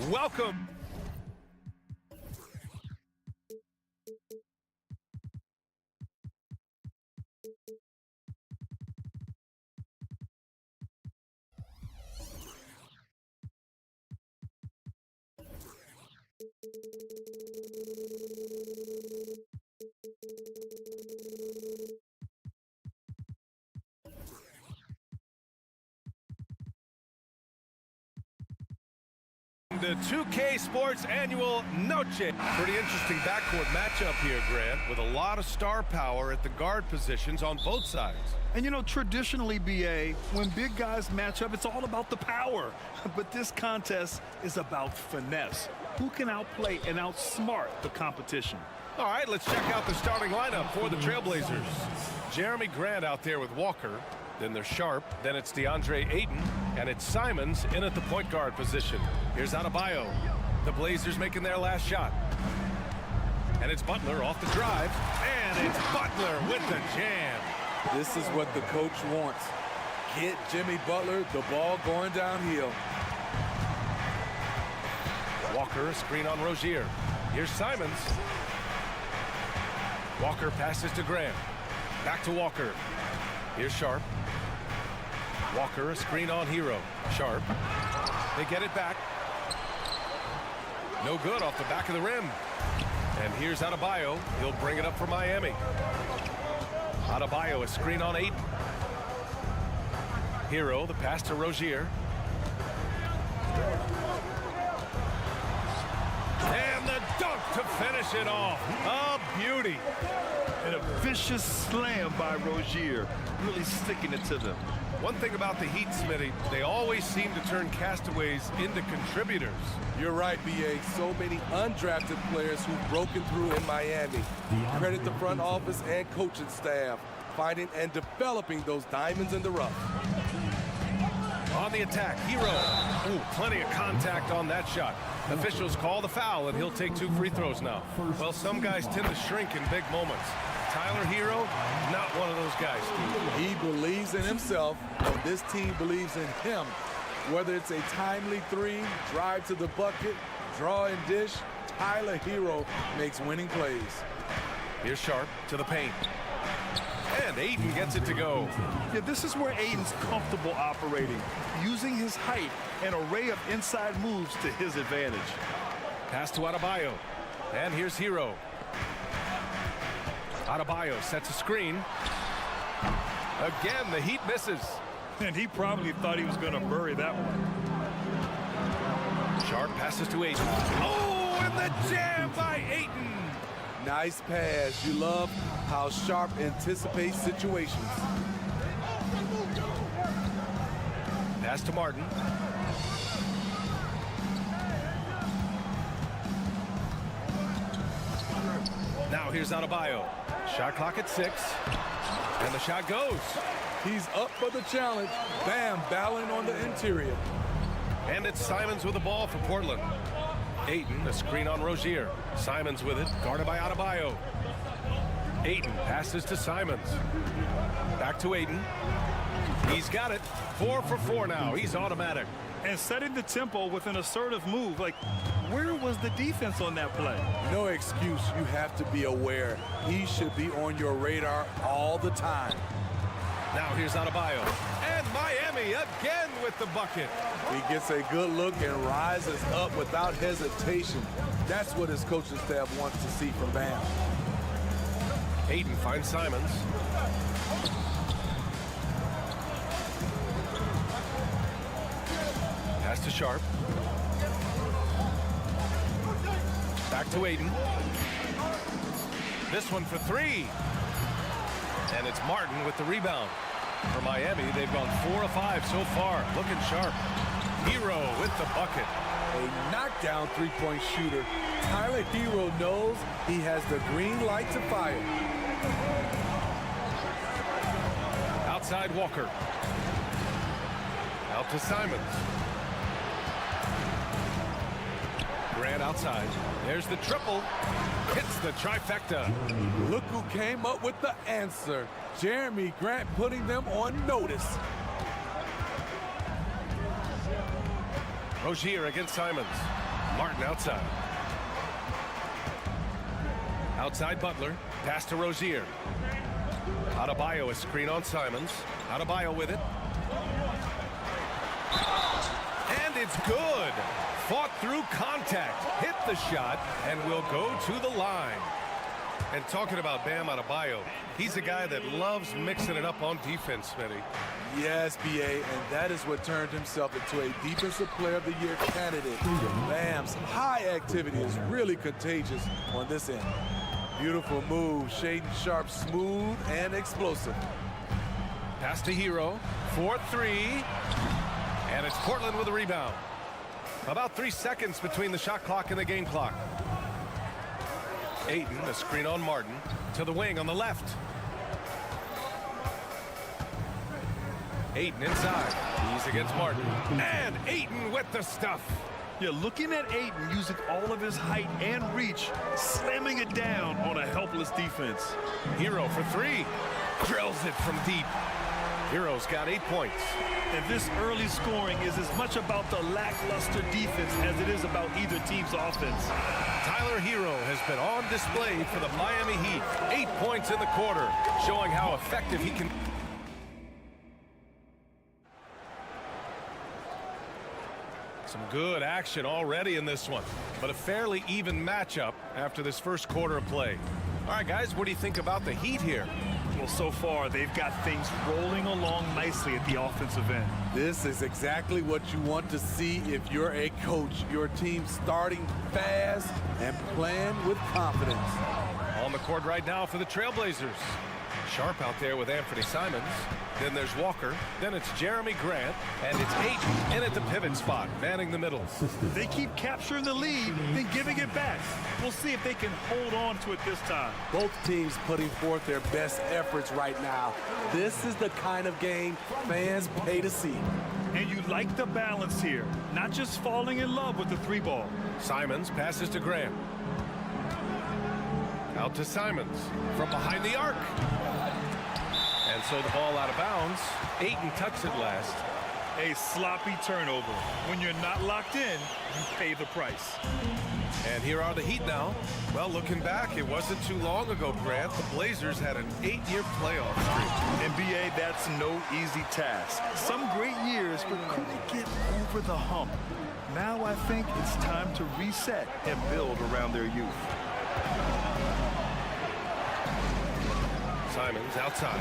Welcome. The 2K Sports Annual Noche. Pretty interesting backcourt matchup here, Grant, with a lot of star power at the guard positions on both sides. And you know, traditionally, BA, when big guys match up, it's all about the power. But this contest is about finesse. Who can outplay and outsmart the competition? All right, let's check out the starting lineup for the Trailblazers. Jeremy Grant out there with Walker. Then there's Sharp, then it's DeAndre Ayton, and it's Simons in at the point guard position. Here's Adebayo. The Blazers making their last shot. And it's Butler off the drive, and it's Butler with the jam. This is what the coach wants. Get Jimmy Butler the ball going downhill. Walker, a screen on Rozier. Here's Simons. Walker passes to Grant. Back to Walker. Here's Sharp. Walker, a screen on Hero. Sharp. They get it back. No good off the back of the rim. And here's Adebayo. He'll bring it up for Miami. Adebayo, a screen on Ayton. Hero, the pass to Rozier. And the dunk to finish it off. A beauty. And a vicious slam by Rozier, really sticking it to them. One thing about the Heat, Smitty, they always seem to turn castaways into contributors. You're right, BA. So many undrafted players who've broken through in Miami. Credit the front office and coaching staff, finding and developing those diamonds in the rough. On the attack, Hero. Ooh, plenty of contact on that shot. Officials call the foul, and he'll take 2 free throws now. Well, some guys tend to shrink in big moments. Tyler Hero, not one of those guys, Steve. He believes in himself, and this team believes in him. Whether it's a timely three, drive to the bucket, draw and dish, Tyler Hero makes winning plays. Here's Sharp to the paint. And Ayton gets it to go. Yeah, this is where Ayton's comfortable operating, using his height and array of inside moves to his advantage. Pass to Adebayo. And here's Hero. Adebayo sets a screen. Again, the Heat misses. And he probably thought he was going to bury that one. Sharp passes to Ayton. Oh, and the jam by Ayton. Nice pass. You love how Sharp anticipates situations. Pass to Martin. Now here's Adebayo. Shot clock at 6. And the shot goes. He's up for the challenge. Bam, battling on the interior. And it's Simons with the ball for Portland. Ayton, a screen on Rozier. Simons with it, guarded by Adebayo. Ayton passes to Simons. Back to Ayton. He's got it. 4 for 4 now. He's automatic. And setting the tempo with an assertive move. Like, where was the defense on that play? No excuse. You have to be aware. He should be on your radar all the time. Now here's Adebayo. And Miami again with the bucket. He gets a good look and rises up without hesitation. That's what his coaching staff wants to see from Bam. Ayton finds Simons. Pass to Sharp. Back to Ayton. This one for 3. And it's Martin with the rebound. For Miami, they've gone 4 of 5 so far. Looking sharp. Hero with the bucket. A knockdown three-point shooter. Tyler Hero knows he has the green light to fire. Outside Walker. Out to Simons. Grant outside. There's the triple. Hits the trifecta. Look who came up with the answer. Jeremy Grant putting them on notice. Rozier against Simons. Martin outside. Outside Butler. Pass to Rozier. Adebayo, a screen on Simons. Adebayo with it. And it's good. Fought through contact. Hit the shot and will go to the line. And talking about Bam Adebayo, he's a guy that loves mixing it up on defense, Smitty. Yes, B.A., and that is what turned himself into a Defensive Player of the Year candidate. Bam's high activity is really contagious on this end. Beautiful move. Shaedon Sharpe, smooth and explosive. Pass to Hero. 4-3. And it's Portland with a rebound. About 3 seconds between the shot clock and the game clock. Ayton, a screen on Martin. To the wing on the left. Ayton inside. He's against Martin. And Ayton with the stuff. Yeah, looking at Ayton using all of his height and reach, slamming it down on a helpless defense. Hero for three. Drills it from deep. Hero's got 8 points. And this early scoring is as much about the lackluster defense as it is about either team's offense. Tyler Hero has been on display for the Miami Heat. 8 points in the quarter, showing how effective he can. Some good action already in this one, but a fairly even matchup after this first quarter of play. All right, guys, what do you think about the Heat here? Well, so far, they've got things rolling along nicely at the offensive end. This is exactly what you want to see if you're a coach. Your team starting fast and playing with confidence. On the court right now for the Trailblazers. Sharpe out there with Anthony Simons. Then there's Walker. Then it's Jeremy Grant. And it's Ayton in at the pivot spot, manning the middle. They keep capturing the lead, then giving it back. We'll see if they can hold on to it this time. Both teams putting forth their best efforts right now. This is the kind of game fans pay to see. And you like the balance here, not just falling in love with the three ball. Simons passes to Grant. Out to Simons from behind the arc. And so the ball out of bounds. Ayton touched it last. A sloppy turnover. When you're not locked in, you pay the price. And here are the Heat now. Well, looking back, it wasn't too long ago, Grant. The Blazers had an 8-year playoff streak. NBA, that's no easy task. Some great years, but couldn't get over the hump. Now I think it's time to reset and build around their youth. Simons outside.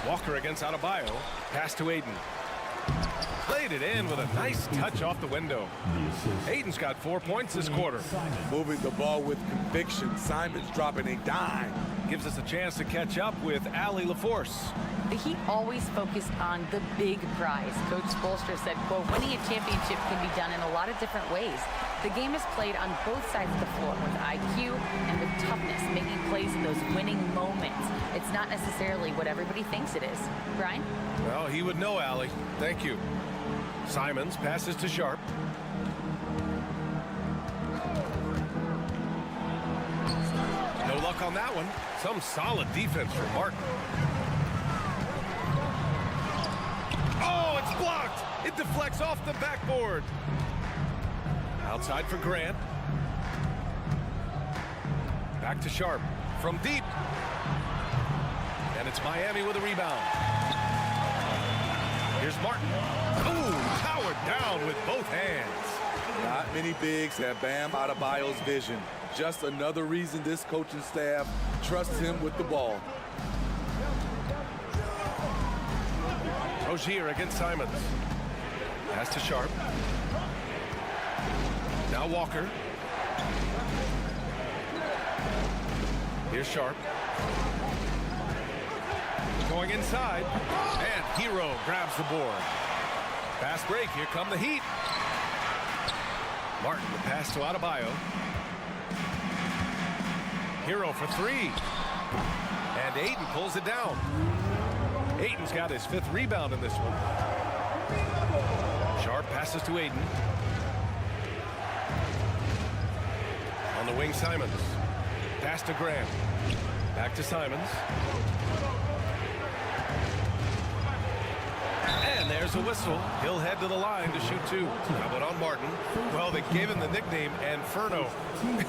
Walker against Adebayo. Pass to Ayton. Played it in with a nice touch off the window. Ayton's got 4 points this quarter. Moving the ball with conviction. Simons dropping a dime. Gives us a chance to catch up with Allie LaForce. The Heat always focused on the big prize. Coach Spoelstra said, quote, winning a championship can be done in a lot of different ways. The game is played on both sides of the floor with IQ and with toughness, making plays in those winning moments. It's not necessarily what everybody thinks it is. Brian? Well, he would know, Allie. Thank you. Simons passes to Sharpe. No luck on that one. Some solid defense from Martin. Oh, it's blocked. It deflects off the backboard. Outside for Grant. Back to Sharpe from deep. And it's Miami with a rebound. Here's Martin. Oh, powered down with both hands. Not many bigs have Bam Adebayo's vision. Just another reason this coaching staff trusts him with the ball. Rozier against Simons. Pass to Sharpe. Now Walker. Here's Sharpe. Going inside. And Hero grabs the board. Fast break. Here come the Heat. Martin, the pass to Adebayo. Hero for three. And Ayton pulls it down. Ayton's got his 5th rebound in this one. Sharpe passes to Ayton. On the wing, Simons. Pass to Grant. Back to Simons. And there's there's a whistle. He'll head to the line to shoot two. How about on Martin? Well, they gave him the nickname Inferno.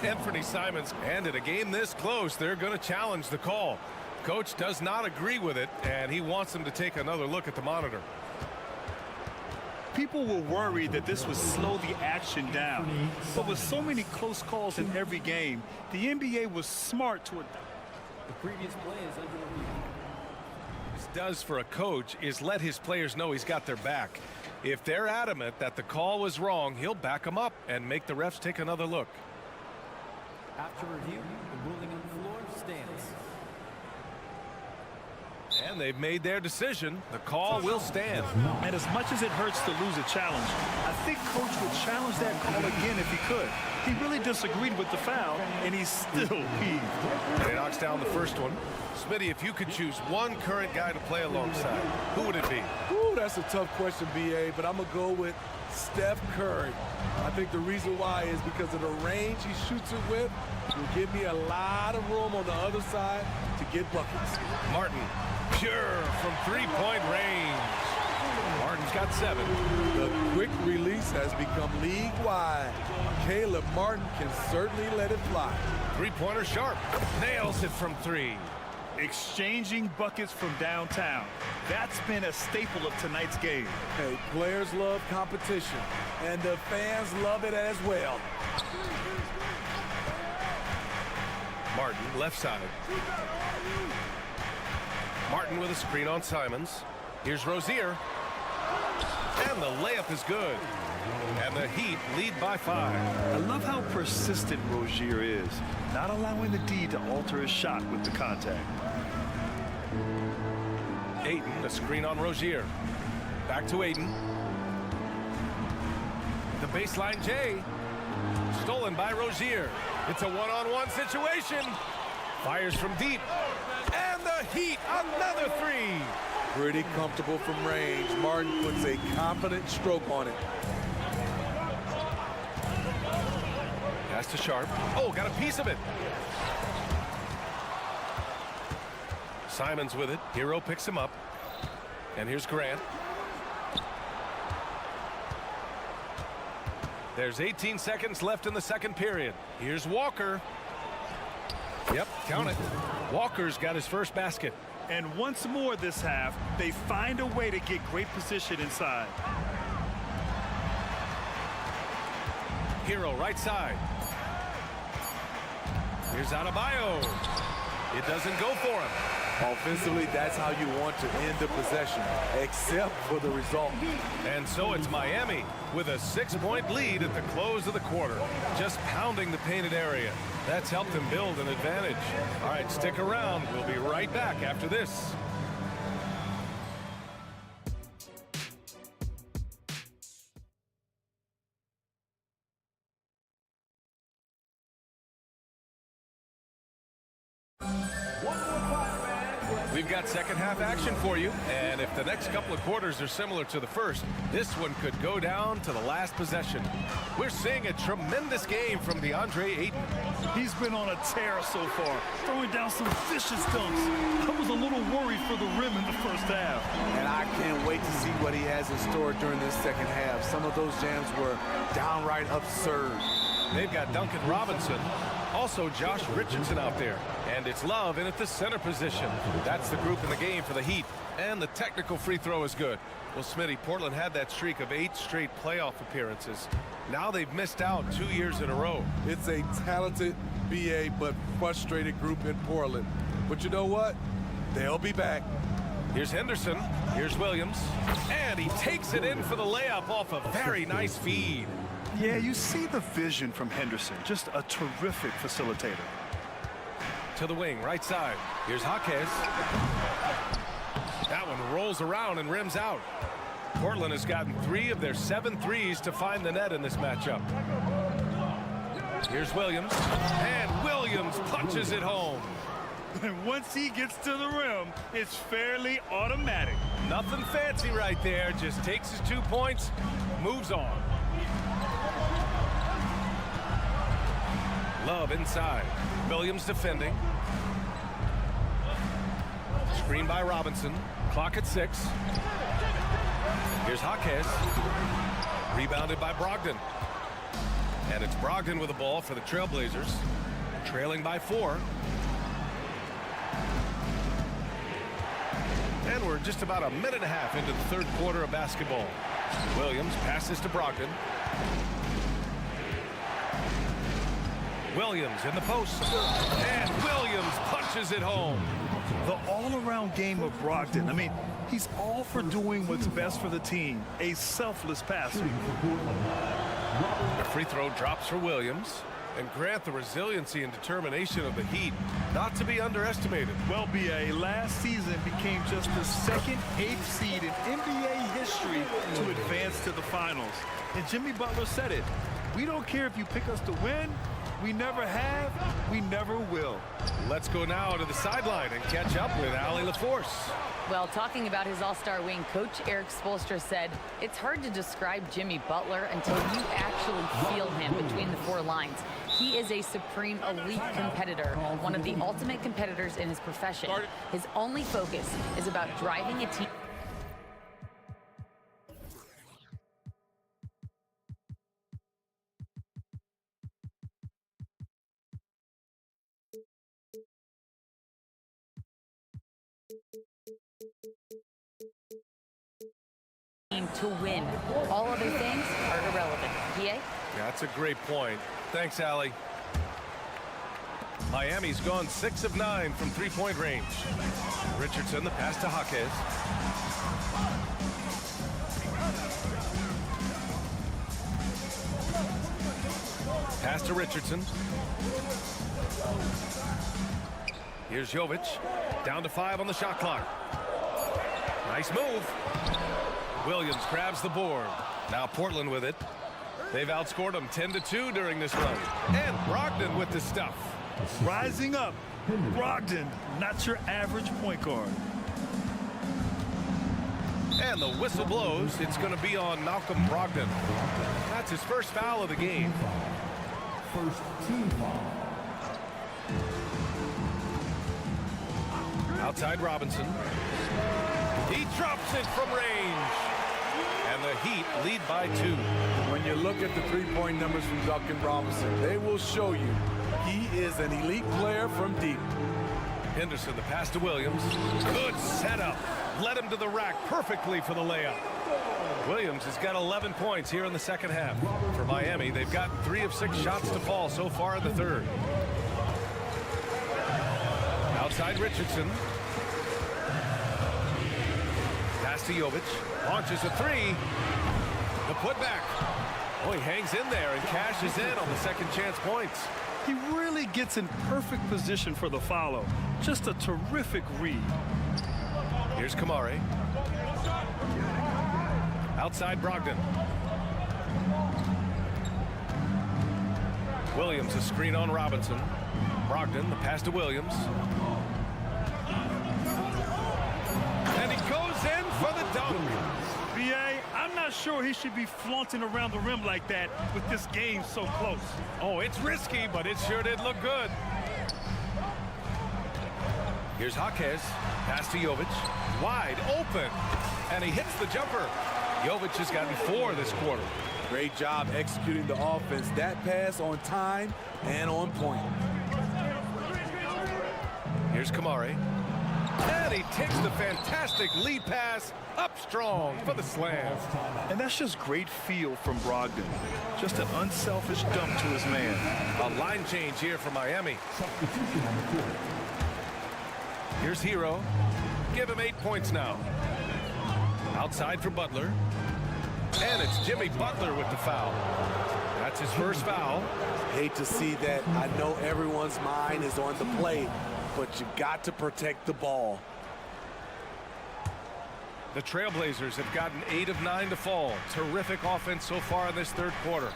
Anthony Simons. And in a game this close, they're going to challenge the call. Coach does not agree with it, and he wants them to take another look at the monitor. People were worried that this would slow the action down. But with so many close calls in every game, the NBA was smart to adapt. The previous play is under review. This does for a coach is let his players know he's got their back. If they're adamant that the call was wrong, he'll back them up and make the refs take another look. After review, the ruling on the floor stands. And they've made their decision. The call will stand. And as much as it hurts to lose a challenge, I think Coach would challenge that call again if he could. He really disagreed with the foul, and he's still peeved. And he knocks down the first one. Smitty, if you could choose one current guy to play alongside, who would it be? Ooh, that's a tough question, BA, but I'm going to go with Steph Curry. I think the reason why is because of the range he shoots it with will give me a lot of room on the other side to get buckets. Martin, pure from three-point range. Martin's got 7. The quick release has become league-wide. Caleb Martin can certainly let it fly. Three-pointer sharp. Nails it from 3. Exchanging buckets from downtown. That's been a staple of tonight's game. Hey, players love competition, and the fans love it as well. Martin, left side. Martin with a screen on Simons. Here's Rozier. And the layup is good. And the Heat lead by 5. I love how persistent Rozier is, not allowing the D to alter his shot with the contact. Ayton, a screen on Rozier. Back to Ayton. The baseline J. Stolen by Rozier. It's a one-on-one situation. Fires from deep. And the Heat, another 3. Pretty comfortable from range. Martin puts a confident stroke on it. Pass to Sharp. Oh, got a piece of it. Simons with it. Hero picks him up. And here's Grant. There's 18 seconds left in the second period. Here's Walker. Yep, count it. Walker's got his first basket. And once more this half, they find a way to get great position inside. Hero right side. Here's Adebayo. It doesn't go for him. Offensively, that's how you want to end the possession, except for the result. And so it's Miami with a 6-point lead at the close of the quarter, just pounding the painted area. That's helped them build an advantage. All right, stick around. We'll be right back after this. We've got second half action for you, and if the next couple of quarters are similar to the first, this one could go down to the last possession. We're seeing a tremendous game from DeAndre Ayton. He's been on a tear so far, throwing down some vicious dunks. I was a little worried for the rim in the first half. And I can't wait to see what he has in store during this second half. Some of those jams were downright absurd. They've got Duncan Robinson, also Josh Richardson out there, and it's Love in at the center position. That's the group in the game for the Heat, and the technical free throw is good. Well, Smitty, Portland had that streak of 8 straight playoff appearances. Now they've missed out 2 years in a row. It's a talented BA but frustrated group in Portland. But you know what? They'll be back. Here's Henderson. Here's Williams. And he takes it in for the layup off a very nice feed. Yeah, you see the vision from Henderson. Just a terrific facilitator. To the wing, right side. Here's Jaquez. That one rolls around and rims out. Portland has gotten 3 of their 7 threes to find the net in this matchup. Here's Williams. And Williams punches it home. And once he gets to the rim, it's fairly automatic. Nothing fancy right there. Just takes his 2 points, moves on. Love inside. Williams defending. Screen by Robinson. Clock at 6. Here's Jaquez. Rebounded by Brogdon. And it's Brogdon with the ball for the Trailblazers. Trailing by 4. And we're just about a minute and a half into the third quarter of basketball. Williams passes to Brogdon. Williams in the post. And Williams punches it home. The all-around game of Brogdon. I mean, he's all for doing what's best for the team. A selfless passer. The free throw drops for Williams. And Grant, the resiliency and determination of the Heat, not to be underestimated. Well, BA, last season became just the second 8th seed in NBA history to advance to the finals. And Jimmy Butler said it. We don't care if you pick us to win. We never have. We never will. Let's go now to the sideline and catch up with Allie LaForce. Well, talking about his all-star wing, Coach Eric Spoelstra said, it's hard to describe Jimmy Butler until you actually feel him between the 4 lines. He is a supreme elite competitor, one of the ultimate competitors in his profession. His only focus is about driving a team to win. All other things are irrelevant. PA? That's a great point. Thanks, Allie. Miami's gone 6 of 9 from 3-point range. Richardson, the pass to Jaquez. Pass to Richardson. Here's Jovic. Down to 5 on the shot clock. Nice move. Williams grabs the board. Now Portland with it. They've outscored them 10-2 during this run. And Brogdon with the stuff. Rising up. Brogdon, not your average point guard. And the whistle blows. It's going to be on Malcolm Brogdon. That's his first foul of the game. First team foul. Outside Robinson. He drops it from range. And the Heat lead by 2. When you look at the three-point numbers from Duncan Robinson, they will show you he is an elite player from deep. Henderson, the pass to Williams. Good setup. Led him to the rack perfectly for the layup. Williams has got 11 points here in the second half. For Miami, they've got 3 of 6 shots to fall so far in the third. Outside Richardson. Pass to Jovic. Launches a 3. The putback. Oh, he hangs in there and cashes in on the second chance points. He really gets in perfect position for the follow. Just a terrific read. Here's Kamari. Outside Brogdon. Williams, a screen on Robinson. Brogdon, the pass to Williams. And he goes in for the dunk. BA, I'm not sure he should be flaunting around the rim like that with this game so close. Oh, it's risky, but it sure did look good. Here's Jaquez. Pass to Jovic. Wide open. And he hits the jumper. Jovic has gotten 4 this quarter. Great job executing the offense. That pass on time and on point. Here's Kamari. And he takes the fantastic lead pass up strong for the slam. And that's just great feel from Brogdon. Just an unselfish dump to his man. A line change here for Miami. Here's Hero. Give him 8 points now. Outside for Butler. And it's Jimmy Butler with the foul. That's his first foul. Hate to see that. I know everyone's mind is on the play, but you got to protect the ball. The Trailblazers have gotten 8 of 9 to fall. Terrific offense so far in this third quarter.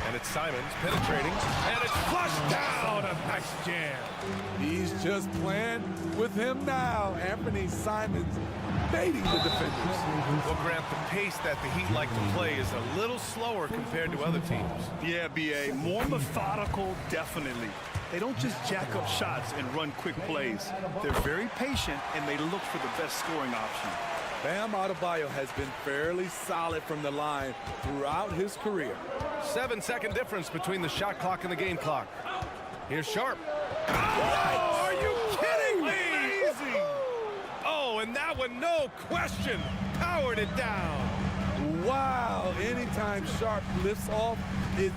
And it's Simons penetrating. And it's flushed down. A nice jam. He's just playing with him now. Anthony Simons baiting the defenders. Well, Grant, the pace that the Heat like to play is a little slower compared to other teams. Yeah, BA, more methodical, definitely. They don't just jack up shots and run quick plays. They're very patient, and they look for the best scoring option. Bam Adebayo has been fairly solid from the line throughout his career. 7-second difference between the shot clock and the game clock. Here's Sharp. Oh, are you kidding me? amazing! Oh, and that one, no question, powered it down. Wow, anytime Sharp lifts off, it's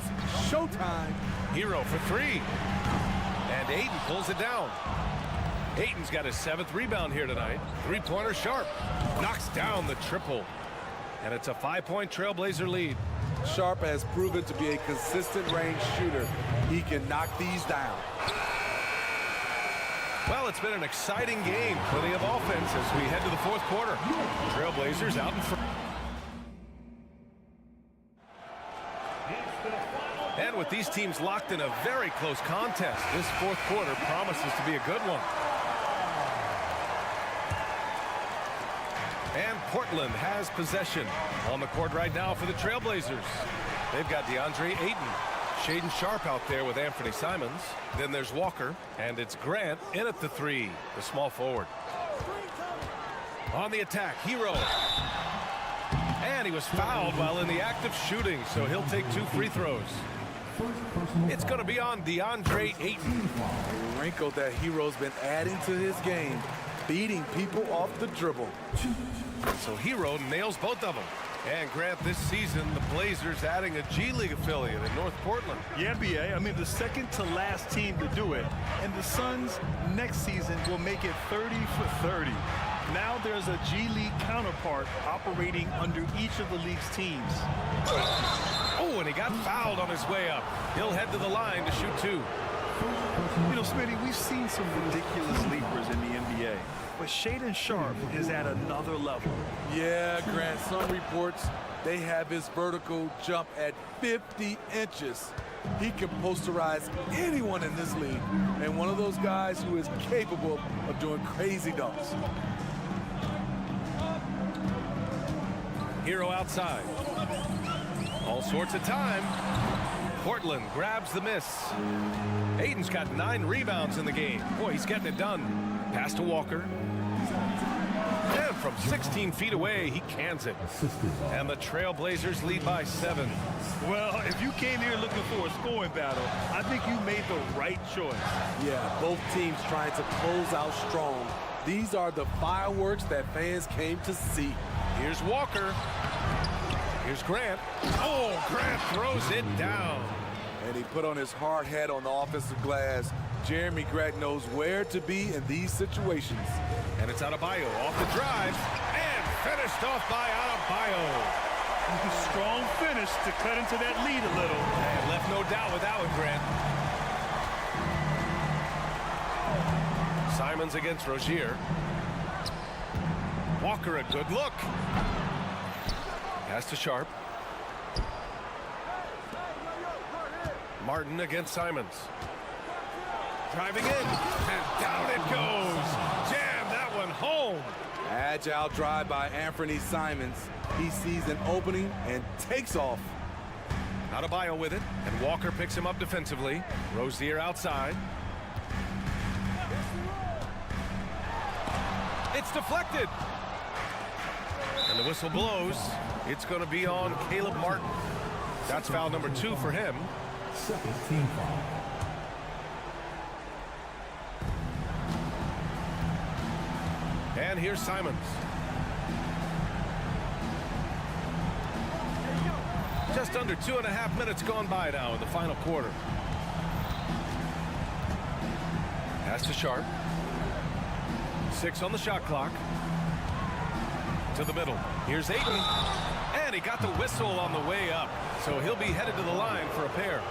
showtime. Hero for three. And Ayton pulls it down. Ayton's got his 7th rebound here tonight. Three-pointer Sharp. Knocks down the triple. And it's a 5-point Trailblazer lead. Sharp has proven to be a consistent range shooter. He can knock these down. Well, it's been an exciting game. Plenty of offense as we head to the 4th quarter. Trailblazers out in front. And with these teams locked in a very close contest, this 4th quarter promises to be a good one. And Portland has possession on the court right now for the Trailblazers. They've got DeAndre Ayton, Shaedon Sharp out there with Anthony Simons. Then there's Walker, and it's Grant in at the 3, the small forward. On the attack, Hero. And he was fouled while in the act of shooting, so he'll take 2 free throws. It's going to be on DeAndre Ayton. A wrinkle that Hero's been adding to his game, beating people off the dribble. So Hero nails both of them. And Grant, this season, the Blazers adding a G League affiliate in North Portland. Yeah, BA. I mean, the second to last team to do it. And the Suns next season will make it 30 for 30. Now there's a G League counterpart operating under each of the league's teams. Oh, and he got fouled on his way up. He'll head to the line to shoot 2. You know, Smitty, we've seen some ridiculous leapers in the NBA. But Shaedon Sharp is at another level. Yeah, Grant, some reports, they have his vertical jump at 50 inches. He can posterize anyone in this league, and one of those guys who is capable of doing crazy dunks. Hero outside. All sorts of time. Portland grabs the miss. Ayton's got 9 rebounds in the game. Boy, he's getting it done. Pass to Walker. And from 16 feet away, he cans it. And the Trailblazers lead by 7. Well, if you came here looking for a scoring battle, I think you made the right choice. Yeah, both teams trying to close out strong. These are the fireworks that fans came to see. Here's Walker. Here's Grant. Oh, Grant throws it down. And he put on his hard hat on the offensive glass. Jeremy Grant knows where to be in these situations. And it's Adebayo off the drive. And finished off by Adebayo. Strong finish to cut into that lead a little. And left no doubt with that one, Grant. Simons against Rozier. Walker, a good look. Pass to Sharp. Martin against Simons. Driving in, and down it goes. Jam that one home. Agile drive by Anthony Simons. He sees an opening and takes off. Adebayo with it, and Walker picks him up defensively. Rozier outside. It's deflected. And the whistle blows. It's going to be on Caleb Martin. That's foul number 2 for him. Second team foul. And here's Simons. Just under 2.5 minutes gone by now in the final quarter. Pass to Sharp. 6 on the shot clock. To the middle. Here's Ayton. And he got the whistle on the way up. So he'll be headed to the line for a pair.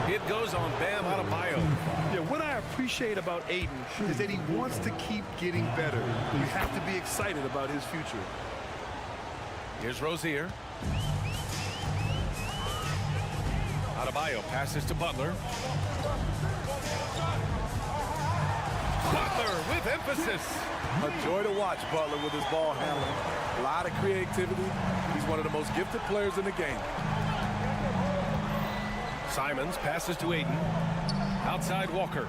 It goes on Bam Adebayo. Yeah, what I appreciate about Ayton is that he wants to keep getting better. You have to be excited about his future. Here's Rozier. Adebayo passes to Butler. Butler with emphasis. A joy to watch Butler with his ball handling. A lot of creativity. He's one of the most gifted players in the game. Simons passes to Ayton. Outside Walker.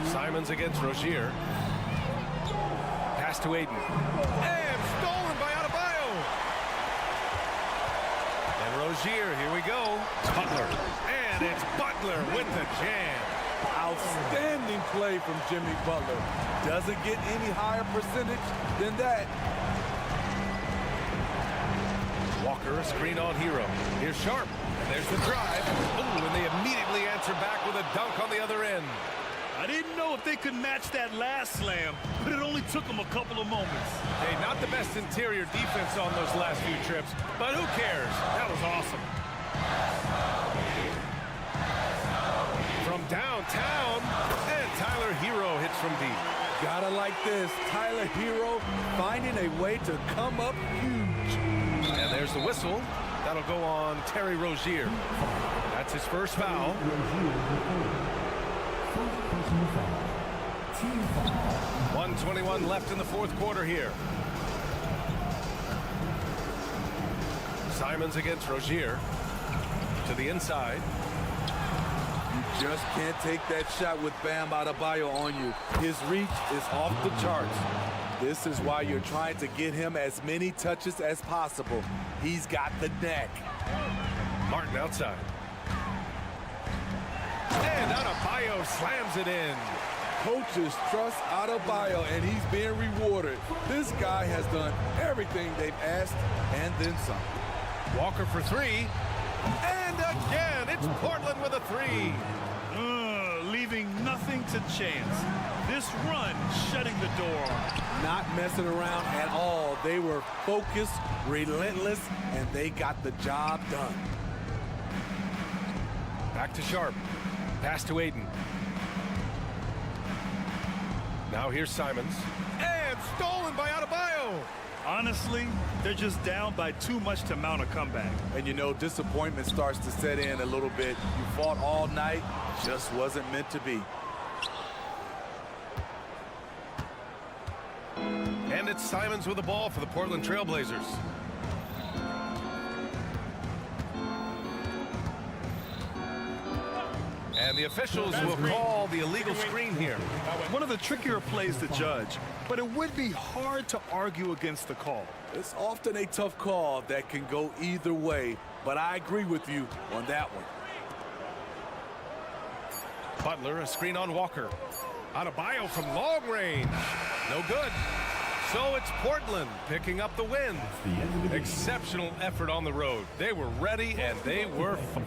Simons against Rozier. Pass to Aiden. And stolen by Adebayo. And Rozier, here we go. Butler. And it's Butler with the jam. Outstanding play from Jimmy Butler. Doesn't get any higher percentage than that. Walker, a screen on Hero. Here's Sharp. And there's the drive. Ooh, and they immediately answer back with a dunk on the other end. I didn't know if they could match that last slam, but it only took them a couple of moments. Hey, not the best interior defense on those last few trips, but who cares? That was awesome. From downtown, and Tyler Hero hits from deep. Gotta like this. Tyler Hero finding a way to come up huge. And there's the whistle. That'll go on Terry Rozier. That's his first foul. First personal foul. Team foul. 1:21 left in the fourth quarter here. Simons against Rozier. To the inside. You just can't take that shot with Bam Adebayo on you. His reach is off the charts. This is why you're trying to get him as many touches as possible. He's got the neck. Martin outside. And Adebayo slams it in. Coaches trust Adebayo, and he's being rewarded. This guy has done everything they've asked and then some. Walker for three. And again, it's Portland with a three. Leaving nothing to chance. This run shutting the door on. Not messing around at all. They were focused, relentless, and they got the job done. Back to Sharp. Pass to Aiden. Now here's Simons. And stolen by Adebayo. Honestly, they're just down by too much to mount a comeback. And you know, disappointment starts to set in a little bit. You fought all night, just wasn't meant to be. And it's Simons with the ball for the Portland Trailblazers. And the officials will call the illegal screen here. One of the trickier plays to judge, but it would be hard to argue against the call. It's often a tough call that can go either way, but I agree with you on that one. Butler, a screen on Walker. Adebayo from long range. No good. So it's Portland picking up the win. The end of the game. Exceptional effort on the road. They were ready and they were fun.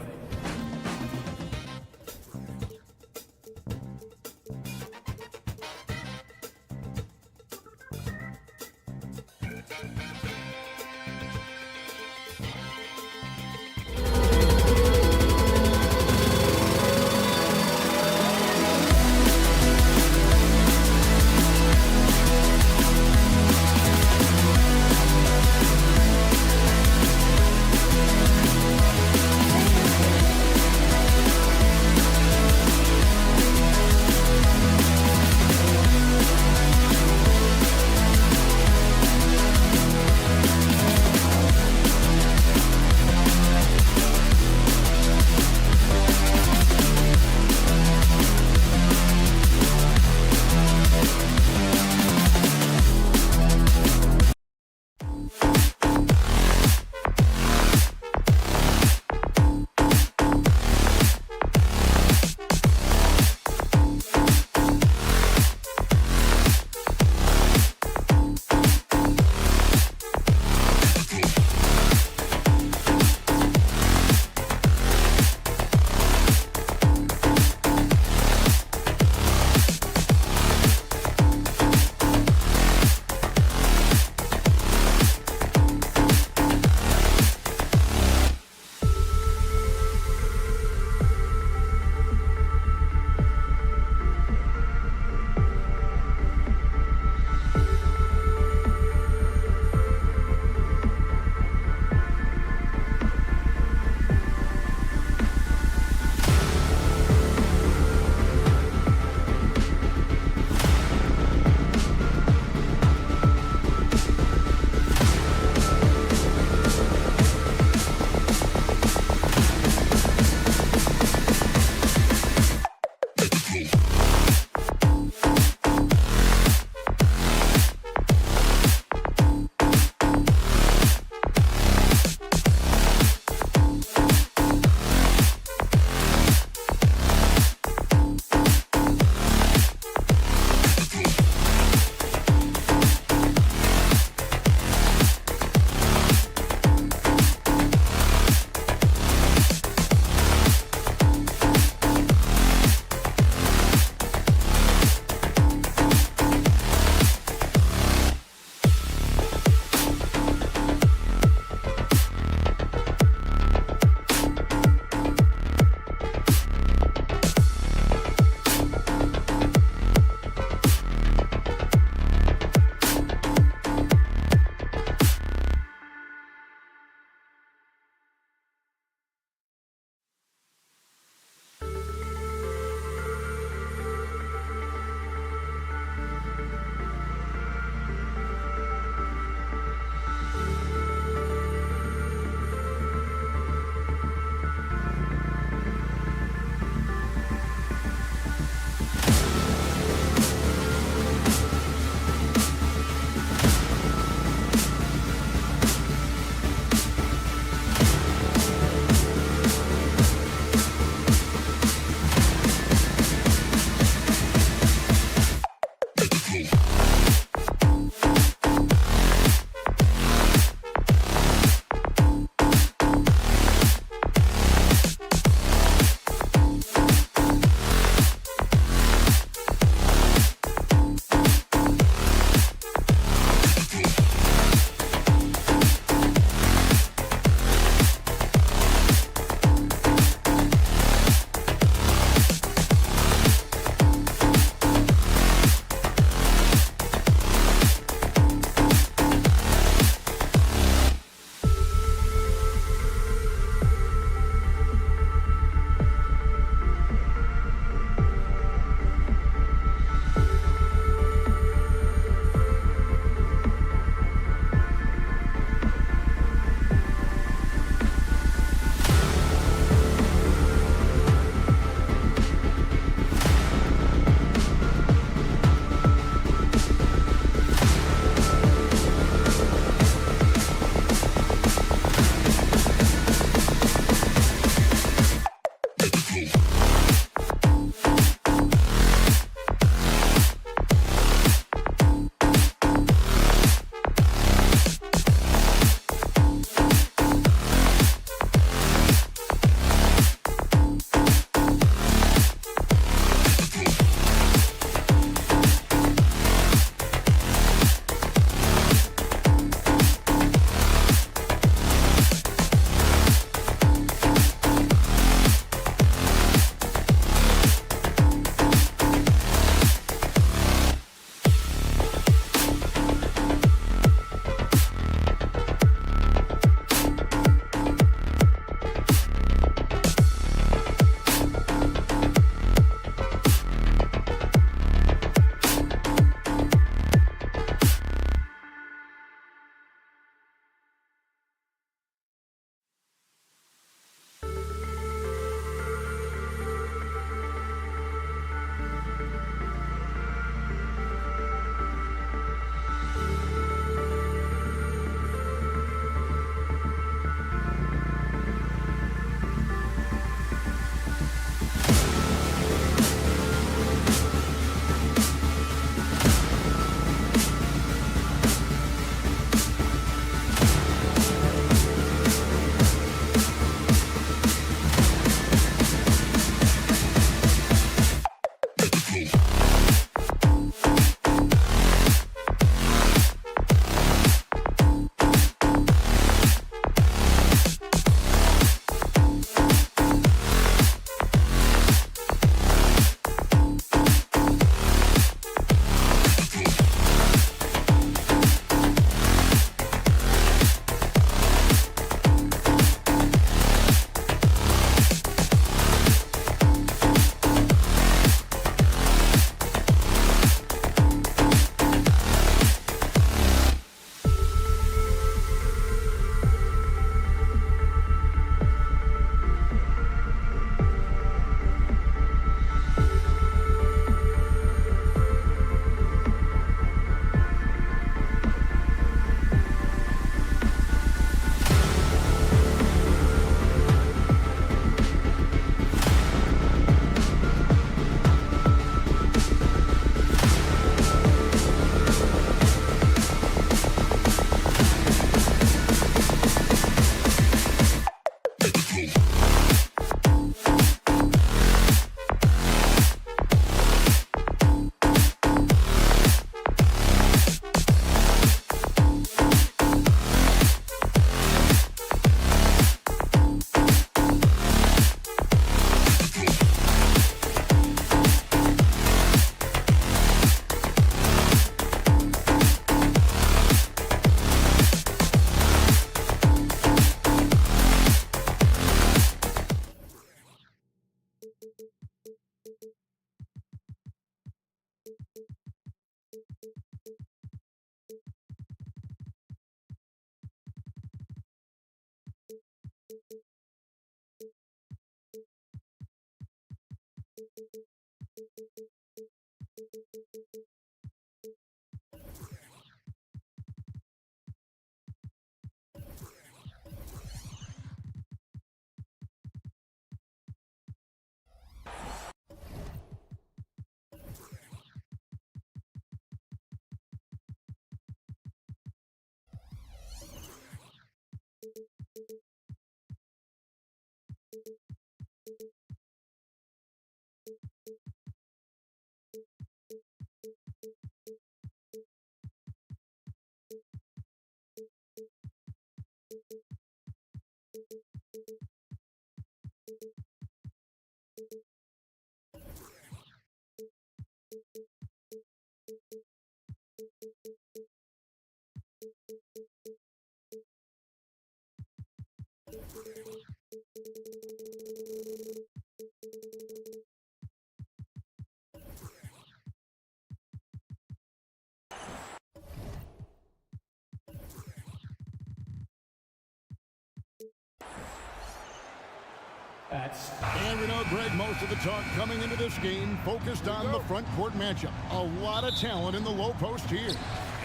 And we know, Greg, most of the talk coming into this game focused on the front court matchup. A lot of talent in the low post here.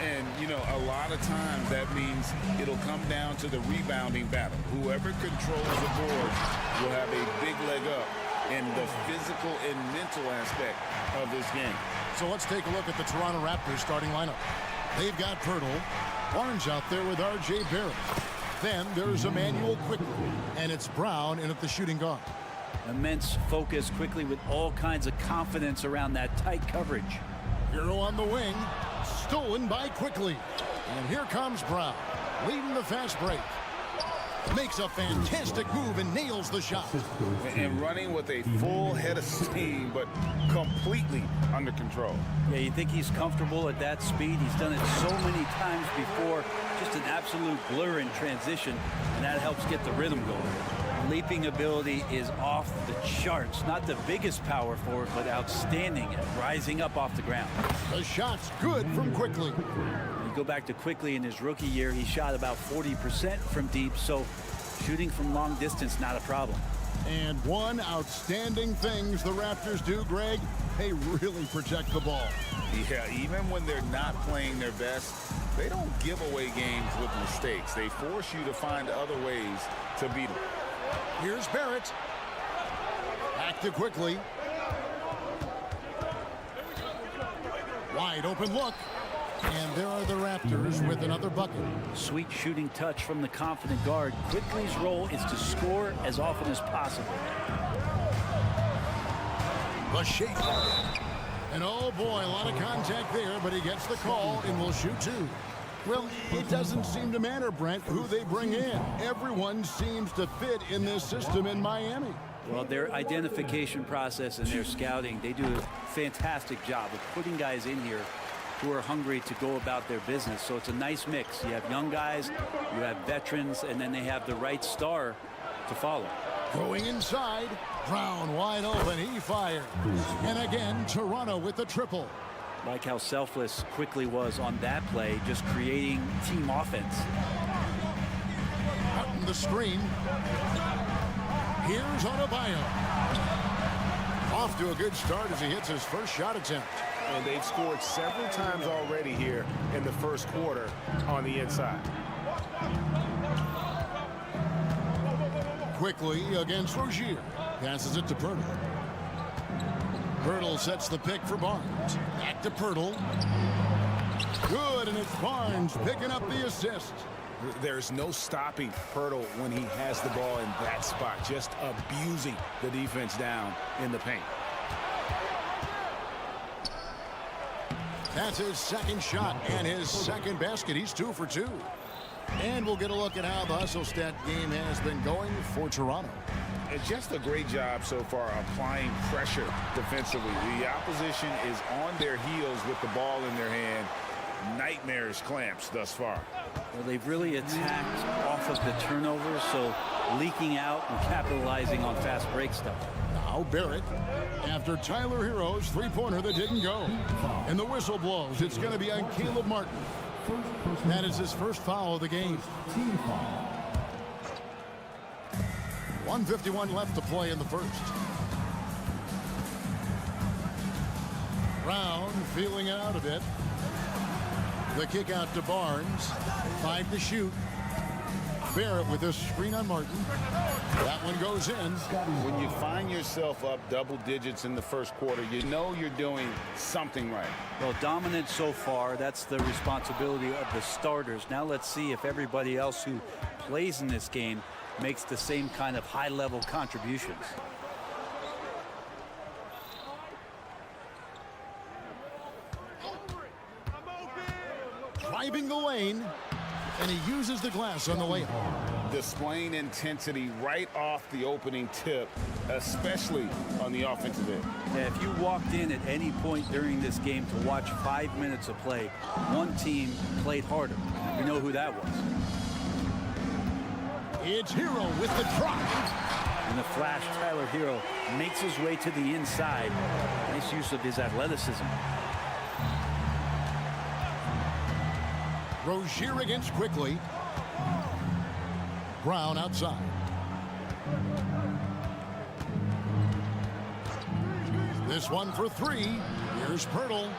And, you know, a lot of times that means it'll come down to the rebounding battle. Whoever controls the board will have a big leg up in the physical and mental aspect of this game. So let's take a look at the Toronto Raptors starting lineup. They've got Pirtle, Barnes out there with R.J. Barrett. Then there's Emmanuel Quickly, and it's Brown in at the shooting guard. Immense focus quickly with all kinds of confidence around that tight coverage. Hero on the wing, stolen by Quickly. And here comes Brown, leading the fast break. Makes a fantastic move and nails the shot. And running with a full head of steam, but completely under control. Yeah, you think he's comfortable at that speed. He's done it so many times before. Just an absolute blur in transition, and that helps get the rhythm going. Leaping ability is off the charts. Not the biggest power forward, but outstanding at rising up off the ground. The shot's good from Quickly. You go back to Quickly in his rookie year, he shot about 40% from deep, so shooting from long distance, not a problem. And one outstanding things the Raptors do, Greg, they really protect the ball. Yeah, even when they're not playing their best, they don't give away games with mistakes. They force you to find other ways to beat them. Here's Barrett. Back to Quickly. Wide open look. And there are the Raptors with another bucket. Sweet shooting touch from the confident guard. Quickly's role is to score as often as possible. The shake. And oh boy, a lot of contact there, but he gets the call and will shoot two. Well, it doesn't seem to matter, Brent, who they bring in. Everyone seems to fit in this system in Miami. Well, their identification process and their scouting, they do a fantastic job of putting guys in here who are hungry to go about their business. So it's a nice mix. You have young guys, you have veterans, and then they have the right star to follow. Going inside, Brown wide open, he fired. And again, Toronto with the triple. Like how selfless Quickly was on that play, just creating team offense. Out in the screen. Here's Adebayo. Off to a good start as he hits his first shot attempt. And they've scored several times already here in the first quarter on the inside. Quickly against Rozier. Passes it to Pirtle. Pirtle sets the pick for Barnes. Back to Pirtle. Good, and it's Barnes picking up the assist. There's no stopping Pirtle when he has the ball in that spot, just abusing the defense down in the paint. That's his second shot and his second basket. He's 2 for 2. And we'll get a look at how the hustle stat game has been going for Toronto. And just a great job so far applying pressure defensively. The opposition is on their heels with the ball in their hand. Nightmares clamps thus far. Well, they've really attacked off of the turnovers, so leaking out and capitalizing on fast break stuff. Now Barrett, after Tyler Hero's three-pointer that didn't go. And the whistle blows. It's going to be on Caleb Martin. That is his first foul of the game. 1:51 left to play in the first. Brown feeling it out a bit. The kick out to Barnes. 5 to shoot. Barrett with a screen on Martin. That one goes in. When you find yourself up double digits in the first quarter, you know you're doing something right. Well, dominant so far. That's the responsibility of the starters. Now let's see if everybody else who plays in this game makes the same kind of high-level contributions. Driving the lane. and he uses the glass on the layup. Displaying intensity right off the opening tip, especially on the offensive end. Yeah, if you walked in at any point during this game to watch 5 minutes of play, one team played harder. You know who that was. It's Hero with the drive. And the flash, Tyler Hero makes his way to the inside. Nice use of his athleticism. Rozier against Quickly. Brown outside. This one for three. Here's Pirtle.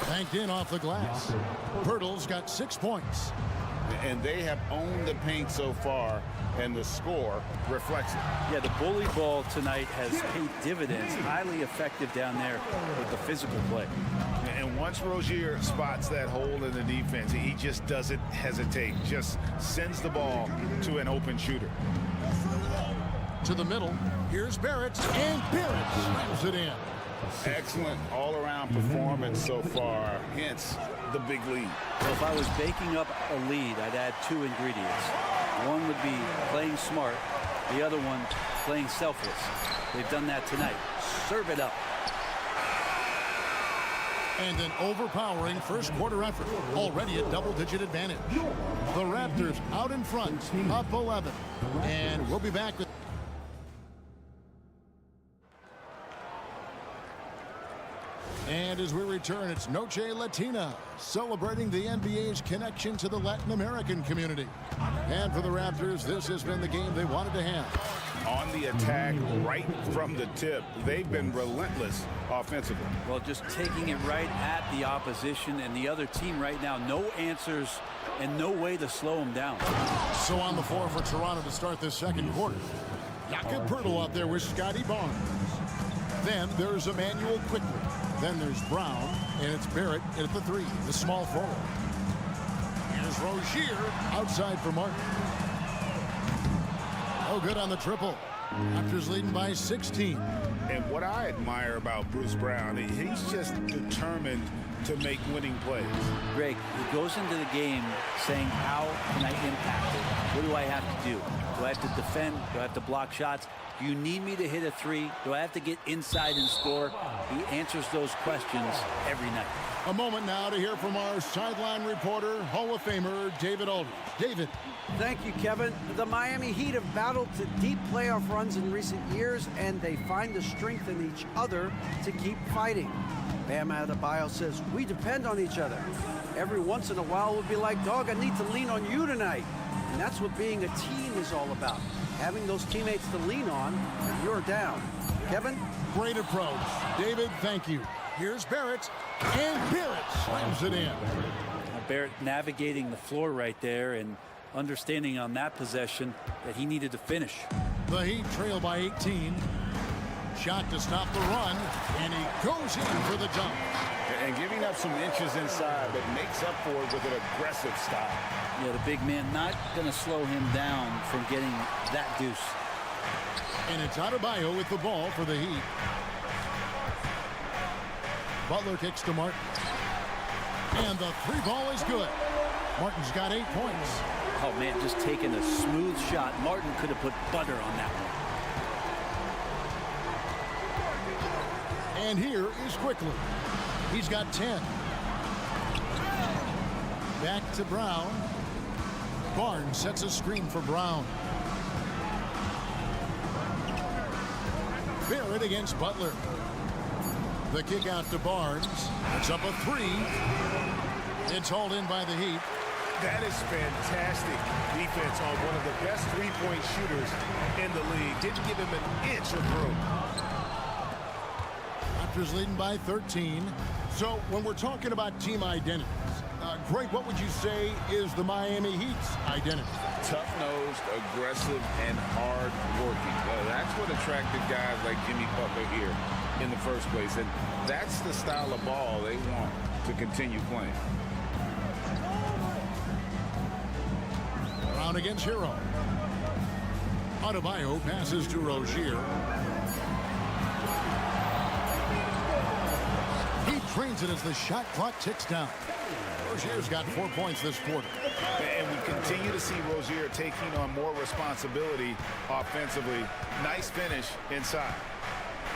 Banked in off the glass. Pirtle's got 6 points. And they have owned the paint so far, and the score reflects it. Yeah, the bully ball tonight has paid dividends. Highly effective down there with the physical play. And once Rozier spots that hole in the defense, he just doesn't hesitate. Just sends the ball to an open shooter. To the middle. Here's Barrett. And Barrett slams it in. Excellent all-around performance so far, hence the big lead. So if I was baking up a lead, I'd add 2 ingredients. One would be playing smart. The other one, playing selfless. They've done that tonight. Serve it up. And an overpowering first quarter effort. Already a double-digit advantage. The Raptors out in front, up 11. And we'll be back with... And as we return, it's Noche Latina, celebrating the NBA's connection to the Latin American community. And for the Raptors, this has been the game they wanted to have. On the attack, right from the tip, they've been relentless offensively. Well, just taking it right at the opposition and the other team right now. No answers and no way to slow them down. So on the floor for Toronto to start this second quarter. Jakob Poeltl out there with Scotty Barnes. Then there's Emmanuel Quickly. Then there's Brown, and it's Barrett at the 3, the small forward. Here's Rozier outside for Martin. Oh, good on the triple. Raptors leading by 16. And what I admire about Bruce Brown, he's just determined to make winning plays. Greg, he goes into the game saying, how can I impact it? What do I have to do? Do I have to defend? Do I have to block shots? Do you need me to hit a 3? Do I have to get inside and score? He answers those questions every night. A moment now to hear from our sideline reporter, Hall of Famer David Aldridge. David. Thank you, Kevin. The Miami Heat have battled to deep playoff runs in recent years, and they find the strength in each other to keep fighting. Bam Adebayo says, we depend on each other. Every once in a while, we'll be like, dog, I need to lean on you tonight. And that's what being a team is all about. Having those teammates to lean on when you're down. Kevin? Great approach. David, thank you. Here's Barrett, and Barrett slams it in. Barrett navigating the floor right there and understanding on that possession that he needed to finish. The Heat trail by 18. Shot to stop the run, and he goes in for the dunk. And giving up some inches inside, but makes up for it with an aggressive style. Yeah, the big man not going to slow him down from getting that deuce. And it's Adebayo with the ball for the Heat. Butler kicks to Martin. And the 3 ball is good. Martin's got 8 points. Oh, man, just taking a smooth shot. Martin could have put butter on that one. And here is Quickly. He's got 10. Back to Brown. Barnes sets a screen for Brown. Barrett against Butler. The kick out to Barnes. It's up a 3. It's hauled in by the Heat. That is fantastic defense on one of the best three-point shooters in the league. Didn't give him an inch of room. Raptors leading by 13. So when we're talking about team identities, Greg, what would you say is the Miami Heat's identity? Tough-nosed, aggressive, and hard-working. That's what attracted guys like Jimmy Butler here in the first place. And that's the style of ball they want to continue playing. Brown against Hero. Adebayo passes to Rozier. He drains it as the shot clock ticks down. Rozier's got 4 points this quarter. And we continue to see Rozier taking on more responsibility offensively. Nice finish inside.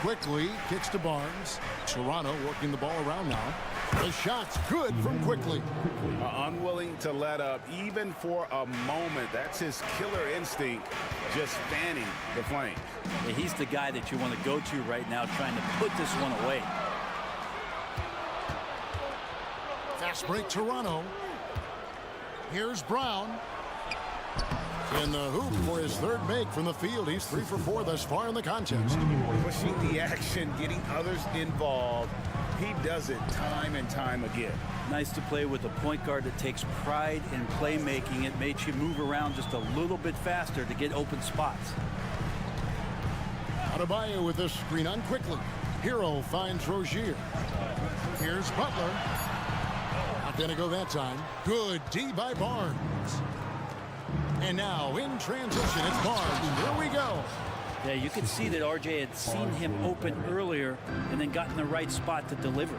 Quickly kicks to Barnes. Toronto working the ball around now. The shot's good from Quickly. Unwilling to let up even for a moment. That's his killer instinct, just fanning the flames. Yeah, he's the guy that you want to go to right now, trying to put this one away. Fast break Toronto. Here's Brown. In the hoop for his third make from the field. He's 3 for 4 thus far in the contest. Pushing the action, getting others involved. He does it time and time again. Nice to play with a point guard that takes pride in playmaking. It makes you move around just a little bit faster to get open spots. Adebayo with a screen on Quickly. Hero finds Rozier. Here's Butler. Not going to go that time. Good D by Barnes. And now in transition, it's Barnes. Here we go. Yeah, you can see that RJ had seen him open earlier and then got in the right spot to deliver.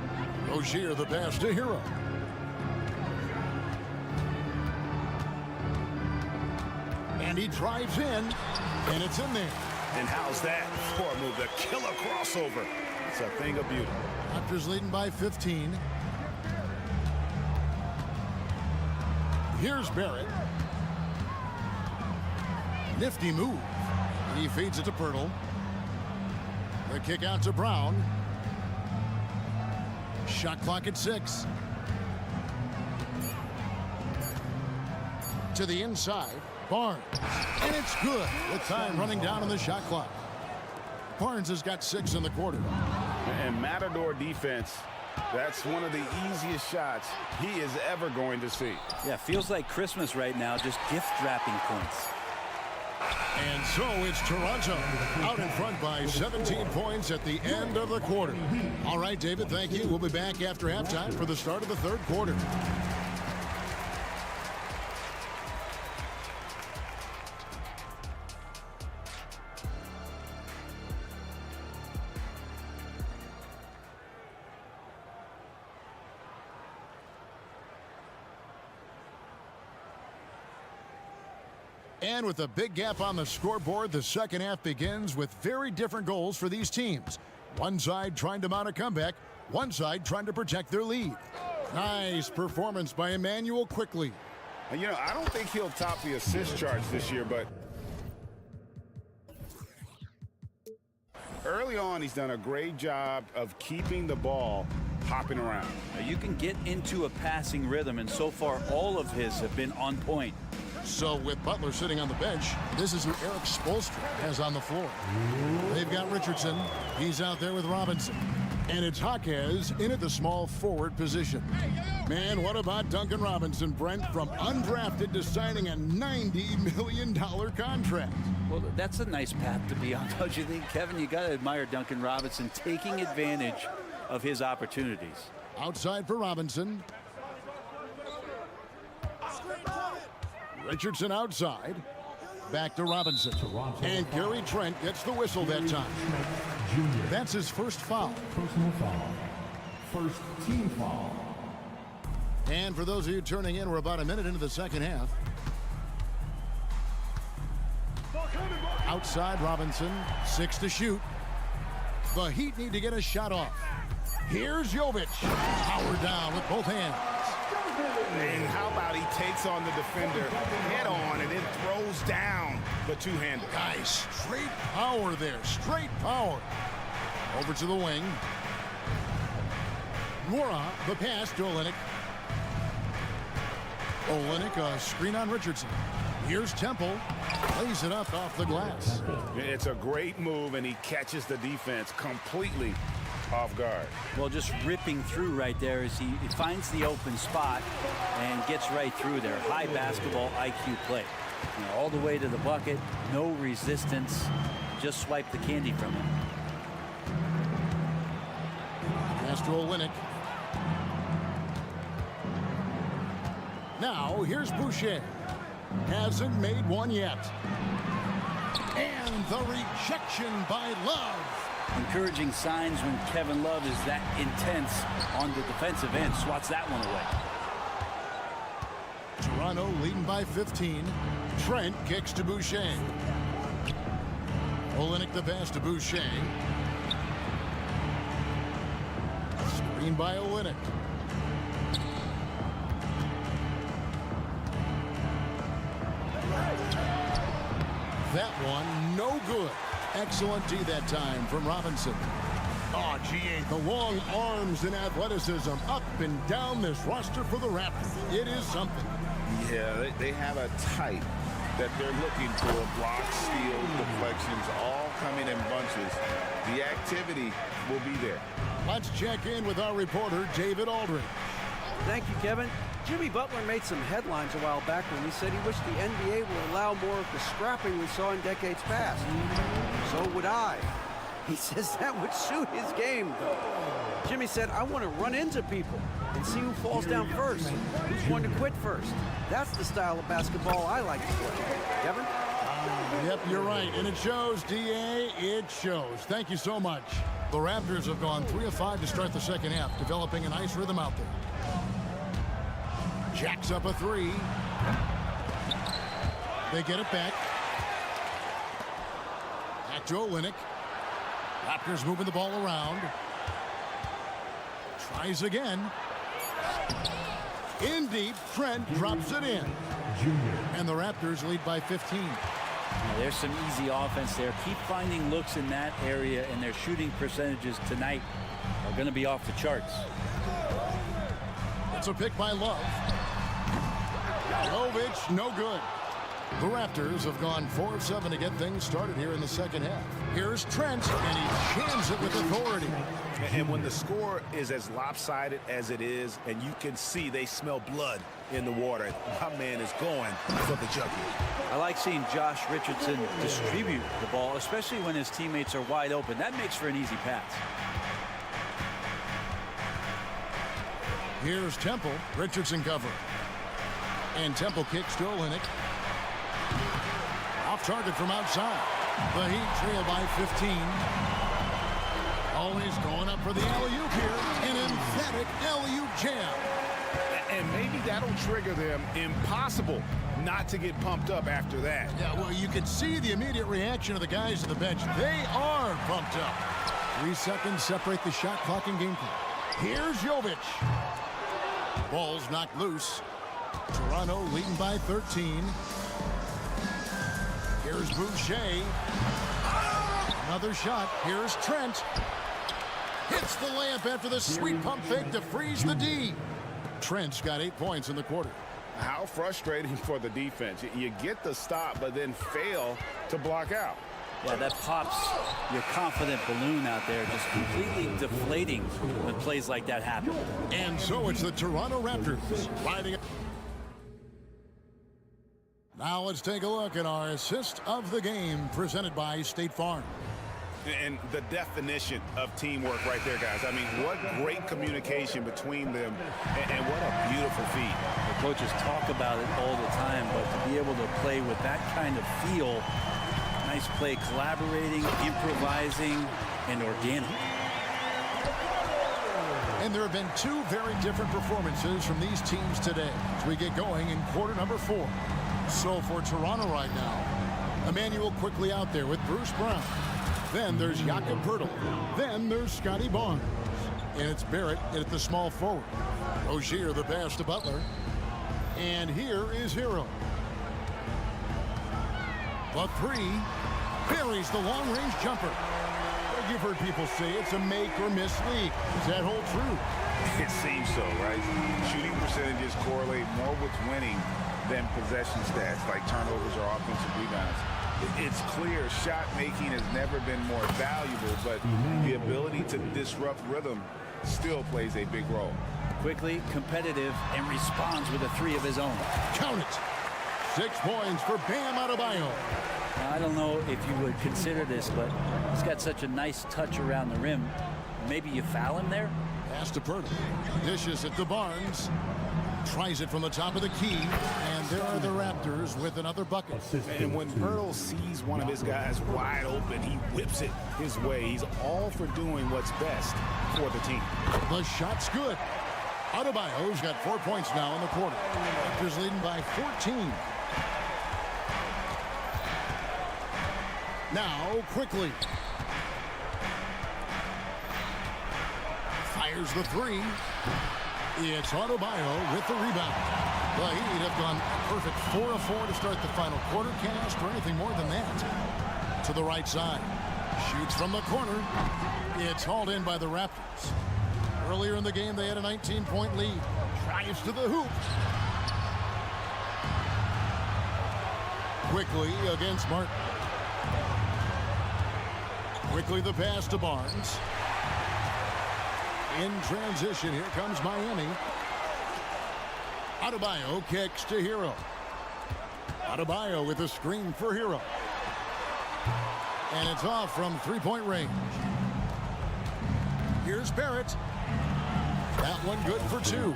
Rozier the pass to Hero. And he drives in, and it's in there. And how's that for a move? The killer crossover. It's a thing of beauty. Raptors leading by 15. Here's Barrett. Nifty move. He feeds it to Pirtle. The kick out to Brown. Shot clock at 6. To the inside. Barnes. And it's good with time running down on the shot clock. Barnes has got 6 in the quarter. And Matador defense, that's one of the easiest shots he is ever going to see. Yeah, feels like Christmas right now, just gift wrapping points. And so it's Toronto out in front by 17 points at the end of the quarter. All right, David, thank you. We'll be back after halftime for the start of the third quarter. And with a big gap on the scoreboard, the second half begins with very different goals for these teams. One side trying to mount a comeback, one side trying to protect their lead. Nice performance by Emmanuel Quickly. You know, I don't think he'll top the assist charts this year, but early on, he's done a great job of keeping the ball hopping around. Now, you can get into a passing rhythm, and so far all of his have been on point. So with Butler sitting on the bench, this is who Erik Spoelstra has on the floor. They've got Richardson. He's out there with Robinson. And it's Jaquez in at the small forward position. Man, what about Duncan Robinson, Brent, from undrafted to signing a $90 million contract? Well, that's a nice path to be on, don't you think, Kevin? You got to admire Duncan Robinson taking advantage of his opportunities. Outside for Robinson. Richardson outside. Back to Robinson. And Gary Trent gets the whistle that time. That's his first foul. Personal foul. First team foul. And for those of you turning in, we're about a minute into the second half. Outside Robinson, 6 to shoot. The Heat need to get a shot off. Here's Jovic. Powered down with both hands. And how about he takes on the defender head on and then throws down the two-hander. Nice. Straight power there. Straight power. Over to the wing. Nora, the pass to Olynyk. Olynyk, a screen on Richardson. Here's Temple. Lays it up off the glass. It's a great move, and he catches the defense completely off guard. Well, just ripping through right there as he finds the open spot and gets right through there. High basketball IQ play. You know, all the way to the bucket, no resistance, just swipe the candy from him. Pass to Olynyk. Now, here's Boucher. Hasn't made one yet. And the rejection by Love. Encouraging signs when Kevin Love is that intense on the defensive end. Swats that one away. Toronto leading by 15. Trent kicks to Boucher. Olynyk the pass to Boucher. Screen by Olynyk. That one, no good. Excellent D that time from Robinson. Oh, GA, the long arms and athleticism up and down this roster for the Raptors. It is something. Yeah, they have a type that they're looking for. Blocks, steals, deflections, all coming in bunches. The activity will be there. Let's check in with our reporter, David Aldridge. Thank you, Kevin. Jimmy Butler made some headlines a while back when he said he wished the NBA would allow more of the scrapping we saw in decades past. So would I. He says that would suit his game, though. Jimmy said, I want to run into people and see who falls down first, who's going to quit first. That's the style of basketball I like to play. Kevin? Yep, you're right. And it shows, DA. It shows. Thank you so much. The Raptors have gone 3 of 5 to start the second half, developing a nice rhythm out there. Jacks up a 3. They get it back. Back to Olynyk. Raptors moving the ball around. Tries again. In deep, Trent drops it in. And the Raptors lead by 15. Now, there's some easy offense there. Keep finding looks in that area, and their shooting percentages tonight are going to be off the charts. It's a pick by Love. Jovic, no good. The Raptors have gone 4 of 7 to get things started here in the second half. Here's Trent, and he jams it with authority. And when the score is as lopsided as it is, and you can see they smell blood in the water, my man is going for the jugular. I like seeing Josh Richardson distribute the ball, especially when his teammates are wide open. That makes for an easy pass. Here's Temple. Richardson cover. And Temple kicks to Olynyk. Off target from outside. The Heat trail by 15. Always going up for the alley-oop here. An emphatic alley-oop jam. And maybe that'll trigger them. Impossible not to get pumped up after that. Yeah, well, you can see the immediate reaction of the guys on the bench. They are pumped up. 3 seconds separate the shot clock and game clock. Here's Jovic. Ball's knocked loose. Toronto leading by 13. Here's Boucher. Another shot. Here's Trent. Hits the layup after the sweet pump fake to freeze the D. Trent's got 8 points in the quarter. How frustrating for the defense. You get the stop, but then fail to block out. Yeah, that pops your confident balloon out there, just completely deflating when plays like that happen. And so it's the Toronto Raptors riding. Now let's take a look at our assist of the game presented by State Farm. And the definition of teamwork right there, guys. I mean, what great communication between them, and what a beautiful feat. The coaches talk about it all the time, but to be able to play with that kind of feel, nice play, collaborating, improvising, and organic. And there have been 2 very different performances from these teams today as we get going in quarter number 4. So for Toronto right now, Emmanuel quickly out there with Bruce Brown. Then there's Jakob Poeltl. Then there's Scotty Barnes. And it's Barrett at the small forward. Rozier the pass to Butler. And here is Hero. The 3 buries the long-range jumper. You've heard people say it's a make-or-miss league. Does that hold true? It seems so, right? Shooting percentages correlate more with winning than possession stats like turnovers or offensive rebounds. It's clear shot making has never been more valuable, but the ability to disrupt rhythm still plays a big role. Quickly, competitive, and responds with a 3 of his own. Count it. 6 points for Bam Adebayo. Now, I don't know if you would consider this, but he's got such a nice touch around the rim. Maybe you foul him there? Pass to Purtle. Dishes it to Barnes. Tries it from the top of the key. And there are the Raptors with another bucket. And when Purtle sees one of his guys wide open, he whips it his way. He's all for doing what's best for the team. The shot's good. Adebayo's got 4 points now in the quarter. Raptors leading by 14. Now, quickly. Fires the three. It's Adebayo with the rebound. The Heat have gone perfect 4 of 4 to start the final quarter. Can't ask for anything more than that. To the right side. Shoots from the corner. It's hauled in by the Raptors. Earlier in the game, they had a 19-point lead. Drives to the hoop. Quickly against Martin. Quickly the pass to Barnes. In transition, here comes Miami. Adebayo kicks to Hero. Adebayo with a screen for Hero. And it's off from three-point range. Here's Barrett. That one good for 2.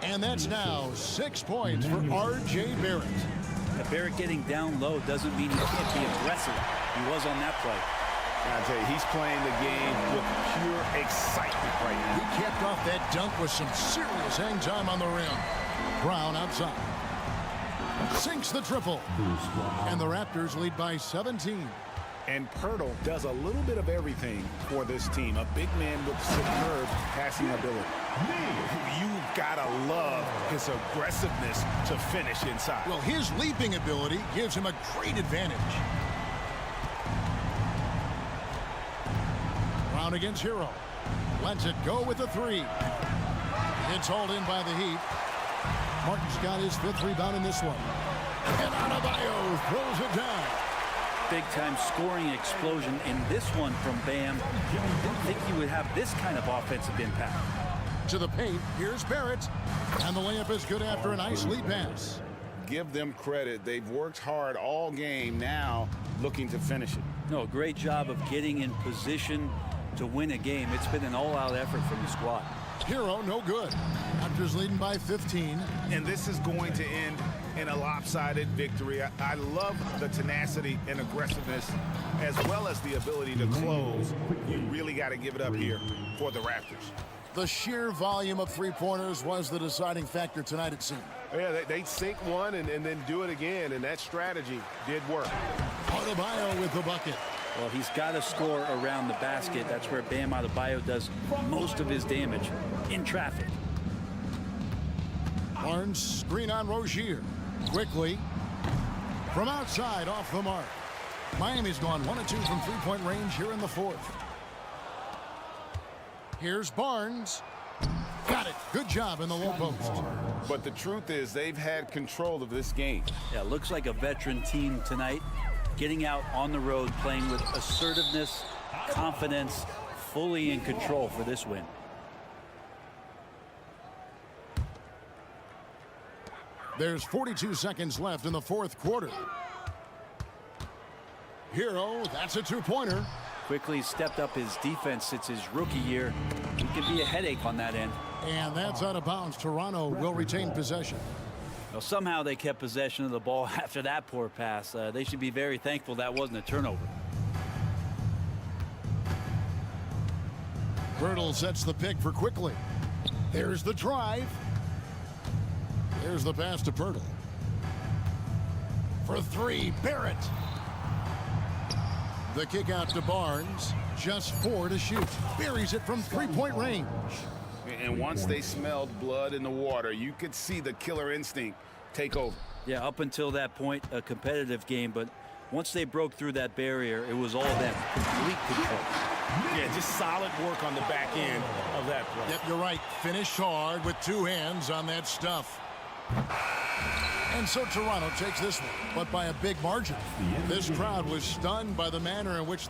And that's now 6 points for R.J. Barrett. Barrett getting down low doesn't mean he can't be aggressive. He was on that play. I tell you, he's playing the game with pure excitement right now. He kept off that dunk with some serious hang time on the rim. Brown outside. Sinks the triple. And the Raptors lead by 17. And Purtle does a little bit of everything for this team. A big man with superb passing ability. You've got to love his aggressiveness to finish inside. Well, his leaping ability gives him a great advantage. Brown against Hero. Lets it go with the 3. It's hauled in by the Heat. Martin's got his 5th rebound in this one. And Adebayo throws it down. Big-time scoring explosion in this one from Bam. Didn't think he would have this kind of offensive impact. To the paint, here's Barrett. And the layup is good after a nice lead pass. Give them credit. They've worked hard all game, now looking to finish it. No, great job of getting in position to win a game. It's been an all-out effort from the squad. Hero, no good. Raptors leading by 15. And this is going to end in a lopsided victory. I love the tenacity and aggressiveness as well as the ability to close. You really got to give it up here for the Raptors. The sheer volume of three-pointers was the deciding factor tonight, it seemed. Yeah, they sink one and then do it again, and that strategy did work. Adebayo with the bucket. Well, he's got to score around the basket. That's where Bam Adebayo does most of his damage, in traffic. Barnes, screen on Rozier. Quickly. From outside, off the mark. Miami's gone 1 of 2 from three-point range here in the 4th. Here's Barnes. Got it. Good job in the low post. But the truth is, they've had control of this game. Yeah, looks like a veteran team tonight. Getting out on the road, playing with assertiveness, confidence, fully in control for this win. There's 42 seconds left in the 4th quarter. Hero, that's a 2-pointer. Quickly stepped up his defense since his rookie year. He can be a headache on that end. And that's out of bounds. Toronto will retain possession. Well, somehow they kept possession of the ball after that poor pass. They should be very thankful that wasn't a turnover. Birtle sets the pick for Quickly. There's the drive. There's the pass to Birtle. For 3, Barrett. The kick out to Barnes. Just 4 to shoot. Buries it from three-point range. And once they smelled blood in the water, you could see the killer instinct take over. Yeah, up until that point, a competitive game, but once they broke through that barrier, it was all them. Complete control. Yeah, just solid work on the back end of that play. Yep, you're right. Finished hard with 2 hands on that stuff. And so Toronto takes this one, but by a big margin. This crowd was stunned by the manner in which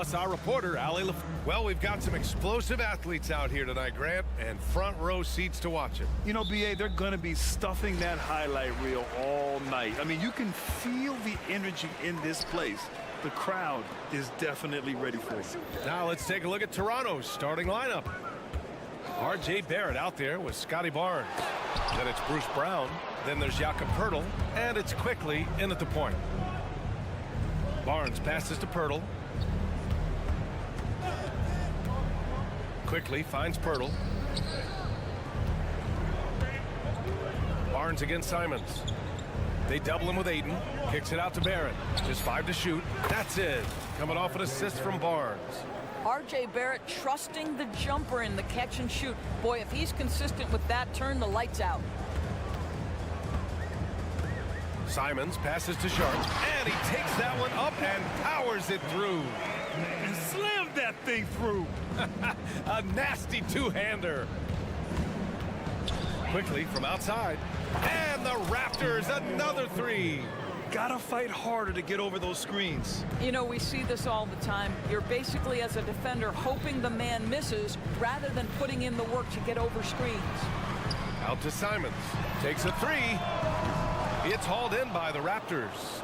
us our reporter, Allie LaFleur. Well, we've got some explosive athletes out here tonight, Grant, and front row seats to watch it. You know, BA, they're going to be stuffing that highlight reel all night. I mean, you can feel the energy in this place. The crowd is definitely ready for it. Now let's take a look at Toronto's starting lineup. R.J. Barrett out there with Scotty Barnes. Then it's Bruce Brown. Then there's Jakob Poeltl. And it's Quickly in at the point. Barnes passes to Poeltl. Quickly finds Poeltl. Barnes against Simons. They double him with Ayton. Kicks it out to Barrett. Just 5 to shoot. That's it. Coming off an assist from Barnes. R.J. Barrett trusting the jumper in the catch and shoot. Boy, if he's consistent with that, turn the lights out. Simons passes to Sharp, and he takes that one up and powers it through. And slammed that thing through. A nasty two-hander. Quickly from outside. And the Raptors, another 3. Gotta fight harder to get over those screens. You know, we see this all the time. You're basically, as a defender, hoping the man misses rather than putting in the work to get over screens. Out to Simons. Takes a 3. It's hauled in by the Raptors.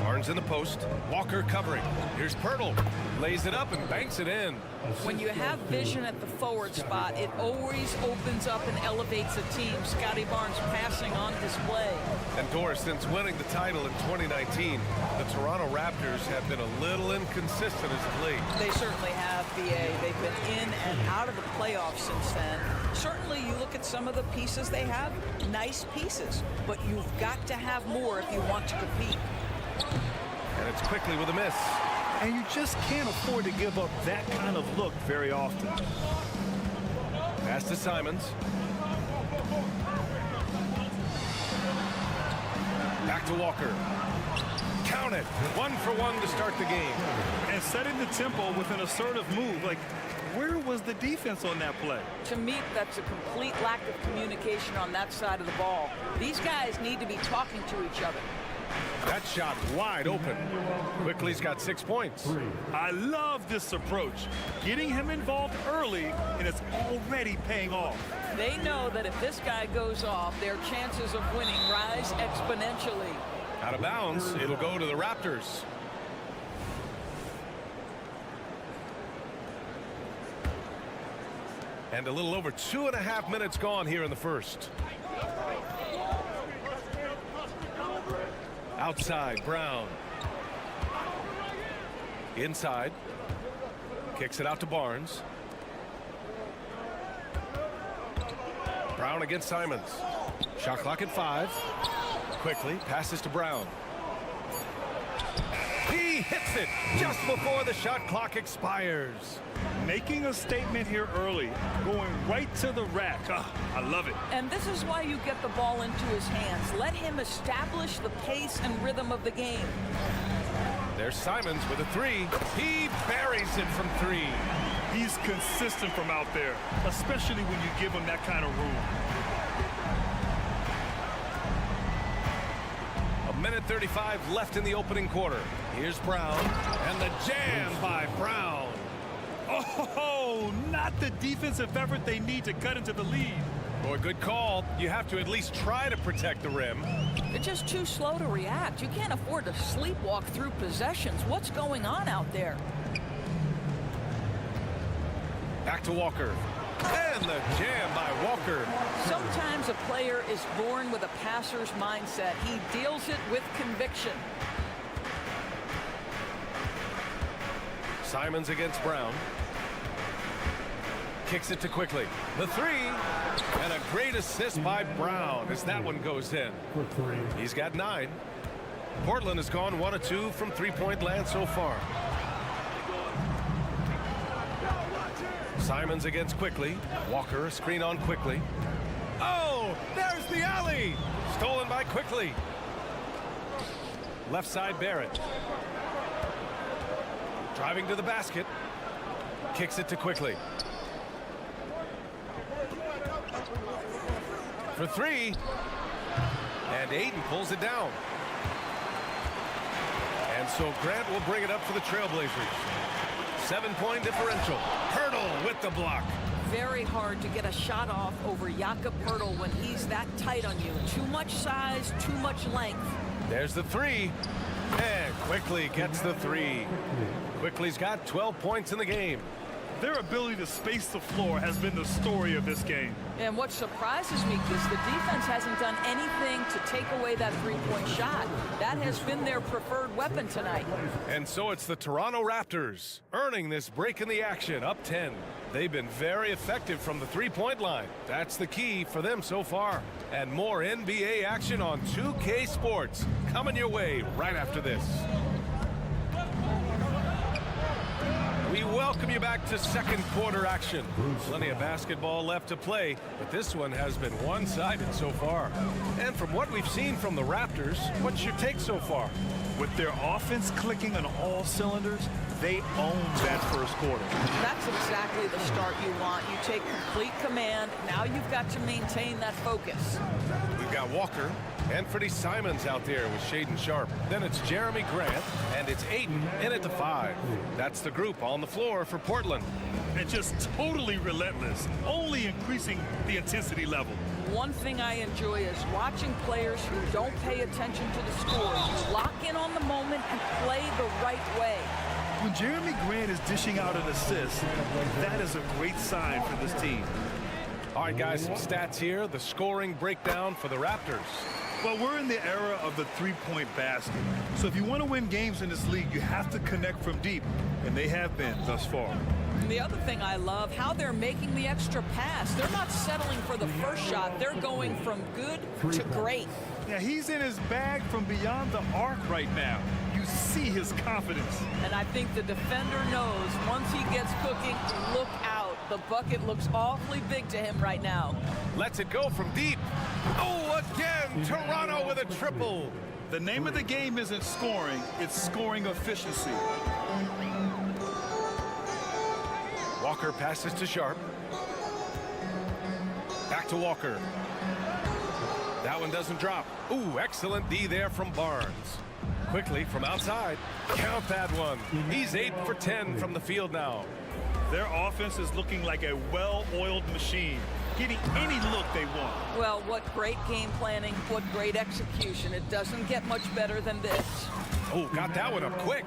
Barnes in the post. Walker covering. Here's Poeltl. Lays it up and banks it in. When you have vision at the forward spot, it always opens up and elevates a team. Scotty Barnes passing on display. And Doris, since winning the title in 2019, the Toronto Raptors have been a little inconsistent as of late. They certainly have, BA. They've been in and out of the playoffs since then. Certainly, you look at some of the pieces they have, nice pieces, but you've got to have more if you want to compete. And it's Quickly with a miss. And you just can't afford to give up that kind of look very often. Pass to Simons. Back to Walker. Count it. 1-for-1 to start the game. And setting the tempo with an assertive move. Like, where was the defense on that play? To me, that's a complete lack of communication on that side of the ball. These guys need to be talking to each other. That shot wide open. Quickly's got 6 points. I love this approach. Getting him involved early, and it's already paying off. They know that if this guy goes off, their chances of winning rise exponentially. Out of bounds, it'll go to the Raptors. And a little over 2.5 minutes gone here in the first. Outside, Brown. Inside. Kicks it out to Barnes. Brown against Simons. Shot clock at 5. Quickly passes to Brown. He hits it just before the shot clock expires. Making a statement here early, going right to the rack. I love it. And this is why you get the ball into his hands. Let him establish the pace and rhythm of the game. There's Simons with a 3. He buries it from 3. He's consistent from out there, especially when you give him that kind of room. 1:35 left in the opening quarter. Here's Brown, and the jam by Brown. Oh, not the defensive effort they need to cut into the lead. Boy, good call. You have to at least try to protect the rim. They're just too slow to react. You can't afford to sleepwalk through possessions. What's going on out there? Back to Walker. And the jam by Walker. Sometimes a player is born with a passer's mindset. He deals it with conviction. Simons against Brown. Kicks it to Quickly. The 3. And a great assist by Brown as that one goes in. He's got 9. Portland has gone 1 of 2 from three-point land so far. Simons against Quickly. Walker, a screen on Quickly. Oh, there's the alley. Stolen by Quickly. Left side, Barrett. Driving to the basket. Kicks it to Quickly. For 3. And Ayton pulls it down. And so Grant will bring it up for the Trailblazers. 7-point differential. Hurdle with the block. Very hard to get a shot off over Jakob Poeltl when he's that tight on you. Too much size, too much length. There's the three. And Quickly gets the three. Quickly's got 12 points in the game. Their ability to space the floor has been the story of this game. And what surprises me is the defense hasn't done anything to take away that three-point shot. That has been their preferred weapon tonight. And so it's the Toronto Raptors earning this break in the action, up 10. They've been very effective from the three-point line. That's the key for them so far. And more NBA action on 2K Sports coming your way right after this. We welcome you back to second quarter action. Plenty of basketball left to play, but this one has been one-sided so far. And from what we've seen from the Raptors, what's your take so far? With their offense clicking on all cylinders, they own that first quarter. That's exactly the start you want. You take complete command. Now you've got to maintain that focus. We've got Walker, Anthony Simons out there with Shaedon Sharpe. Then it's Jeremy Grant, and it's Ayton in at the 5. That's the group on the floor for Portland. And just totally relentless, only increasing the intensity level. One thing I enjoy is watching players who don't pay attention to the score. Lock in on the moment and play the right way. When Jeremy Grant is dishing out an assist, that is a great sign for this team. All right, guys, some stats here. The scoring breakdown for the Raptors. Well, we're in the era of the three-point basket. So if you want to win games in this league, you have to connect from deep, and they have been thus far. And the other thing I love, how they're making the extra pass. They're not settling for the first shot. They're going from good to great. Yeah, he's in his bag from beyond the arc right now. You see his confidence. And I think the defender knows once he gets cooking, look out. The bucket looks awfully big to him right now. Lets it go from deep. Oh, again, Toronto with a triple. The name of the game isn't scoring, it's scoring efficiency. Walker passes to Sharpe. Back to Walker. That one doesn't drop. Ooh, excellent D there from Barnes. Quickly from outside. Count that one. He's 8 for 10 from the field now. Their offense is looking like a well-oiled machine, getting any look they want. Well, what great game planning, what great execution. It doesn't get much better than this. Oh, got that one up quick.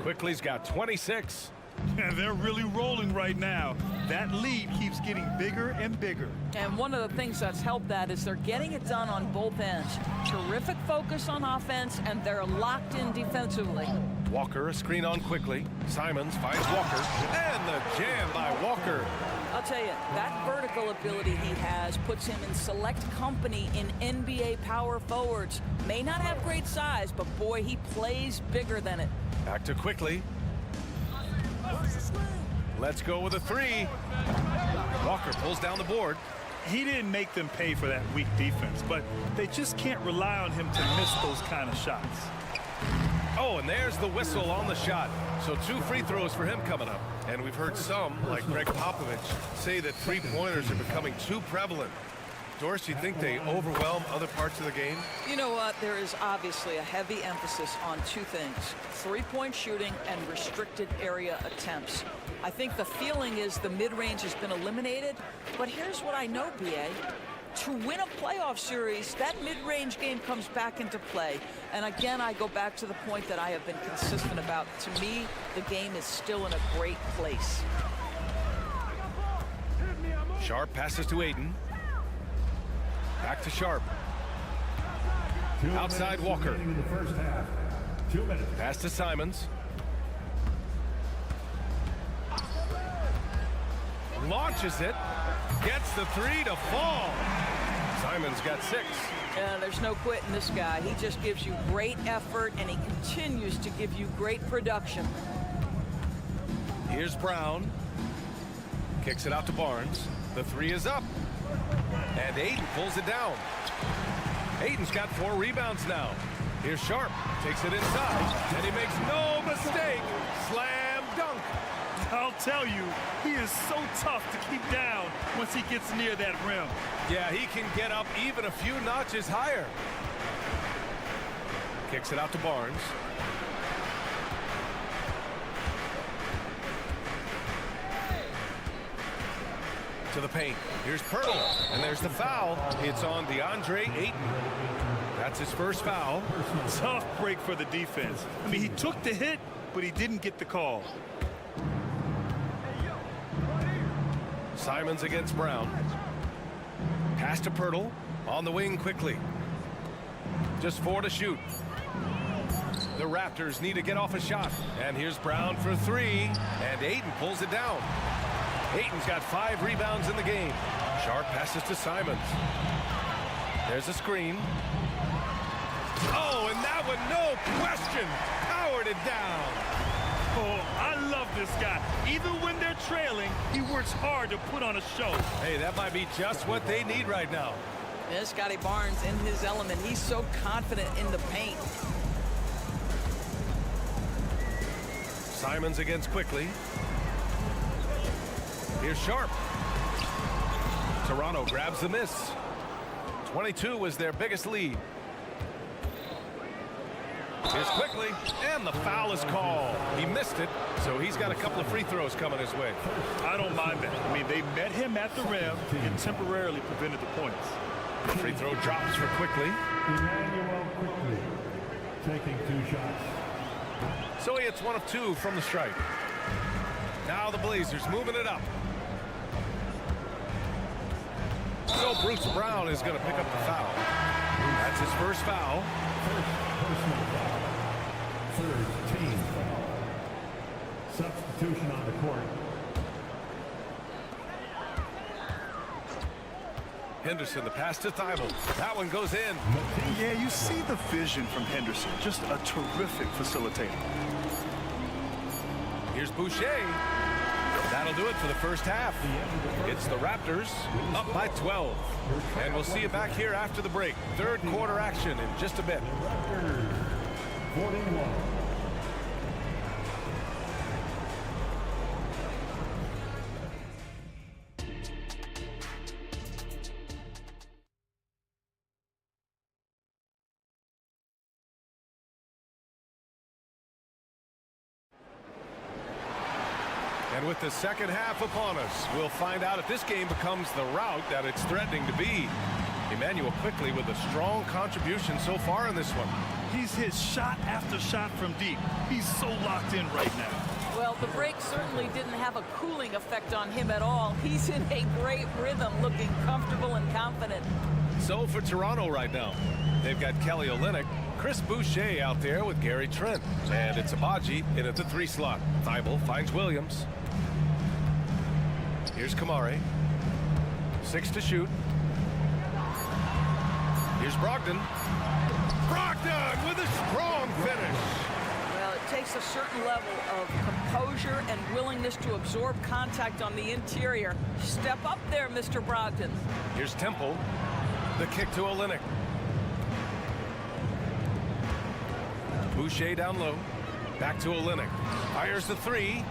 Quickly's got 26. And they're really rolling right now. That lead keeps getting bigger and bigger. And one of the things that's helped that is they're getting it done on both ends. Terrific focus on offense, and they're locked in defensively. Walker, a screen on Quickly. Simons finds Walker, and the jam by Walker. I'll tell you, that vertical ability he has puts him in select company in NBA power forwards. May not have great size, but boy, he plays bigger than it. Back to Quickly. Let's go with a 3. Walker pulls down the board. He didn't make them pay for that weak defense, but they just can't rely on him to miss those kind of shots. Oh, and there's the whistle on the shot. So 2 free throws for him coming up. And we've heard some, like Greg Popovich, say that three-pointers are becoming too prevalent. Doris, you think they overwhelm other parts of the game? You know what? There is obviously a heavy emphasis on 2 things. Three-point shooting and restricted area attempts. I think the feeling is the mid-range has been eliminated. But here's what I know, B.A. To win a playoff series, that mid-range game comes back into play. And again, I go back to the point that I have been consistent about. To me, the game is still in a great place. Sharpe passes to Ayton. Back to Sharpe. Outside Walker. Pass to Simons. Launches it. Gets the 3 to fall. Simons got 6. Yeah, there's no quitting this guy. He just gives you great effort, and he continues to give you great production. Here's Brown. Kicks it out to Barnes. The 3 is up. And Ayton pulls it down. Ayton's got 4 rebounds now. Here's Sharpe. Takes it inside. And he makes no mistake. Slam dunk. I'll tell you, he is so tough to keep down once he gets near that rim. Yeah, he can get up even a few notches higher. Kicks it out to Barnes. To the paint. Here's Pirtle, and there's the foul. It's on DeAndre Ayton. That's his first foul. Tough break for the defense. I mean, he took the hit, but he didn't get the call. Simons against Brown. Pass to Pirtle. On the wing quickly. Just 4 to shoot. The Raptors need to get off a shot. And here's Brown for 3. And Ayton pulls it down. Ayton's got 5 rebounds in the game. Sharp passes to Simons. There's a screen. Oh, and that one, no question, powered it down. Oh, I love this guy. Even when they're trailing, he works hard to put on a show. Hey, that might be just what they need right now. Yeah, Scotty Barnes in his element. He's so confident in the paint. Simons against Quickly. Here's Sharp. Toronto grabs the miss. 22 was their biggest lead. Here's Quickly, and the foul is called. He missed it, so he's got a couple of free throws coming his way. I don't mind that. I mean, they met him at the rim and temporarily prevented the points. Free throw drops for Quickly. Emmanuel Quickly taking 2 shots. So he hits 1 of 2 from the stripe. Now the Blazers moving it up. So Bruce Brown is going to pick up the foul. That's his first foul. Personal foul. 3rd team foul. Substitution on the court. Henderson, the pass to Thibault. That one goes in. Yeah, you see the vision from Henderson. Just a terrific facilitator. Here's Boucher. That'll do it for the first half. It's the Raptors up by 12. And we'll see you back here after the break. 3rd quarter action in just a bit. Raptors 41. And with the second half upon us, we'll find out if this game becomes the rout that it's threatening to be. Emmanuel Quickly with a strong contribution so far in this one. He's hit shot after shot from deep. He's so locked in right now. Well, the break certainly didn't have a cooling effect on him at all. He's in a great rhythm, looking comfortable and confident. So for Toronto right now, they've got Kelly Olynyk, Chris Boucher out there with Gary Trent. And it's Abaji in at the 3 slot. Thibault finds Williams. Here's Kamare. 6 to shoot. Here's Brogdon. Brogdon with a strong finish. Well, it takes a certain level of composure and willingness to absorb contact on the interior. Step up there, Mr. Brogdon. Here's Temple. The kick to Olynyk. Boucher down low. Back to Olynyk. Fires the 3.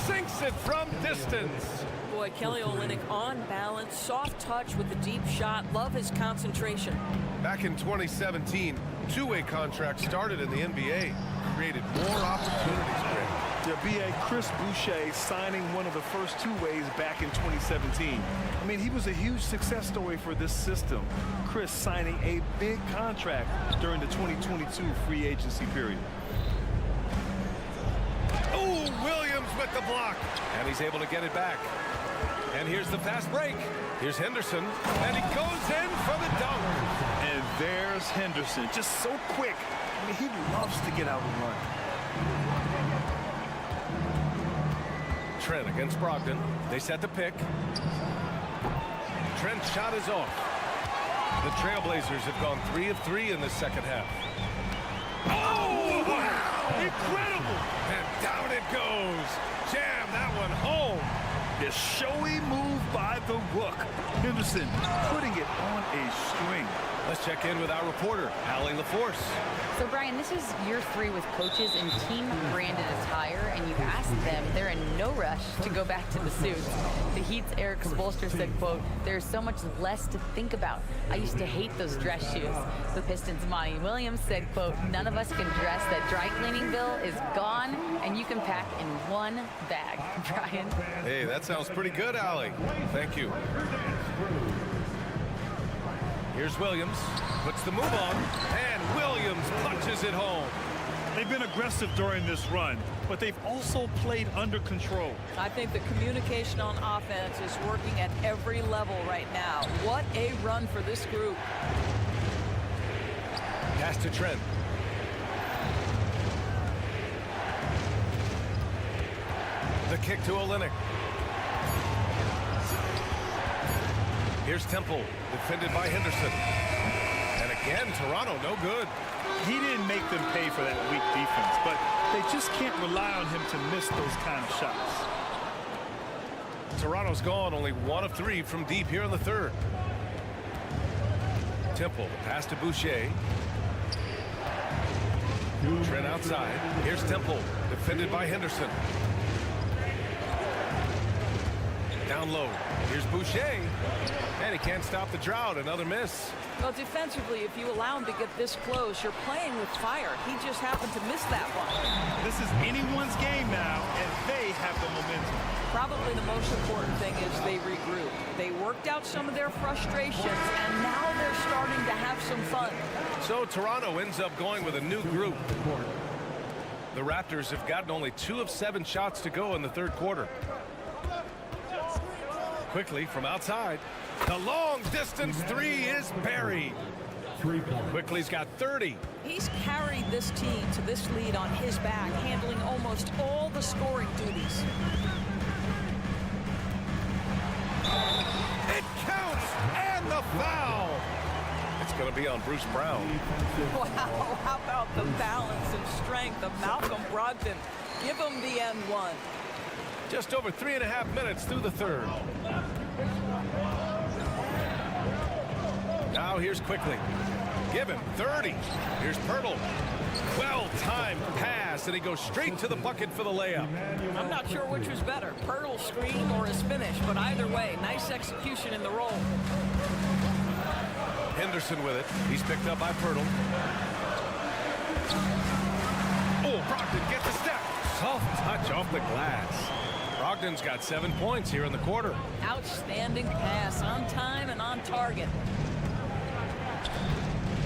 Sinks it from distance. Boy, Kelly Olynyk on balance, soft touch with the deep shot. Love his concentration. Back in 2017, 2-way contract started in the NBA. Created more opportunities, Greg. Yeah, B.A. Chris Boucher signing one of the first 2-ways back in 2017. I mean, he was a huge success story for this system. Chris signing a big contract during the 2022 free agency period. Oh, Williams with the block. And he's able to get it back. And here's the fast break. Here's Henderson. And he goes in for the dunk. And there's Henderson, just so quick. I mean, he loves to get out and run. Trent against Brogdon. They set the pick. Trent's shot is off. The Trailblazers have gone 3 of 3 in the second half. Oh, wow! Incredible! And down it goes. Jam that one home. The showy move by the Rook. Henderson putting it on a string. Let's check in with our reporter, Allie LaForce. So, Brian, this is year 3 with coaches in team-branded attire, and you asked them, they're in no rush to go back to the suits. The Heat's Eric Spoelstra said, quote, "There's so much less to think about. I used to hate those dress shoes." The Pistons' Monty Williams said, quote, "None of us can dress. That dry cleaning bill is gone, and you can pack in one bag." Brian? Hey, that's That sounds pretty good, Allie. Thank you. Here's Williams. Puts the move on. And Williams punches it home. They've been aggressive during this run, but they've also played under control. I think the communication on offense is working at every level right now. What a run for this group. Pass to Trent. The kick to Olynyk. Here's Temple, defended by Henderson. And again, Toronto, no good. He didn't make them pay for that weak defense, but they just can't rely on him to miss those kind of shots. Toronto's gone only 1 of 3 from deep here in the third. Temple, the pass to Boucher. Trent outside. Here's Temple, defended by Henderson. Down low. Here's Boucher. And he can't stop the drought. Another miss. Well, defensively, if you allow him to get this close, you're playing with fire. He just happened to miss that one. This is anyone's game now, and they have the momentum. Probably the most important thing is they regroup. They worked out some of their frustrations, and now they're starting to have some fun. So Toronto ends up going with a new group. The Raptors have gotten only 2 of 7 shots to go in the third quarter. Quickly from outside. The long distance 3 is buried. Quickly's got 30. He's carried this team to this lead on his back, handling almost all the scoring duties. It counts, and the foul. It's going to be on Bruce Brown. Wow, how about the balance and strength of Malcolm Brogdon? Give him the N1. Just over 3.5 minutes through the third. Now here's Quickly. Give him 30. Here's Pirtle. Well-timed pass, and he goes straight to the bucket for the layup. I'm not sure which was better, Pirtle's screen or his finish, but either way, nice execution in the roll. Henderson with it. He's picked up by Pirtle. Oh, Brogdon gets a step. Soft touch off the glass. Brogdon's got 7 points here in the quarter. Outstanding pass, on time and on target.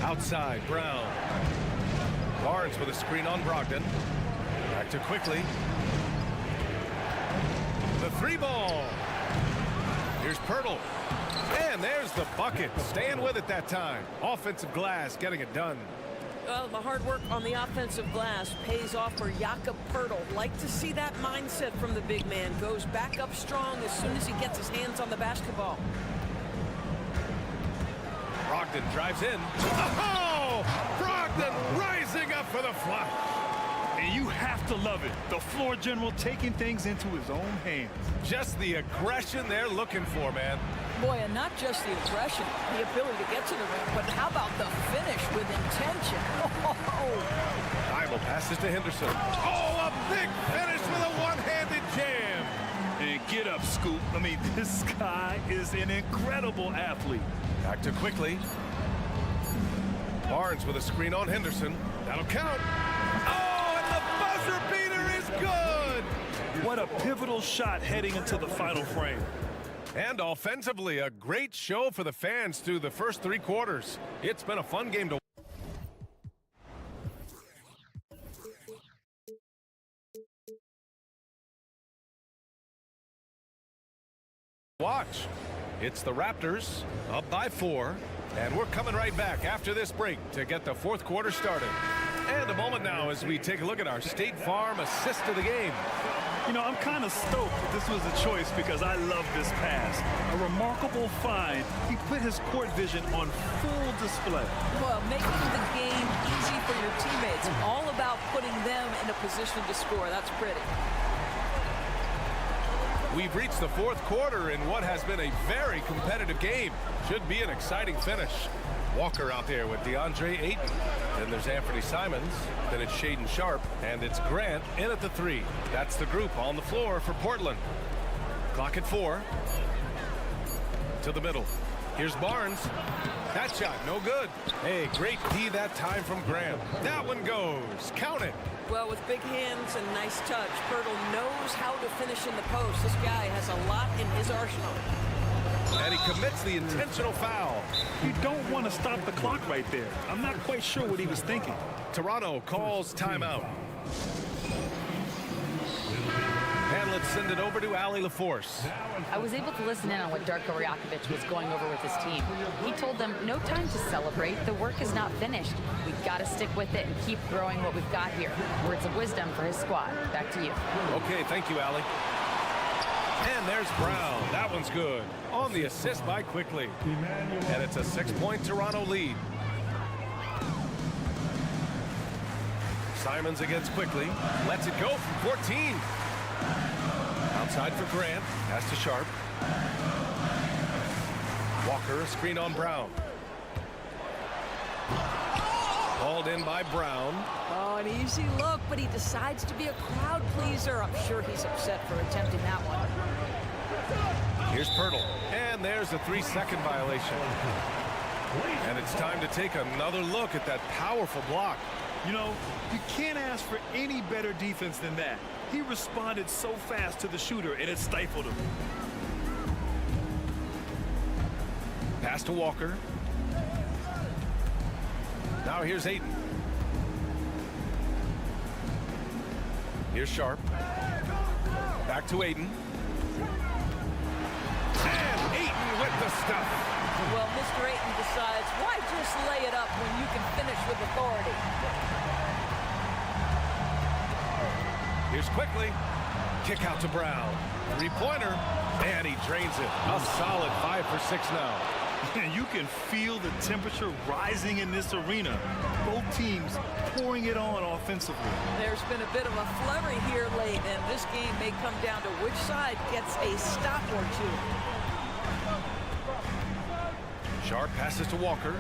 Outside, Brown. Barnes with a screen on Brogdon. Back to Quickly. The 3 ball. Here's Pirtle. And there's the bucket. Staying with it that time. Offensive glass getting it done. Well, the hard work on the offensive glass pays off for Jakob Pirtle. Like to see that mindset from the big man. Goes back up strong as soon as he gets his hands on the basketball. Brogdon drives in. Oh! Brogdon rising up for the flush. And you have to love it. The floor general taking things into his own hands. Just the aggression they're looking for, man. Boy, and not just the aggression, the ability to get to the rim, but how about the finish with intention? Oh! Bible passes to Henderson. Oh, a big finish with a one-handed jam. And get up, Scoop. I mean, this guy is an incredible athlete. Back to Quickly. Barnes with a screen on Henderson. That'll count. Oh, and the buzzer beater is good. What a pivotal shot heading into the final frame. And offensively, a great show for the fans through the first 3 quarters. It's been a fun game to watch. It's the Raptors up by 4, and we're coming right back after this break to get the fourth quarter started. And a moment now as we take a look at our State Farm assist of the game. You know, I'm kind of stoked that this was a choice because I love this pass. A remarkable find. He put his court vision on full display. Well, making the game easy for your teammates. All about putting them in a position to score. That's pretty. We've reached the fourth quarter in what has been a very competitive game. Should be an exciting finish. Walker out there with DeAndre Ayton. Then there's Anthony Simons. Then it's Shaedon Sharpe. And it's Grant in at the 3. That's the group on the floor for Portland. Clock at 4. To the middle. Here's Barnes. That shot, no good. Hey, great D that time from Grant. That one goes. Count it. Well, with big hands and nice touch, Pirtle knows how to finish in the post. This guy has a lot in his arsenal. And he commits the intentional foul. You don't want to stop the clock right there. I'm not quite sure what he was thinking. Toronto calls timeout. And let's send it over to Allie LaForce. I was able to listen in on what Darko Rajakovic was going over with his team. He told them, no time to celebrate. The work is not finished. We've got to stick with it and keep growing what we've got here. Words of wisdom for his squad. Back to you. Okay, thank you, Allie. And there's Brown. That one's good. On the assist by Quickly. And it's a 6-point Toronto lead. Simons against Quickly. Lets it go from 14. Outside for Grant. Pass to Sharp. Walker, a screen on Brown. Hauled in by Brown. Oh, an easy look, but he decides to be a crowd pleaser. I'm sure he's upset for attempting that one. Here's Pirtle. And there's a 3-second violation. And it's time to take another look at that powerful block. You know, you can't ask for any better defense than that. He responded so fast to the shooter, and it stifled him. Pass to Walker. Now here's Ayton. Here's Sharp. Back to Ayton. And Ayton with the stuff. Well, Mr. Ayton decides, why just lay it up when you can finish with authority? Here's Quickly. Kick out to Brown. 3-pointer. And he drains it. A solid 5 for 6 now. And you can feel the temperature rising in this arena. Both teams pouring it on offensively. There's been a bit of a flurry here late, and this game may come down to which side gets a stop or two. Sharp passes to Walker.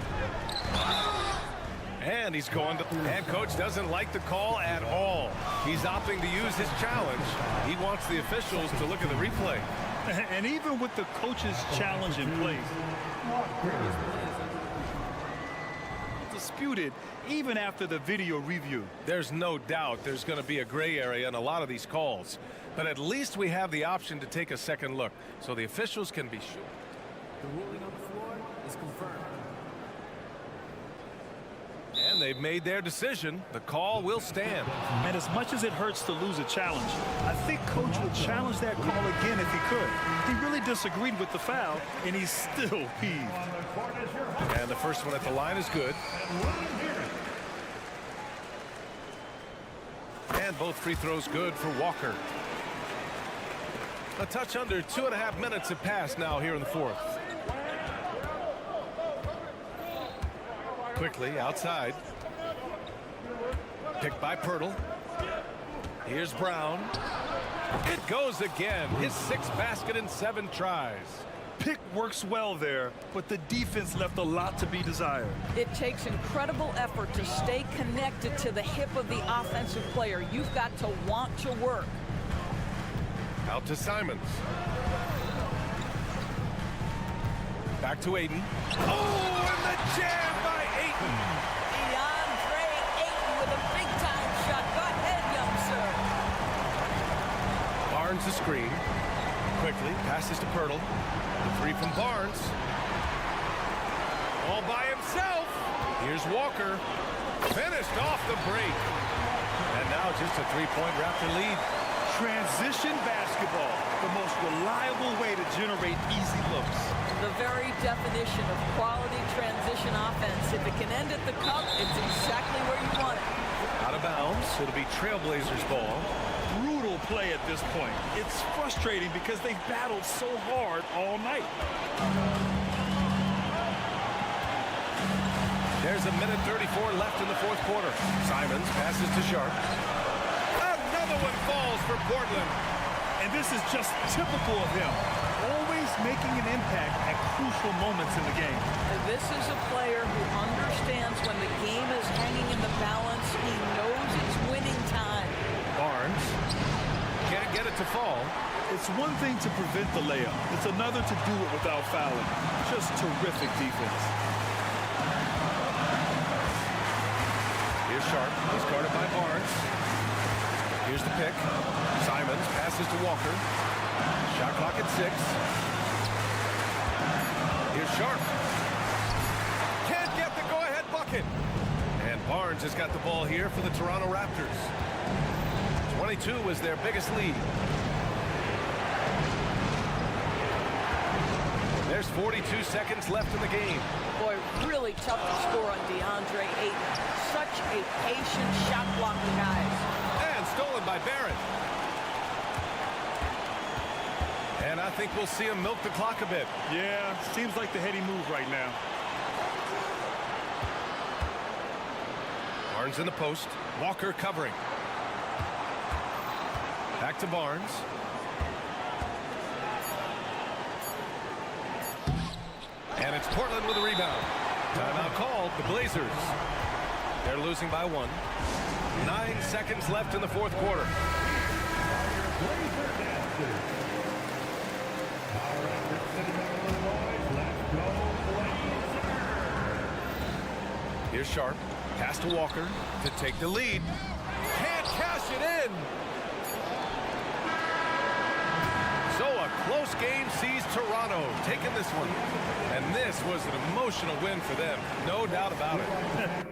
And he's going to... And coach doesn't like the call at all. He's opting to use his challenge. He wants the officials to look at the replay. And even with the coach's challenge in place, disputed even after the video review. There's no doubt there's going to be a gray area in a lot of these calls. But at least we have the option to take a second look so the officials can be sure. The ruling on the floor is confirmed. And they've made their decision. The call will stand. And as much as it hurts to lose a challenge, I think coach would challenge that call again if he could. He really disagreed with the foul, and he's still peeved. And the first one at the line is good. And both free throws good for Walker. A touch under 2.5 minutes have passed now here in the fourth. Quickly outside. Picked by Pirtle. Here's Brown. It goes again. His 6th basket in 7 tries. Pick works well there, but the defense left a lot to be desired. It takes incredible effort to stay connected to the hip of the offensive player. You've got to want to work. Out to Simons. Back to Ayton. Oh, and the jam by Ayton. DeAndre Ayton with a big-time shot. Go ahead, young sir. Barnes the screen. Quickly passes to Pirtle. The 3 from Barnes. All by himself. Here's Walker. Finished off the break. And now just a 3-point Raptor lead. Transition basketball, the most reliable way to generate easy looks. The very definition of quality transition offense. If it can end at the cup, it's exactly where you want it. Out of bounds. It'll be Trailblazers ball. Brutal play at this point. It's frustrating because they've battled so hard all night. There's a minute 34 left in the fourth quarter. Simons passes to Sharp. Another one falls for Portland. And this is just typical of him. Always making an impact at crucial moments in the game. And this is a player who understands when the game is hanging in the balance. He knows it's winning time. Barnes can't get it to fall. It's one thing to prevent the layup. It's another to do it without fouling. Just terrific defense. Here's Sharp. He's guarded by Barnes. Here's the pick. Simons passes to Walker. Shot clock at 6. Here's Sharp. Can't get the go-ahead bucket. And Barnes has got the ball here for the Toronto Raptors. 22 was their biggest lead. There's 42 seconds left in the game. Boy, really tough to score on DeAndre Ayton. Such a patient shot blocking guy. And stolen by Barrett. And I think we'll see him milk the clock a bit. Yeah, seems like the heady move right now. Barnes in the post. Walker covering. Back to Barnes. And it's Portland with a rebound. Timeout called. The Blazers. They're losing by 1. 9 seconds left in the fourth quarter. Here's Sharp. Pass to Walker to take the lead. Can't cash it in. So a close game sees Toronto taking this one. And this was an emotional win for them. No doubt about it.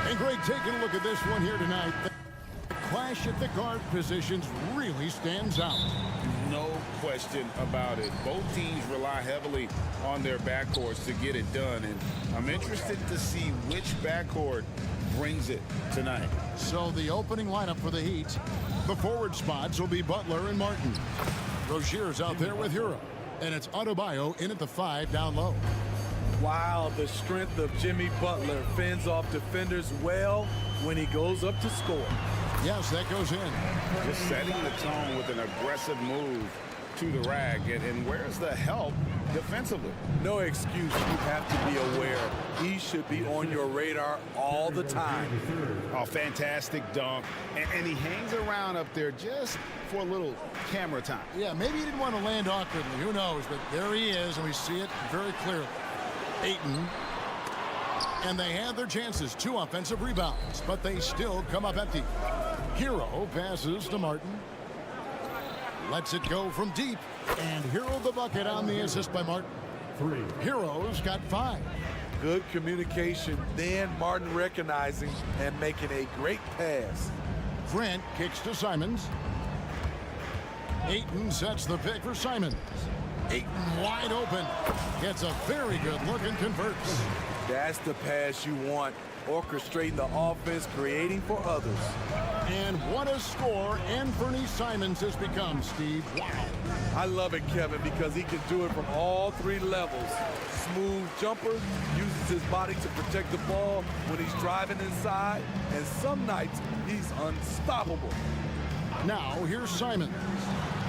And Greg, taking a look at this one here tonight, the clash at the guard positions really stands out. No question about it. Both teams rely heavily on their backcourts to get it done, and I'm interested to see which backcourt brings it tonight. So the opening lineup for the Heat, the forward spots will be Butler and Martin. Rozier's out there with Hero, and it's Adebayo in at the 5 down low. Wow, the strength of Jimmy Butler fends off defenders well when he goes up to score. Yes, that goes in. Just setting the tone with an aggressive move to the rag. And where's the help defensively? No excuse. You have to be aware. He should be on your radar all the time. Oh, fantastic dunk. And he hangs around up there just for a little camera time. Yeah, maybe he didn't want to land awkwardly. Who knows? But there he is, and we see it very clearly. Ayton. And they had their chances. 2 offensive rebounds, but they still come up empty. Hero passes to Martin. Lets it go from deep. And Hero the bucket on the assist by Martin. 3. Hero's got 5. Good communication. Then Martin recognizing and making a great pass. Grant kicks to Simons. Ayton sets the pick for Simons. Ayton wide open. Gets a very good look and converts. That's the pass you want. Orchestrating the offense, creating for others. And what a score Anthony Simons has become, Steve. Wow. I love it, Kevin, because he can do it from all 3 levels. Smooth jumper, uses his body to protect the ball when he's driving inside, and some nights he's unstoppable. Now here's Simons.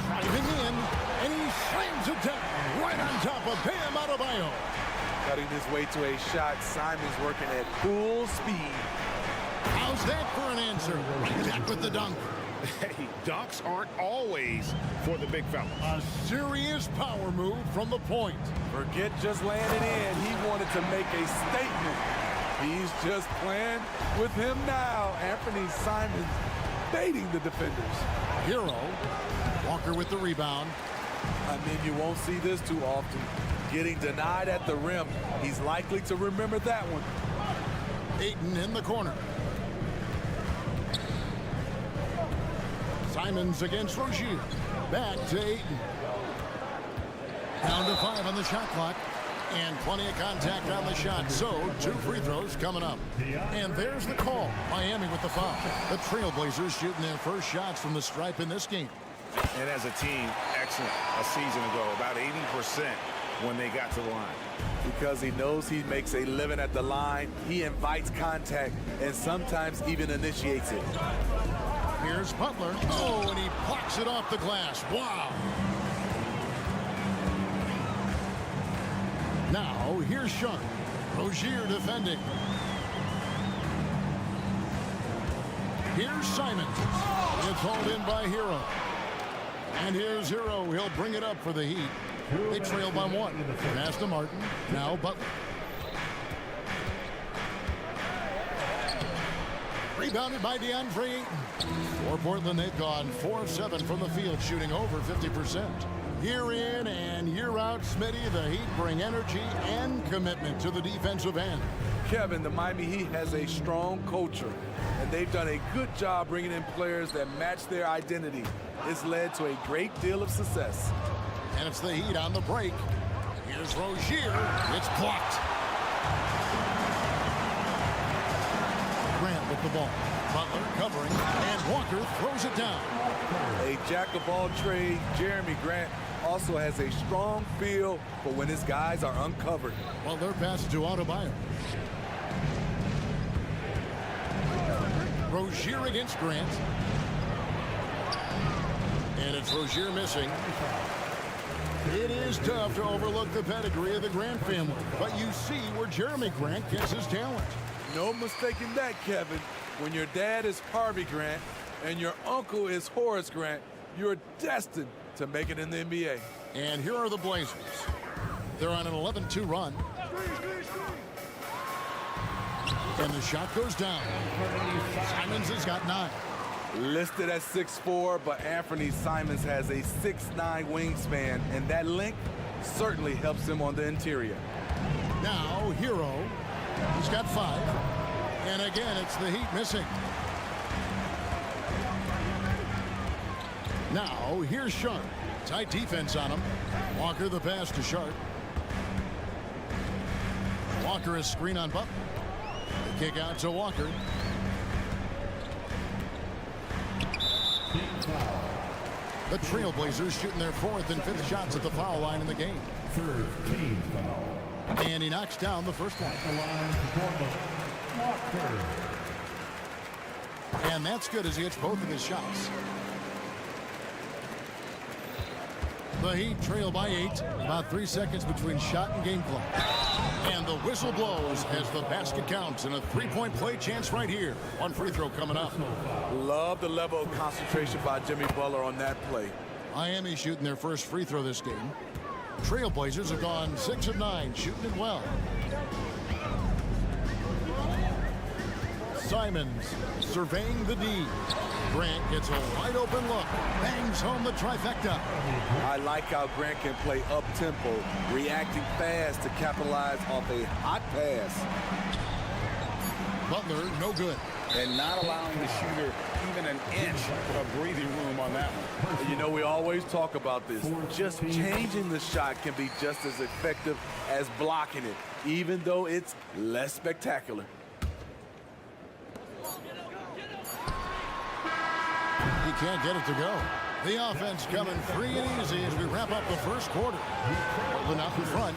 Driving in, and he slams it down right on top of Bam Adebayo. Cutting his way to a shot, Simons working at full speed. How's that for an answer? Right back with the dunk. Hey, dunks aren't always for the big fella. A serious power move from the point. Forget just landing in. He wanted to make a statement. He's just playing with him now. Anthony Simons baiting the defenders. Hero. Walker with the rebound. I mean, you won't see this too often. Getting denied at the rim. He's likely to remember that one. Ayton in the corner. Simons against Rozier. Back to Ayton. Down to 5 on the shot clock. And plenty of contact on the shot. So 2 free throws coming up. And there's the call. Miami with the foul. The Trailblazers shooting their first shots from the stripe in this game. And as a team, excellent a season ago, about 80% when they got to the line. Because he knows he makes a living at the line, he invites contact and sometimes even initiates it. Here's Butler. Oh, and he blocks it off the glass. Wow. Now, here's Sharp. Rozier defending. Here's Simons. It's hauled in by Hero. And here's Hero. He'll bring it up for the Heat. They trail by 1. Pass to Martin. Now Butler. Rebounded by DeAndre Ayton. For Portland, they've gone 4 of 7 from the field, shooting over 50%. Year in and year out, Smitty, the Heat bring energy and commitment to the defensive end. Kevin, the Miami Heat has a strong culture, and they've done a good job bringing in players that match their identity. It's led to a great deal of success. And it's the Heat on the break. Here's Rozier. It's blocked. Grant with the ball. Butler covering, and Walker throws it down. A jack-of-all-trades, Jeremy Grant also has a strong feel for when his guys are uncovered. Well, they're passed to Adebayo. Rozier against Grant. And it's Rozier missing. It is tough to overlook the pedigree of the Grant family, but you see where Jeremy Grant gets his talent. No mistaking that, Kevin. When your dad is Harvey Grant and your uncle is Horace Grant, you're destined to make it in the NBA. And here are the Blazers. They're on an 11-2 run. And the shot goes down. Simons has got 9. Listed at 6'4", but Anthony Simons has a 6'9" wingspan, and that length certainly helps him on the interior. Now, Hero. He's got 5. And again, it's the Heat missing. Now, here's Sharp. Tight defense on him. Walker the pass to Sharp. Walker is screen on Butler. The kick out to Walker. The Trailblazers shooting their 4th and 5th shots at the foul line in the game. 3rd team foul. And he knocks down the first one. And that's good as he hits both of his shots. The Heat trail by 8. About 3 seconds between shot and game clock. And the whistle blows as the basket counts and a 3-point play chance right here. One free throw coming up. Love the level of concentration by Jimmy Butler on that play. Miami shooting their first free throw this game. Trailblazers have gone 6 of 9, shooting it well. Simons surveying the D. Grant gets a wide open look, bangs home the trifecta. I like how Grant can play up-tempo, reacting fast to capitalize off a hot pass. Butler, no good. And not allowing the shooter even an inch of breathing room on that one. You know, we always talk about this. Just changing the shot can be just as effective as blocking it, even though it's less spectacular. He can't get it to go. The offense coming free and easy as we wrap up the first quarter. Portland out in front.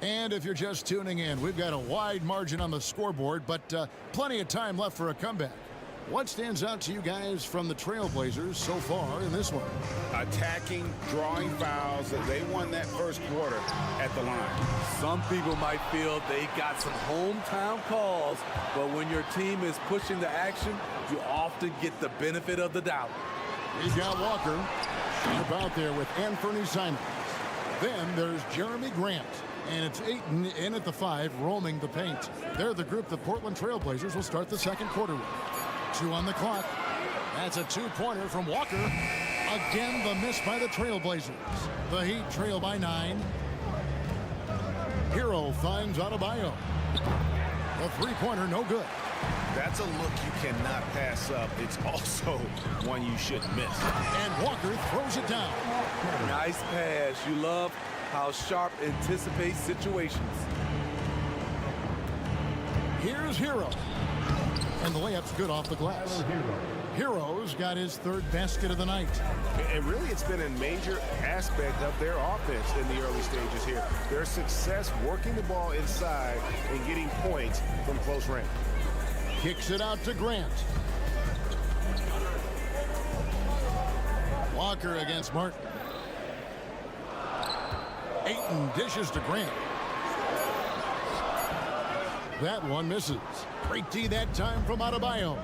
And if you're just tuning in, we've got a wide margin on the scoreboard, but plenty of time left for a comeback. What stands out to you guys from the Trailblazers so far in this one? Attacking, drawing fouls. They won that first quarter at the line. Some people might feel they got some hometown calls, but when your team is pushing the action, you often get the benefit of the doubt. He's got Walker sharp out there with Anthony Simons. Then there's Jeremy Grant. And it's Ayton in at the 5, roaming the paint. They're the group the Portland Trailblazers will start the second quarter with. 2 on the clock. That's a 2-pointer from Walker. Again, the miss by the Trailblazers. The Heat trail by 9. Hero finds Adebayo. The 3-pointer, no good. That's a look you cannot pass up. It's also one you shouldn't miss. And Walker throws it down. Nice pass. You love how Sharp anticipates situations. Here's Hero. And the layup's good off the glass. Hero's got his 3rd basket of the night. And really, it's been a major aspect of their offense in the early stages here. Their success working the ball inside and getting points from close range. Kicks it out to Grant. Walker against Martin. Ayton dishes to Grant. That one misses. Great D that time from Adebayo.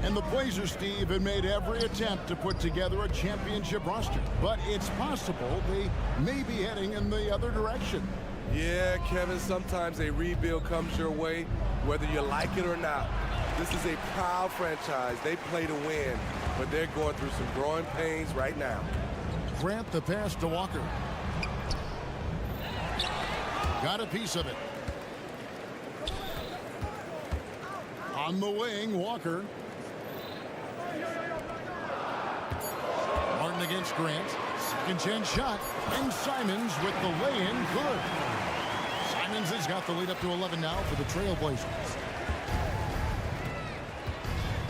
And the Blazers, Steve, have made every attempt to put together a championship roster. But it's possible they may be heading in the other direction. Yeah, Kevin, sometimes a rebuild comes your way, whether you like it or not. This is a proud franchise. They play to win, but they're going through some growing pains right now. Grant the pass to Walker. Got a piece of it. On the wing, Walker. Martin against Grant. Second chance shot. And Simons with the lay-in. Good. Simons has got the lead up to 11 now for the Trailblazers.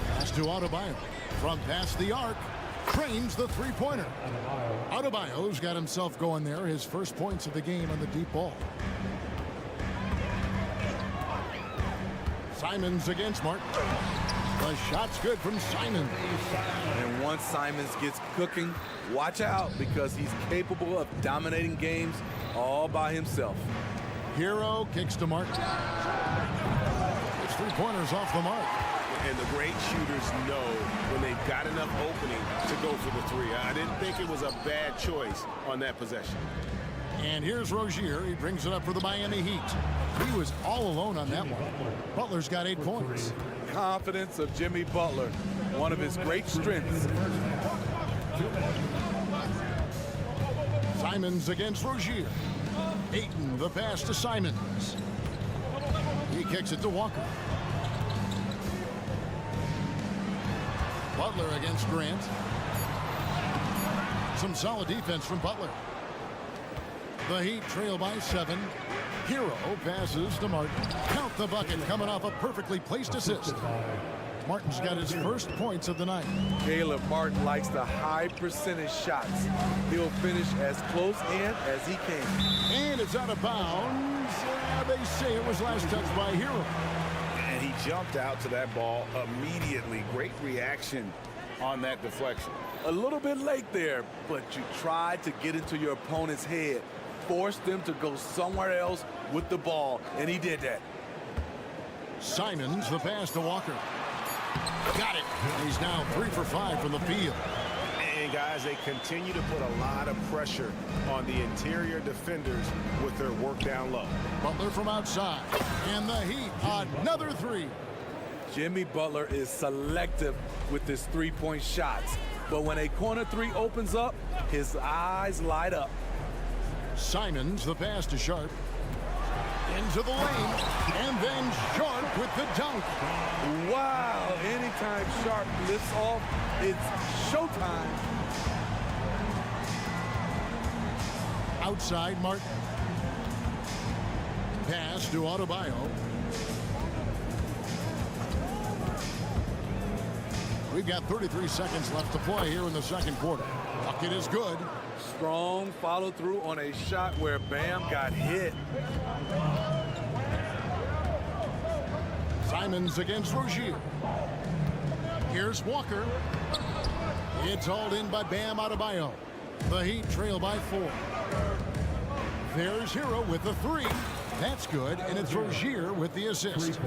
Pass to Adebayo. From past the arc. Trains the 3-pointer. Adebayo's got himself going there. His first points of the game on the deep ball. Simons against Martin. The shot's good from Simons. And once Simons gets cooking, watch out because he's capable of dominating games all by himself. Hero kicks to Martin. It's 3-pointers off the mark. And the great shooters know when they've got enough opening to go for the three. I didn't think it was a bad choice on that possession. And here's Rozier. He brings it up for the Miami Heat. He was all alone on that one. Butler's got 8 points. Confidence of Jimmy Butler, one of his great strengths. Simons against Rozier. Ayton, the pass to Simons. He kicks it to Walker. Butler against Grant. Some solid defense from Butler. The Heat trail by 7. Hero passes to Martin. Count the bucket coming off a perfectly placed assist. Martin's got his first points of the night. Caleb Martin likes the high percentage shots. He'll finish as close in as he can. And it's out of bounds. They say it was last touched by Hero. And he jumped out to that ball immediately. Great reaction on that deflection. A little bit late there, but you tried to get into your opponent's head. Forced them to go somewhere else with the ball, and he did that. Simons, the pass to Walker. Got it. He's now 3 for 5 from the field. And guys, they continue to put a lot of pressure on the interior defenders with their work down low. Butler from outside. And the Heat, another 3. Jimmy Butler is selective with his three-point shots. But when a corner 3 opens up, his eyes light up. Simons, the pass to Sharp. Into the lane. And then Sharp with the dunk. Wow. Anytime Sharp lifts off, it's showtime. Outside, Martin. Pass to Adebayo. We've got 33 seconds left to play here in the second quarter. Bucket is good. Strong follow through on a shot where Bam got hit. Simons against Rozier. Here's Walker. It's hauled in by Bam Adebayo. The Heat trail by 4. There's Hero with the 3. That's good, and it's Rozier with the assist.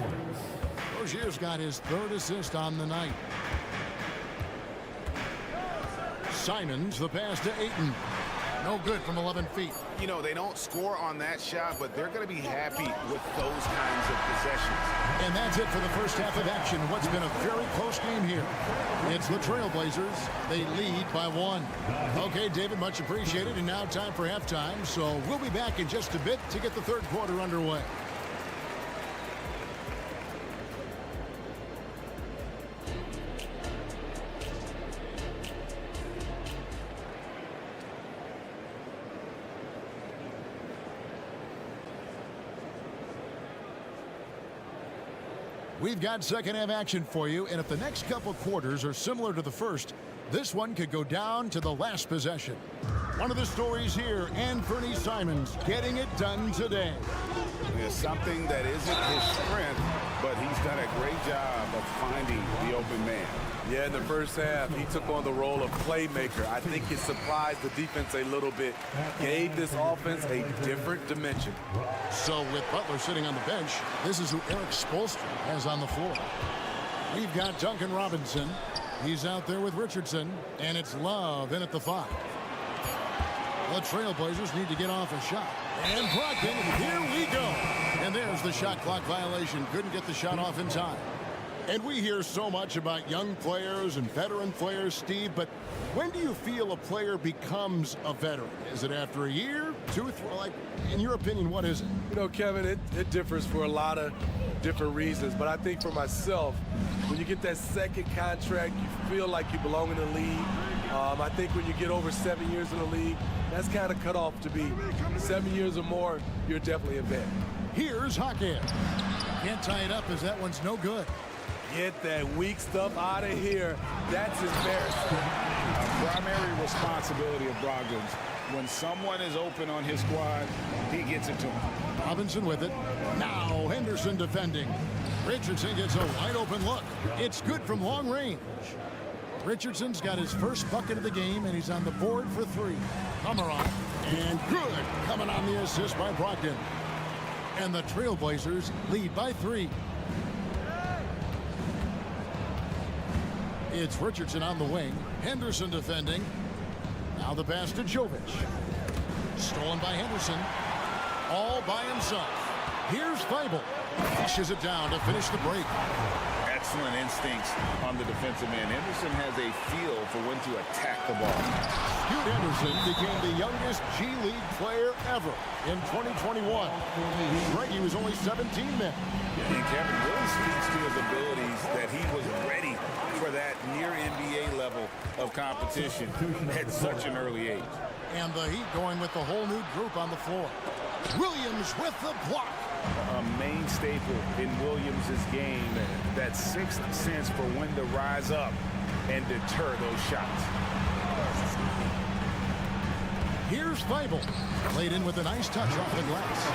Rozier's got his 3rd assist on the night. Simons, the pass to Ayton. No good from 11 feet. You know, they don't score on that shot, but they're going to be happy with those kinds of possessions. And that's it for the first half of action. What's been a very close game here. It's the Trailblazers. They lead by 1. Okay, David, much appreciated. And now time for halftime. So we'll be back in just a bit to get the third quarter underway. We've got second half action for you, and if the next couple quarters are similar to the first, this one could go down to the last possession. One of the stories here, Anthony Simons getting it done today. It's something that isn't his strength, but he's done a great job of finding the open man. Yeah, in the first half, he took on the role of playmaker. I think it surprised the defense a little bit, gave this offense a different dimension. So with Butler sitting on the bench, this is who Eric Spoelstra has on the floor. We've got Duncan Robinson. He's out there with Richardson, and it's Love in at the 5. The Trailblazers need to get off a shot. And Brogdon, here we go. And there's the shot clock violation. Couldn't get the shot off in time. And we hear so much about young players and veteran players, Steve, but when do you feel a player becomes a veteran? Is it after a year, 2 or 3? Like, in your opinion, what is it? You know, Kevin, it differs for a lot of different reasons, but I think for myself, when you get that second contract, you feel like you belong in the league. I think when you get over 7 years in the league, that's kind of cut off to be 7 years or more, you're definitely a vet. Here's Hackett. Can't tie it up as that one's no good. Get that weak stuff out of here. That's embarrassing. A primary responsibility of Brogdon's. When someone is open on his squad, he gets it to him. Robinson with it. Now Henderson defending. Richardson gets a wide open look. It's good from long range. Richardson's got his first bucket of the game, and he's on the board for 3. Hunarik, and good, coming on the assist by Brogdon. And the Trailblazers lead by 3. It's Richardson on the wing. Henderson defending. Now the pass to Jovic. Stolen by Henderson. All by himself. Here's Feibel. Pushes it down to finish the break. Excellent instincts on the defensive end. Henderson has a feel for when to attack the ball. Scoot Henderson became the youngest G League player ever in 2021. He was only 17 then. And Kevin really speaks to his abilities that he was ready for that near NBA level of competition at such an early age. And the Heat going with the whole new group on the floor. Williams with the block. A main staple in Williams' game, that sixth sense for when to rise up and deter those shots. Here's Feibel. Played in with a nice touch off the glass.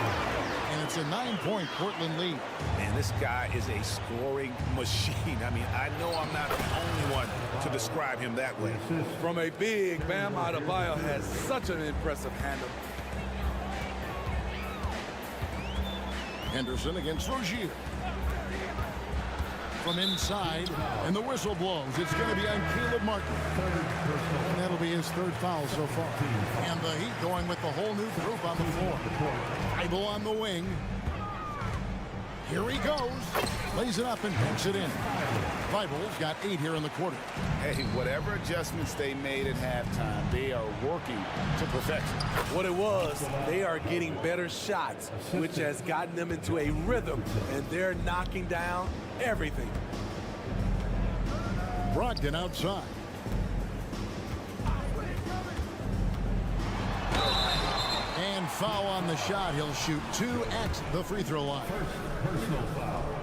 And it's a 9-point Portland lead. Man, this guy is a scoring machine. I mean, I know I'm not the only one to describe him that way. From a big, Bam Adebayo has such an impressive handle. Henderson against Rozier. From inside, and the whistle blows. It's going to be on Caleb Martin. And that'll be his 3rd foul so far. And the Heat going with the whole new group on the floor. Feibel on the wing. Here he goes. Lays it up and banks it in. Feibel's got 8 here in the quarter. Hey, whatever adjustments they made at halftime, they are working to perfection. What it was, they are getting better shots, which has gotten them into a rhythm, and they're knocking down everything. Brogdon outside. And foul on the shot. He'll shoot 2 at the free throw line.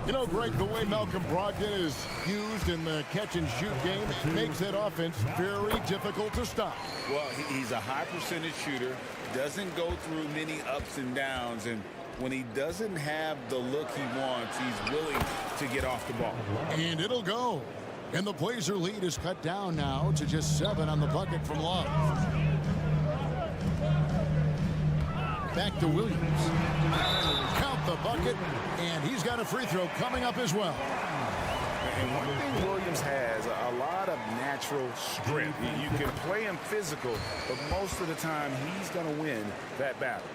You know, Greg, the way Malcolm Brogdon is used in the catch-and-shoot game, it makes that offense very difficult to stop. Well, he's a high percentage shooter, doesn't go through many ups and downs, and when he doesn't have the look he wants, he's willing to get off the ball. And it'll go. And the Blazer lead is cut down now to just 7 on the bucket from Love. Back to Williams. Count the bucket, and he's got a free throw coming up as well. And one thing Williams has, a lot of natural strength. You can play him physical, but most of the time he's going to win that battle.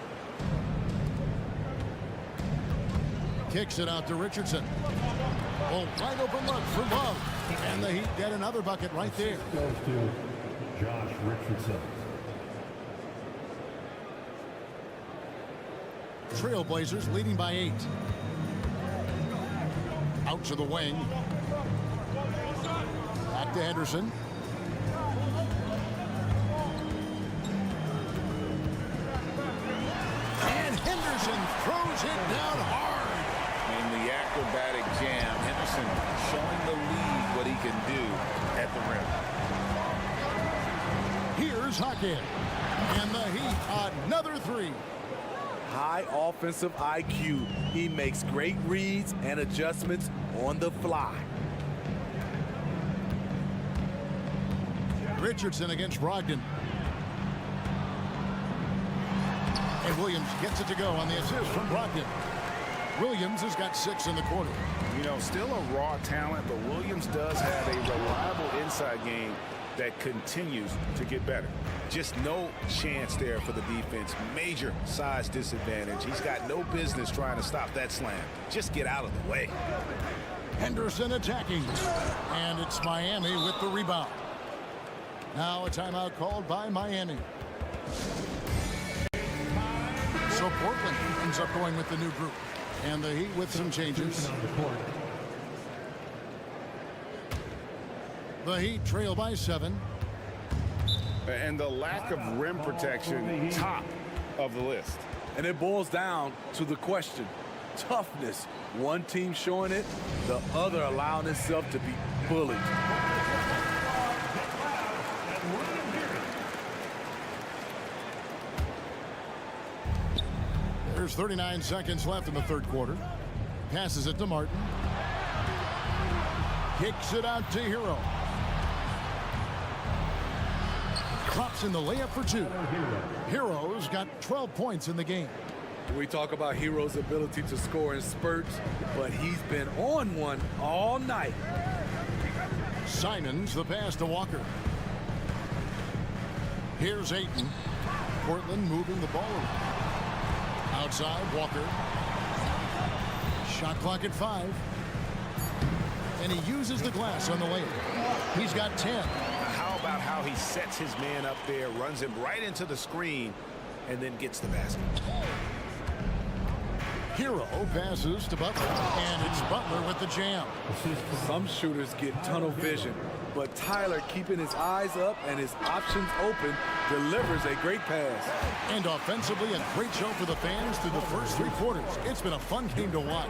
Kicks it out to Richardson. Oh, wide open look for Love. And the Heat get another bucket right there. Goes to Josh Richardson. Trailblazers leading by 8. Out to the wing. Back to Henderson. And Henderson throws it down hard. In the acrobatic jam, Henderson showing the lead what he can do at the rim. Here's Hackett. And the Heat, another 3. High offensive IQ. He makes great reads and adjustments on the fly. Richardson against Brogdon. And Williams gets it to go on the assist from Brogdon. Williams has got 6 in the quarter. You know, still a raw talent, but Williams does have a reliable inside game that continues to get better. Just no chance there for the defense. Major size disadvantage. He's got no business trying to stop that slam. Just get out of the way. Henderson attacking. And it's Miami with the rebound. Now a timeout called by Miami. So Portland ends up going with the new group. And the Heat with some changes. The Heat trail by 7. And the lack of rim protection, top of the list. And it boils down to the question. Toughness. One team showing it, the other allowing itself to be bullied. There's 39 seconds left in the third quarter. Passes it to Martin. Kicks it out to Hero. Drops in the layup for two. Hero's got 12 points in the game. We talk about Hero's ability to score in spurts, but he's been on one all night. Simons the pass to Walker. Here's Ayton. Portland moving the ball around. Outside, Walker. Shot clock at 5. And he uses the glass on the layup. He's got 10. How about how he sets his man up there, runs him right into the screen, and then gets the basket. Hero passes to Butler, and it's Butler with the jam. Some shooters get tunnel vision, but Tyler, keeping his eyes up and his options open, delivers a great pass. And offensively, a great show for the fans through the first 3 quarters. It's been a fun game to watch.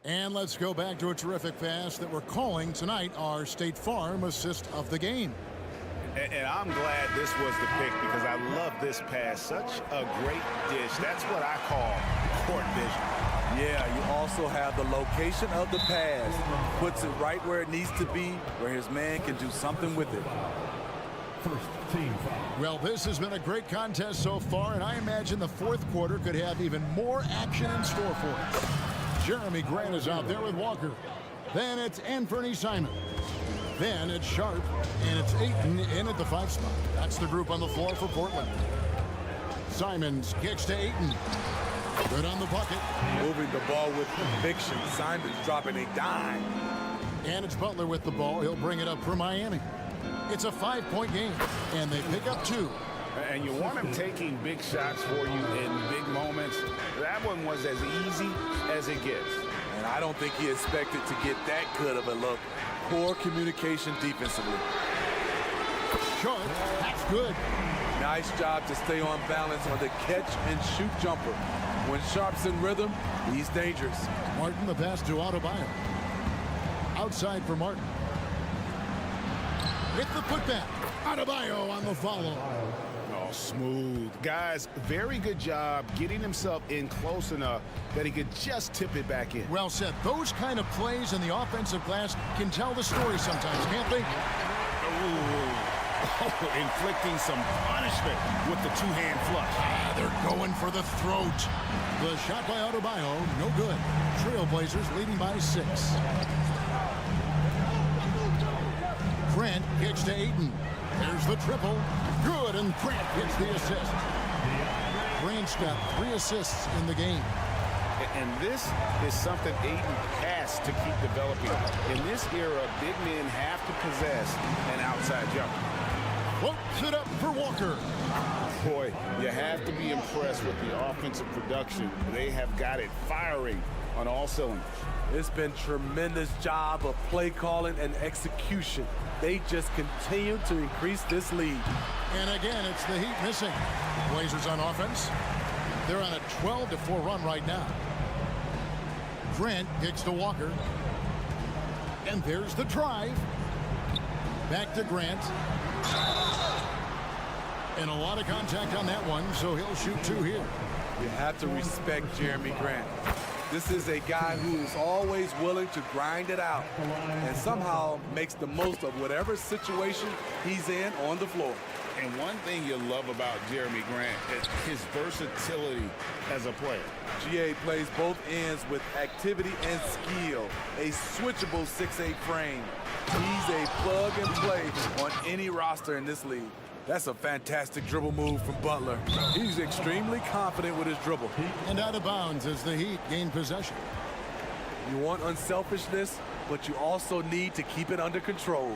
And let's go back to a terrific pass that we're calling tonight our State Farm assist of the game. And I'm glad this was the pick because I love this pass. Such a great dish. That's what I call court vision. Yeah, you also have the location of the pass. Puts it right where it needs to be, where his man can do something with it. First team foul. Well, this has been a great contest so far, and I imagine the fourth quarter could have even more action in store for us. Jeremy Grant is out there with Walker. Then it's Anthony Simons. Then it's Sharp, and it's Ayton in at the 5 spot. That's the group on the floor for Portland. Simons kicks to Ayton. Good on the bucket. Moving the ball with conviction. Simons dropping a dime. And it's Butler with the ball. He'll bring it up for Miami. It's a 5-point game, and they pick up 2. And you want him taking big shots for you in big moments. That one was as easy as it gets. And I don't think he expected to get that good of a look. Poor communication defensively. Short, that's good. Nice job to stay on balance on the catch and shoot jumper. When Sharp's in rhythm, he's dangerous. Martin the pass to Adebayo. Outside for Martin. With the putback. Adebayo on the follow. Oh, smooth. Guys, very good job getting himself in close enough that he could just tip it back in. Well said. Those kind of plays in the offensive glass can tell the story sometimes, can't they? Inflicting some punishment with the two-hand flush. They're going for the throat. The shot by Adebayo, no good. Trailblazers leading by 6. Grant kicks to Ayton. There's the triple. Good, and Grant gets the assist. Grant's got 3 assists in the game. And this is something Ayton has to keep developing. In this era, big men have to possess an outside jumper. Floats it up for Walker. Boy, you have to be impressed with the offensive production. They have got it firing on all cylinders. It's been tremendous job of play calling and execution. They just continue to increase this lead. And again, it's the Heat missing. Blazers on offense. They're on a 12-4 run right now. Grant kicks to Walker. And there's the drive. Back to Grant. And a lot of contact on that one, so he'll shoot 2 here. You have to respect Jeremy Grant. This is a guy who is always willing to grind it out and somehow makes the most of whatever situation he's in on the floor. And one thing you love about Jeremy Grant is his versatility as a player. GA plays both ends with activity and skill. A switchable 6'8" frame. He's a plug and play on any roster in this league. That's a fantastic dribble move from Butler. He's extremely confident with his dribble. And out of bounds as the Heat gain possession. You want unselfishness, but you also need to keep it under control.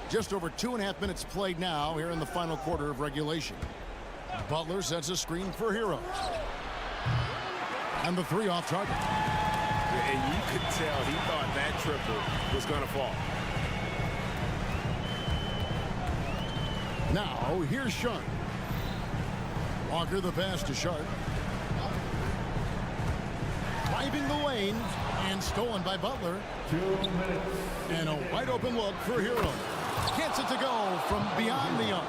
Just over 2.5 minutes played now here in the final quarter of regulation. Butler sets a screen for Hero. And the 3 off target. And you could tell he thought that triple was going to fall. Now, here's Sharp. Walker the pass to Sharp. Driving the lane and stolen by Butler. 2 minutes. And a wide open look for Hero. Gets it to go from beyond the arc.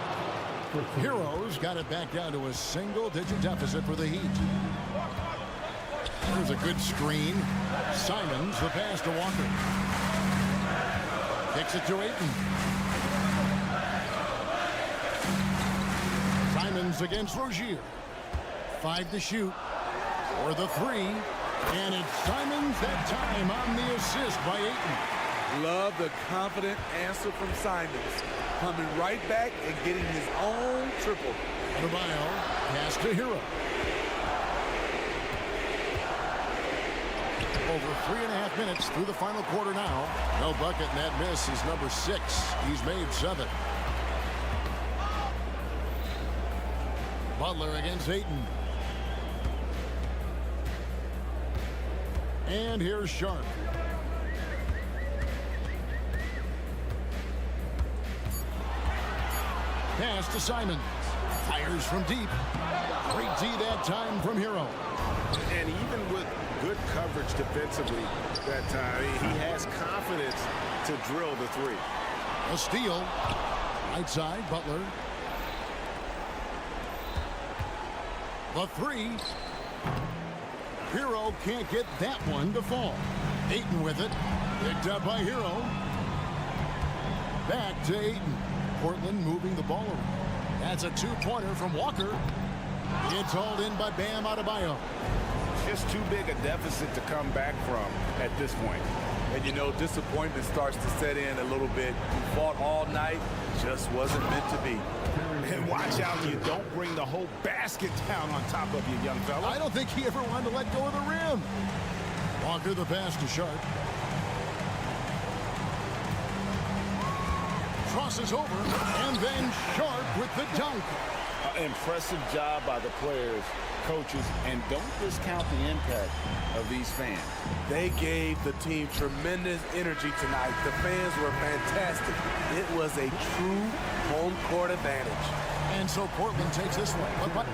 Hero's got it back down to a single-digit deficit for the Heat. There's a good screen. Simons, the pass to Walker. Kicks it to Ayton. Simons against Rozier. 5 to shoot. For the 3. And it's Simons that time on the assist by Ayton. Love the confident answer from Simons. Coming right back and getting his own triple. Adebayo, pass to Hero. Over 3.5 minutes through the final quarter now. No bucket, and that miss is number 6. He's made 7. Butler against Ayton. And here's Sharp. Pass to Simons. Fires from deep. Great D that time from Hero. And even with good coverage defensively that time, he has confidence to drill the 3. A steal. Right side, Butler. The 3. Hero can't get that one to fall. Ayton with it. Picked up by Hero. Back to Ayton. Portland moving the ball around. That's a 2-pointer from Walker. It's hauled in by Bam Adebayo. Just too big a deficit to come back from at this point. And you know, disappointment starts to set in a little bit. You fought all night, just wasn't meant to be. And watch out you don't bring the whole basket down on top of you, young fella. I don't think he ever wanted to let go of the rim. Walker the pass to Sharp. Crosses over, and then Sharp with the dunk. Impressive job by the players, coaches, and don't discount the impact of these fans. They gave the team tremendous energy tonight. The fans were fantastic. It was a true home court advantage. And so Portland takes this one.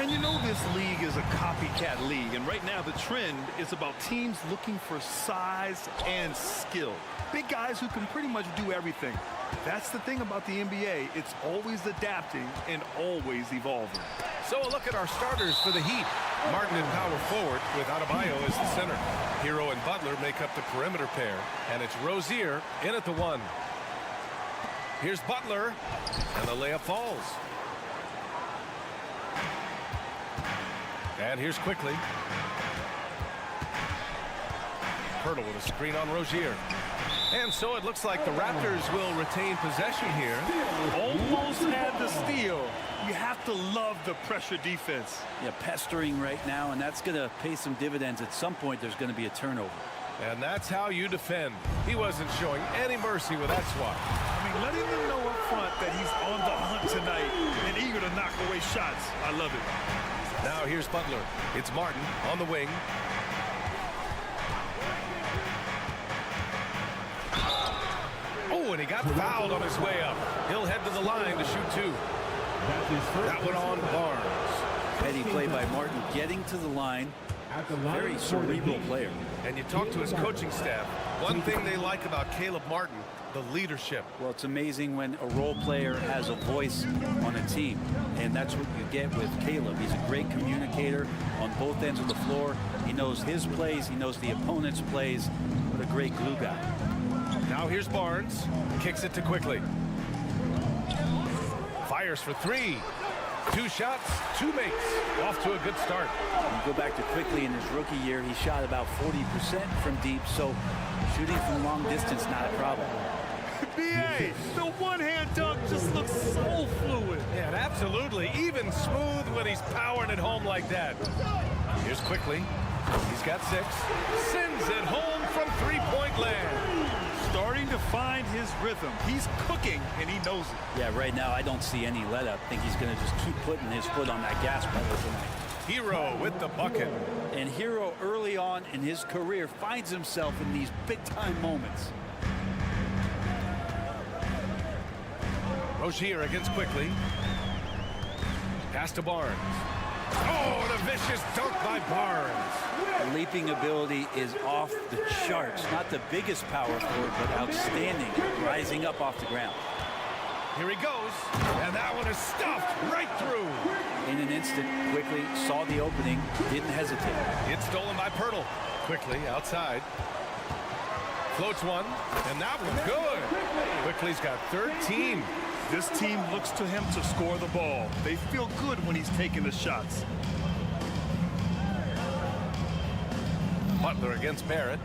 And you know this league is a copycat league, and right now the trend is about teams looking for size and skill. Big guys who can pretty much do everything. That's the thing about the NBA. It's always adapting and always evolving. So a look at our starters for the Heat. Martin in power forward with Adebayo as the center. Hero and Butler make up the perimeter pair, and it's Rozier in at the 1. Here's Butler, and the layup falls. And here's Quickly. Pirtle with a screen on Rozier. And so it looks like the Raptors will retain possession here. Almost had the steal. You have to love the pressure defense. Yeah, pestering right now, and that's going to pay some dividends. At some point, there's going to be a turnover. And that's how you defend. He wasn't showing any mercy with that swat. I mean, letting them know up front that he's on the hunt tonight and eager to knock away shots. I love it. Now here's Butler. It's Martin on the wing. Oh, and he got fouled on his way up. He'll head to the line to shoot 2. That one on Barnes. Heady play by Martin, getting to the line. Very cerebral player. And you talk to his coaching staff. One thing they like about Caleb Martin, the leadership. Well, it's amazing when a role player has a voice on a team, and that's what you get with Caleb. He's a great communicator on both ends of the floor. He knows his plays. He knows the opponent's plays. What a great glue guy. Now here's Barnes. Kicks it to Quickly. Fires for 3. 2 shots, 2 makes. Off to a good start. You go back to Quickly in his rookie year, he shot about 40% from deep, so shooting from long distance, not a problem. B.A., the one-hand dunk just looks so fluid. Yeah, absolutely. Even smooth when he's powering it home like that. Here's Quickly. He's got 6. Sends it home from 3-point land. Starting to find his rhythm. He's cooking, and he knows it. Yeah, right now I don't see any let-up. I think he's going to just keep putting his foot on that gas pedal tonight. Hero with the bucket. And Hero early on in his career finds himself in these big-time moments. Rozier against Quickly. Pass to Barnes. Oh, and a vicious dunk by Barnes. The leaping ability is off the charts. Not the biggest power forward, but outstanding, rising up off the ground. Here he goes, and that one is stuffed right through. In an instant, Quickly saw the opening, didn't hesitate. It's stolen by Pirtle. Quickly outside. Floats one, and that one's good. Quickly's got 13. This team looks to him to score the ball. They feel good when he's taking the shots. Butler against Barrett.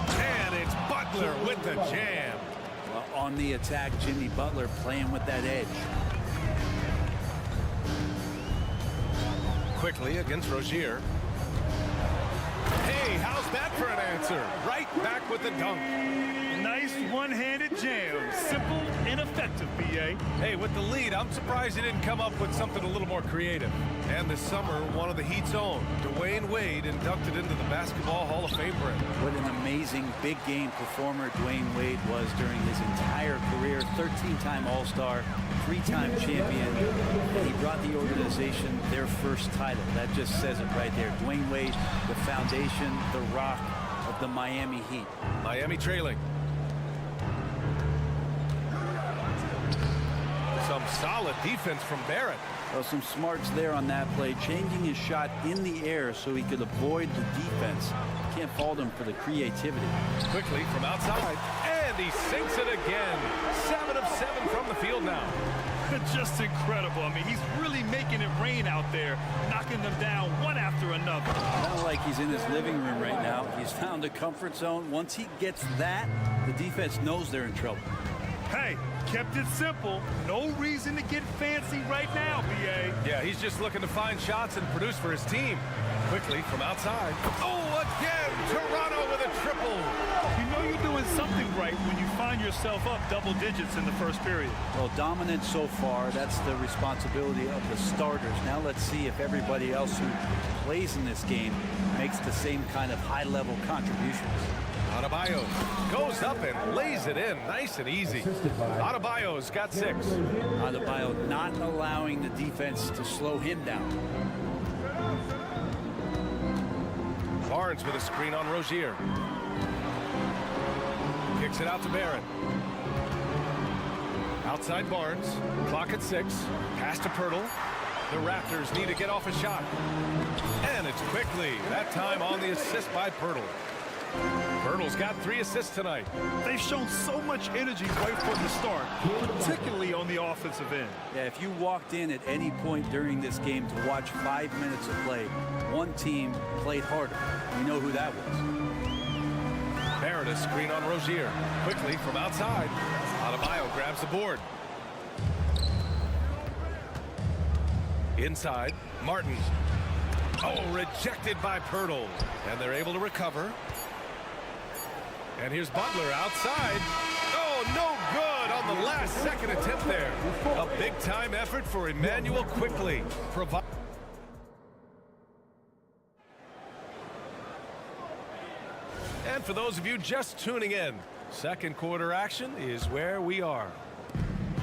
And it's Butler with the jam. Well, on the attack, Jimmy Butler playing with that edge. Quickly against Rozier. Hey, how's that for an answer? Right back with the dunk. Nice one-handed jam. Simple and effective, B.A. Hey, with the lead, I'm surprised he didn't come up with something a little more creative. And this summer, one of the Heat's own, Dwayne Wade, inducted into the Basketball Hall of Fame for him. What an amazing big game performer Dwayne Wade was during his entire career. 13-time All-Star, 3-time champion. And he brought the organization their first title. That just says it right there. Dwayne Wade, the foundation, the rock of the Miami Heat. Miami trailing. Some solid defense from Barrett. Well, some smarts there on that play, changing his shot in the air so he could avoid the defense. Can't fault him for the creativity. Quickly from outside, and he sinks it again. 7 of 7 from the field now. Just incredible. I mean, he's really making it rain out there, knocking them down one after another. Kind of like he's in his living room right now. He's found a comfort zone. Once he gets that, the defense knows they're in trouble. Hey, kept it simple. No reason to get fancy right now, B.A. Yeah, he's just looking to find shots and produce for his team. Quickly from outside. Oh, again, Toronto with a triple. You know you're doing something right when you find yourself up double digits in the first period. Well, dominant so far. That's the responsibility of the starters. Now let's see if everybody else who plays in this game makes the same kind of high-level contributions. Adebayo goes up and lays it in nice and easy. Adebayo's got 6. Adebayo not allowing the defense to slow him down. Barnes with a screen on Rozier. Kicks it out to Barrett. Outside Barnes. Clock at 6. Pass to Pirtle. The Raptors need to get off a shot. And it's quickly. That time on the assist by Pirtle. Pirtle's got 3 assists tonight. They've shown so much energy right from the start, particularly on the offensive end. Yeah, if you walked in at any point during this game to watch 5 minutes of play, one team played harder. We know who that was. Barrett a screen on Rozier. Quickly from outside. Adebayo grabs the board. Inside, Martin. Oh, rejected by Pirtle. And they're able to recover. And here's Butler outside. Oh, no good on the last second attempt there. A big-time effort for Emmanuel Quickly. And for those of you just tuning in, second quarter action is where we are.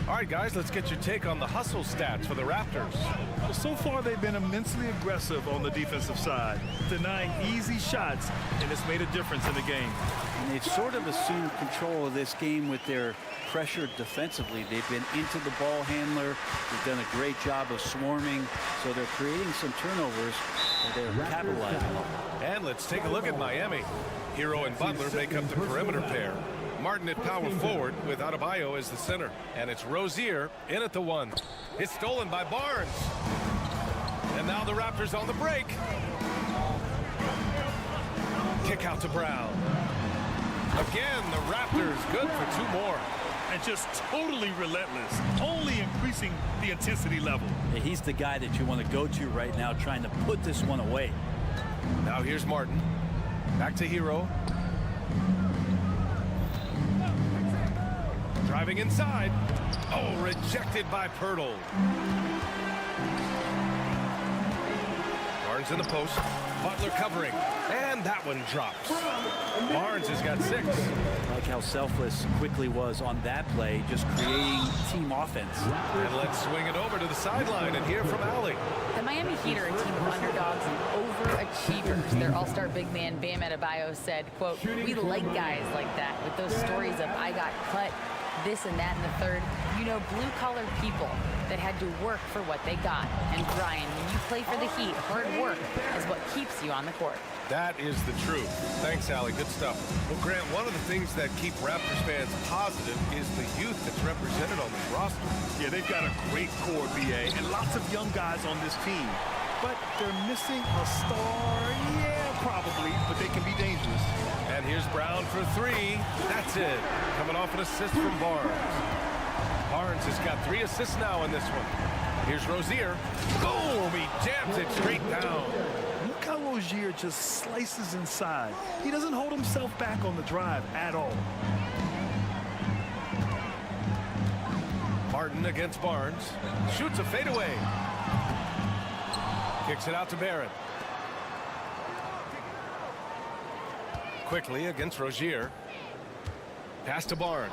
All right, guys, let's get your take on the hustle stats for the Raptors. Well, so far they've been immensely aggressive on the defensive side, denying easy shots, and it's made a difference in the game. And they've sort of assumed control of this game with their pressure defensively. They've been into the ball handler. They've done a great job of swarming, so they're creating some turnovers that they're capitalizing on. And let's take a look at Miami. Hero and Butler make up the perimeter pair. Martin at power forward with Adebayo as the center. And it's Rozier in at the 1. It's stolen by Barnes. And now the Raptors on the break. Kick out to Brown. Again, the Raptors good for 2 more. And just totally relentless, only increasing the intensity level. Yeah, he's the guy that you want to go to right now, trying to put this one away. Now here's Martin. Back to Hero. Driving inside. Oh, rejected by Pirtle. Barnes in the post. Butler covering. And that one drops. Barnes has got 6. I like how selfless Quickly was on that play, just creating team offense. And let's swing it over to the sideline and hear from Allie. The Miami Heat are a team of underdogs and overachievers. Their all-star big man, Bam Adebayo, said, quote, "We like guys like that with those stories of I got cut, this and that and the third. You know, blue-collar people that had to work for what they got. And Brian, when you play for the Heat, hard work is what keeps you on the court." That is the truth. Thanks, Allie. Good stuff. Well, Grant, one of the things that keep Raptors fans positive is the youth that's represented on this roster. Yeah, they've got a great core, BA, and lots of young guys on this team. But they're missing a star, yeah, probably, but they can be dangerous. And here's Brown for 3. That's it. Coming off an assist from Barnes. Barnes has got 3 assists now in this one. Here's Rozier. Boom! He jams it straight down. Look how Rozier just slices inside. He doesn't hold himself back on the drive at all. Martin against Barnes. Shoots a fadeaway. Kicks it out to Barrett. Quickly against Rozier. Pass to Barnes.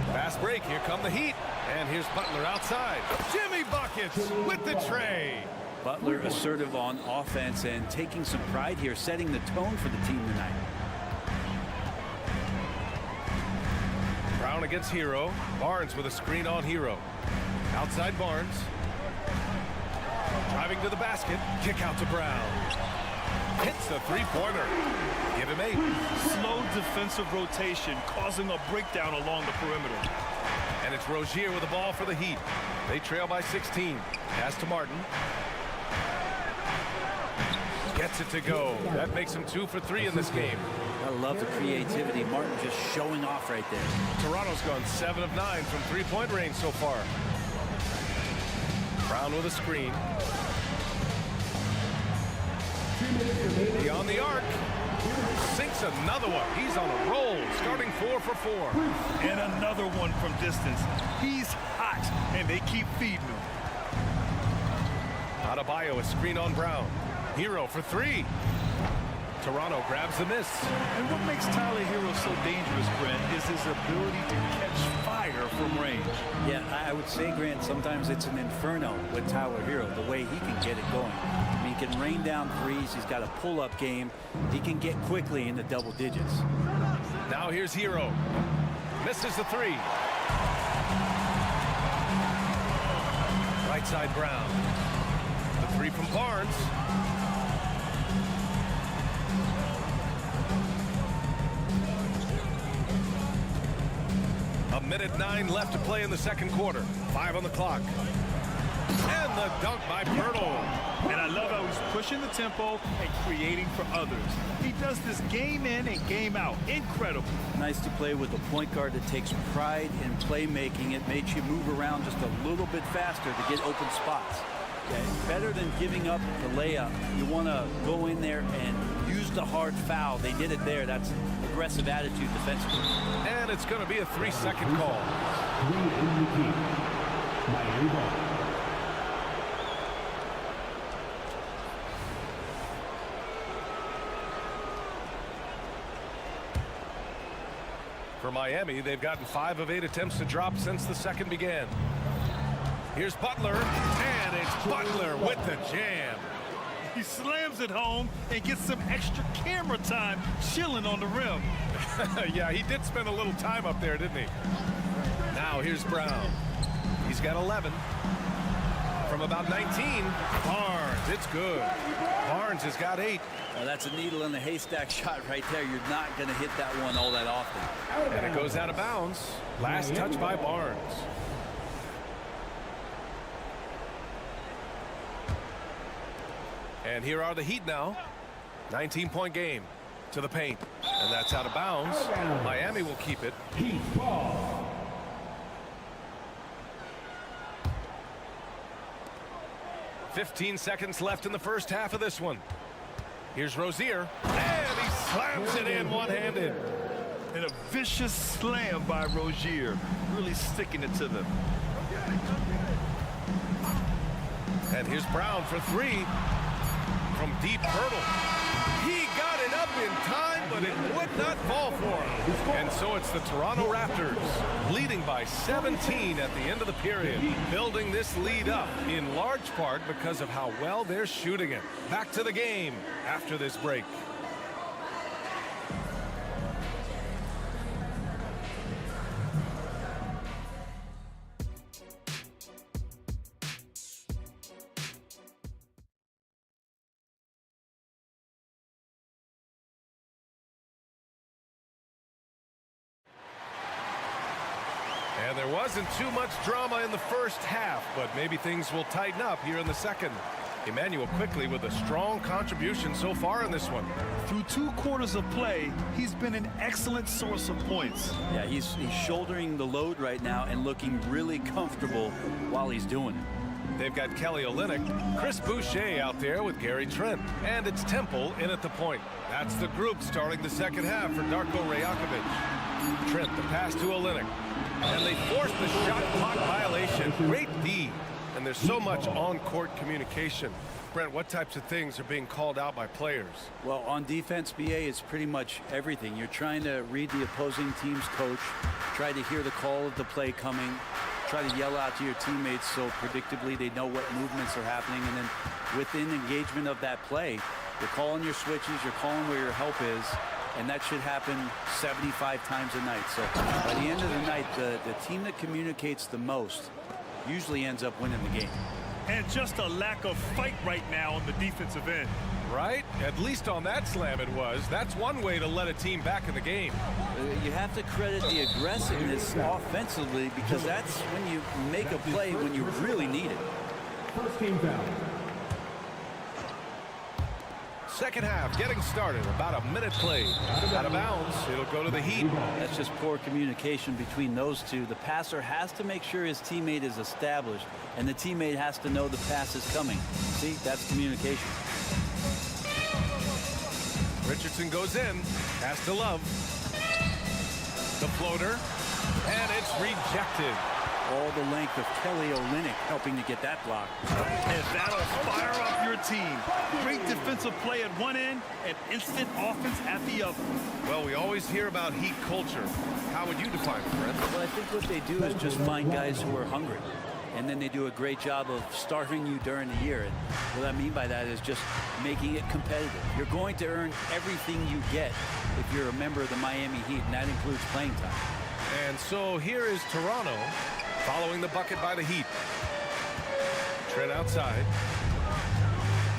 Fast break. Here come the Heat. And here's Butler outside. Jimmy buckets with the tray. Butler assertive on offense and taking some pride here, setting the tone for the team tonight. Brown against Hero. Barnes with a screen on Hero. Outside Barnes. Driving to the basket. Kick out to Brown. Hits the three-pointer. Give him 8. Slow defensive rotation causing a breakdown along the perimeter. And it's Rozier with the ball for the Heat. They trail by 16. Pass to Martin. Gets it to go. That makes him 2 for 3 in this game. I love the creativity. Martin just showing off right there. Toronto's gone 7 of 9 from three-point range so far. Brown with a screen. Beyond the arc. Sinks another one. He's on a roll, starting 4 for 4. And another one from distance. He's hot, and they keep feeding him. Adebayo, a screen on Brown. Hero for 3. Toronto grabs the miss. And what makes Tyler Hero so dangerous, Brent, is his ability to catch fire from range. Yeah, I would say, Grant, sometimes it's an inferno with Tyler Hero, the way he can get it going. I mean, he can rain down threes. He's got a pull-up game. He can get quickly into double digits. Now here's Hero. Misses the three. Right side Brown. The three from Barnes. A minute 9 left to play in the second quarter. 5 on the clock. And the dunk by Pirtle. And I love how he's pushing the tempo and creating for others. He does this game in and game out. Incredible. Nice to play with a point guard that takes pride in playmaking. It makes you move around just a little bit faster to get open spots. Okay? Better than giving up the layup. You want to go in there and use the hard foul. They did it there. That's aggressive attitude defensively. And it's going to be a 3-second call. 3 in the key. Miami ball. For Miami, they've gotten 5 of 8 attempts to drop since the second began. Here's Butler, and it's Butler with the jam. He slams it home and gets some extra camera time chilling on the rim. Yeah, he did spend a little time up there, didn't he? Now here's Brown. He's got 11. From about 19, Barnes, it's good. Barnes has got 8. Well, that's a needle in the haystack shot right there. You're not going to hit that one all that often. And it goes out of bounds. Last touch by Barnes. And here are the Heat now. 19-point game to the paint. And that's out of bounds. Miami will keep it. Heat ball. 15 seconds left in the first half of this one. Here's Rozier, and he slams it in one-handed. And a vicious slam by Rozier, really sticking it to them. And here's Brown for 3 from deep Pirtle. He got it up in time, but it would not fall for him. And so it's the Toronto Raptors leading by 17 at the end of the period, building this lead up in large part because of how well they're shooting it. Back to the game after this break. And there wasn't too much drama in the first half, but maybe things will tighten up here in the second. Emmanuel quickly with a strong contribution so far in this one. Through 2 quarters of play, he's been an excellent source of points. Yeah, he's shouldering the load right now and looking really comfortable while he's doing it. They've got Kelly Olynyk, Chris Boucher out there with Gary Trent, and it's Temple in at the point. That's the group starting the second half for Darko Rajakovic. Trent, the pass to Olynyk. And they force the shot clock violation. Great D. And there's so much on-court communication. Brent, what types of things are being called out by players? Well, on defense, BA, it's pretty much everything. You're trying to read the opposing team's coach, try to hear the call of the play coming, try to yell out to your teammates so predictably they know what movements are happening. And then within engagement of that play, you're calling your switches, you're calling where your help is. And that should happen 75 times a night. So by the end of the night, the team that communicates the most usually ends up winning the game. And just a lack of fight right now on the defensive end. Right? At least on that slam it was. That's one way to let a team back in the game. You have to credit the aggressiveness offensively because that's when you make a play when you really need it. First team foul. Second half getting started. About a minute played. Out of bounds. It'll go to the Heat. That's just poor communication between those two. The passer has to make sure his teammate is established, and the teammate has to know the pass is coming. See, that's communication. Richardson goes in. Pass to Love. The floater. And it's rejected. all the length of Kelly Olynyk helping to get that block. And that'll fire up your team. Great defensive play at one end and instant offense at the other. Well, we always hear about Heat culture. How would you define it, Brent? Well, I think what they do is just find guys who are hungry. And then they do a great job of starving you during the year. And what I mean by that is just making it competitive. You're going to earn everything you get if you're a member of the Miami Heat, and that includes playing time. And so here is Toronto following the bucket by the Heat. Trent outside.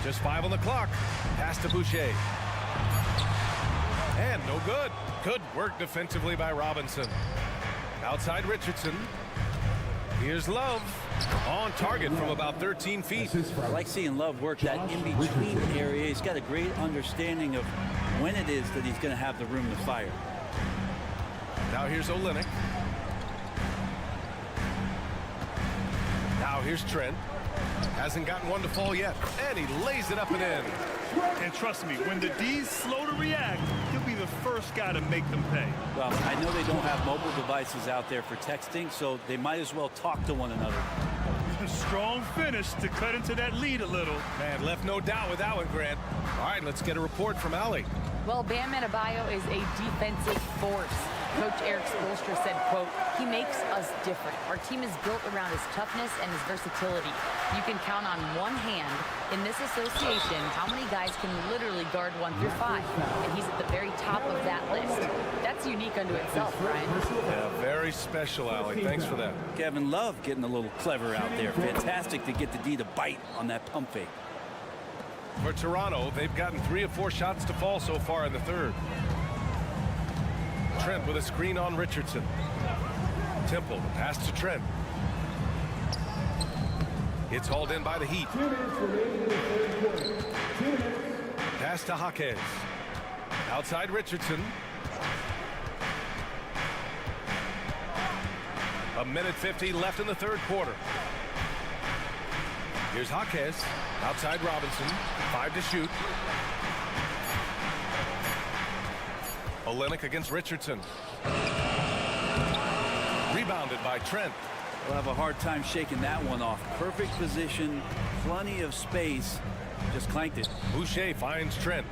Just 5 on the clock. Pass to Boucher. And no good. Good work defensively by Robinson. Outside Richardson. Here's Love on target from about 13 feet. I like seeing Love work that in-between area. He's got a great understanding of when it is that he's going to have the room to fire. Now here's Olynyk. Now here's Trent. Hasn't gotten one to fall yet. And he lays it up and in. And trust me, when the D's slow to react, he'll be the first guy to make them pay. Well, I know they don't have mobile devices out there for texting, so they might as well talk to one another. Strong finish to cut into that lead a little. Man, left no doubt with that one, Grant. All right, let's get a report from Allie. Well, Bam Adebayo is a defensive force. Coach Eric Spoelstra said, quote, "He makes us different. Our team is built around his toughness and his versatility. You can count on one hand in this association how many guys can literally guard 1 through 5. And he's at the very top of that list. That's unique unto itself, Brian." Yeah, very special, Allie. Thanks for that. Kevin Love getting a little clever out there. Fantastic to get the D to bite on that pump fake. For Toronto, they've gotten 3 of 4 shots to fall so far in the third. Trent with a screen on Richardson. Temple, pass to Trent. It's hauled in by the Heat. Pass to Jaquez. Outside Richardson. A minute 50 left in the third quarter. Here's Jaquez. Outside Robinson. 5 to shoot. Olynyk against Richardson. Rebounded by Trent. We'll have a hard time shaking that one off. Perfect position, plenty of space. Just clanked it. Boucher finds Trent.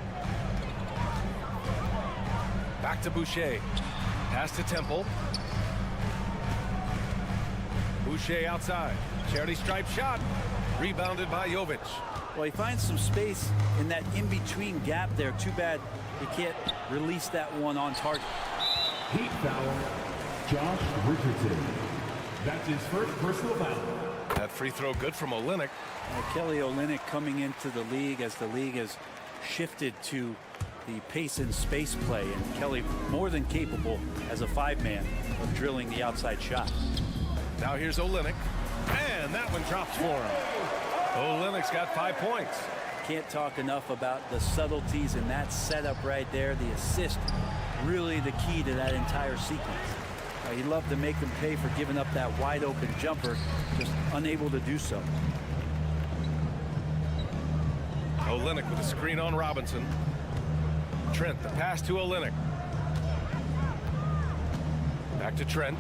Back to Boucher. Pass to Temple. Boucher outside. Charity stripe shot. Rebounded by Jovic. Well, he finds some space in that in-between gap there. Too bad he can't release that one on target. Heat foul, Josh Richardson. That's his first personal foul. That free throw good from Olynyk. Kelly Olynyk coming into the league as the league has shifted to the pace and space play, and Kelly more than capable as a 5-man of drilling the outside shot. Now here's Olynyk, and that one drops for him. Olynyk's got 5 points. Can't talk enough about the subtleties in that setup right there. The assist, really the key to that entire sequence. He'd love to make them pay for giving up that wide open jumper, just unable to do so. Olynyk with a screen on Robinson. Trent, the pass to Olynyk. Back to Trent.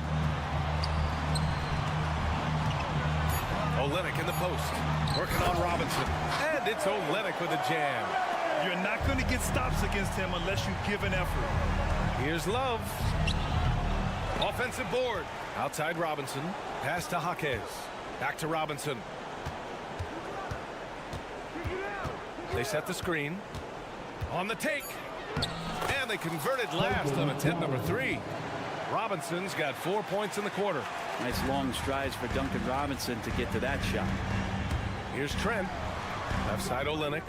Olynyk in the post. Working on Robinson. And it's Olynyk with a jam. You're not going to get stops against him unless you give an effort. Here's Love. Offensive board. Outside Robinson. Pass to Jaquez. Back to Robinson. They set the screen. On the take. And they converted last on attempt number 3. Robinson's got 4 points in the quarter. Nice long strides for Duncan Robinson to get to that shot. Here's Trent. Left side Olynyk.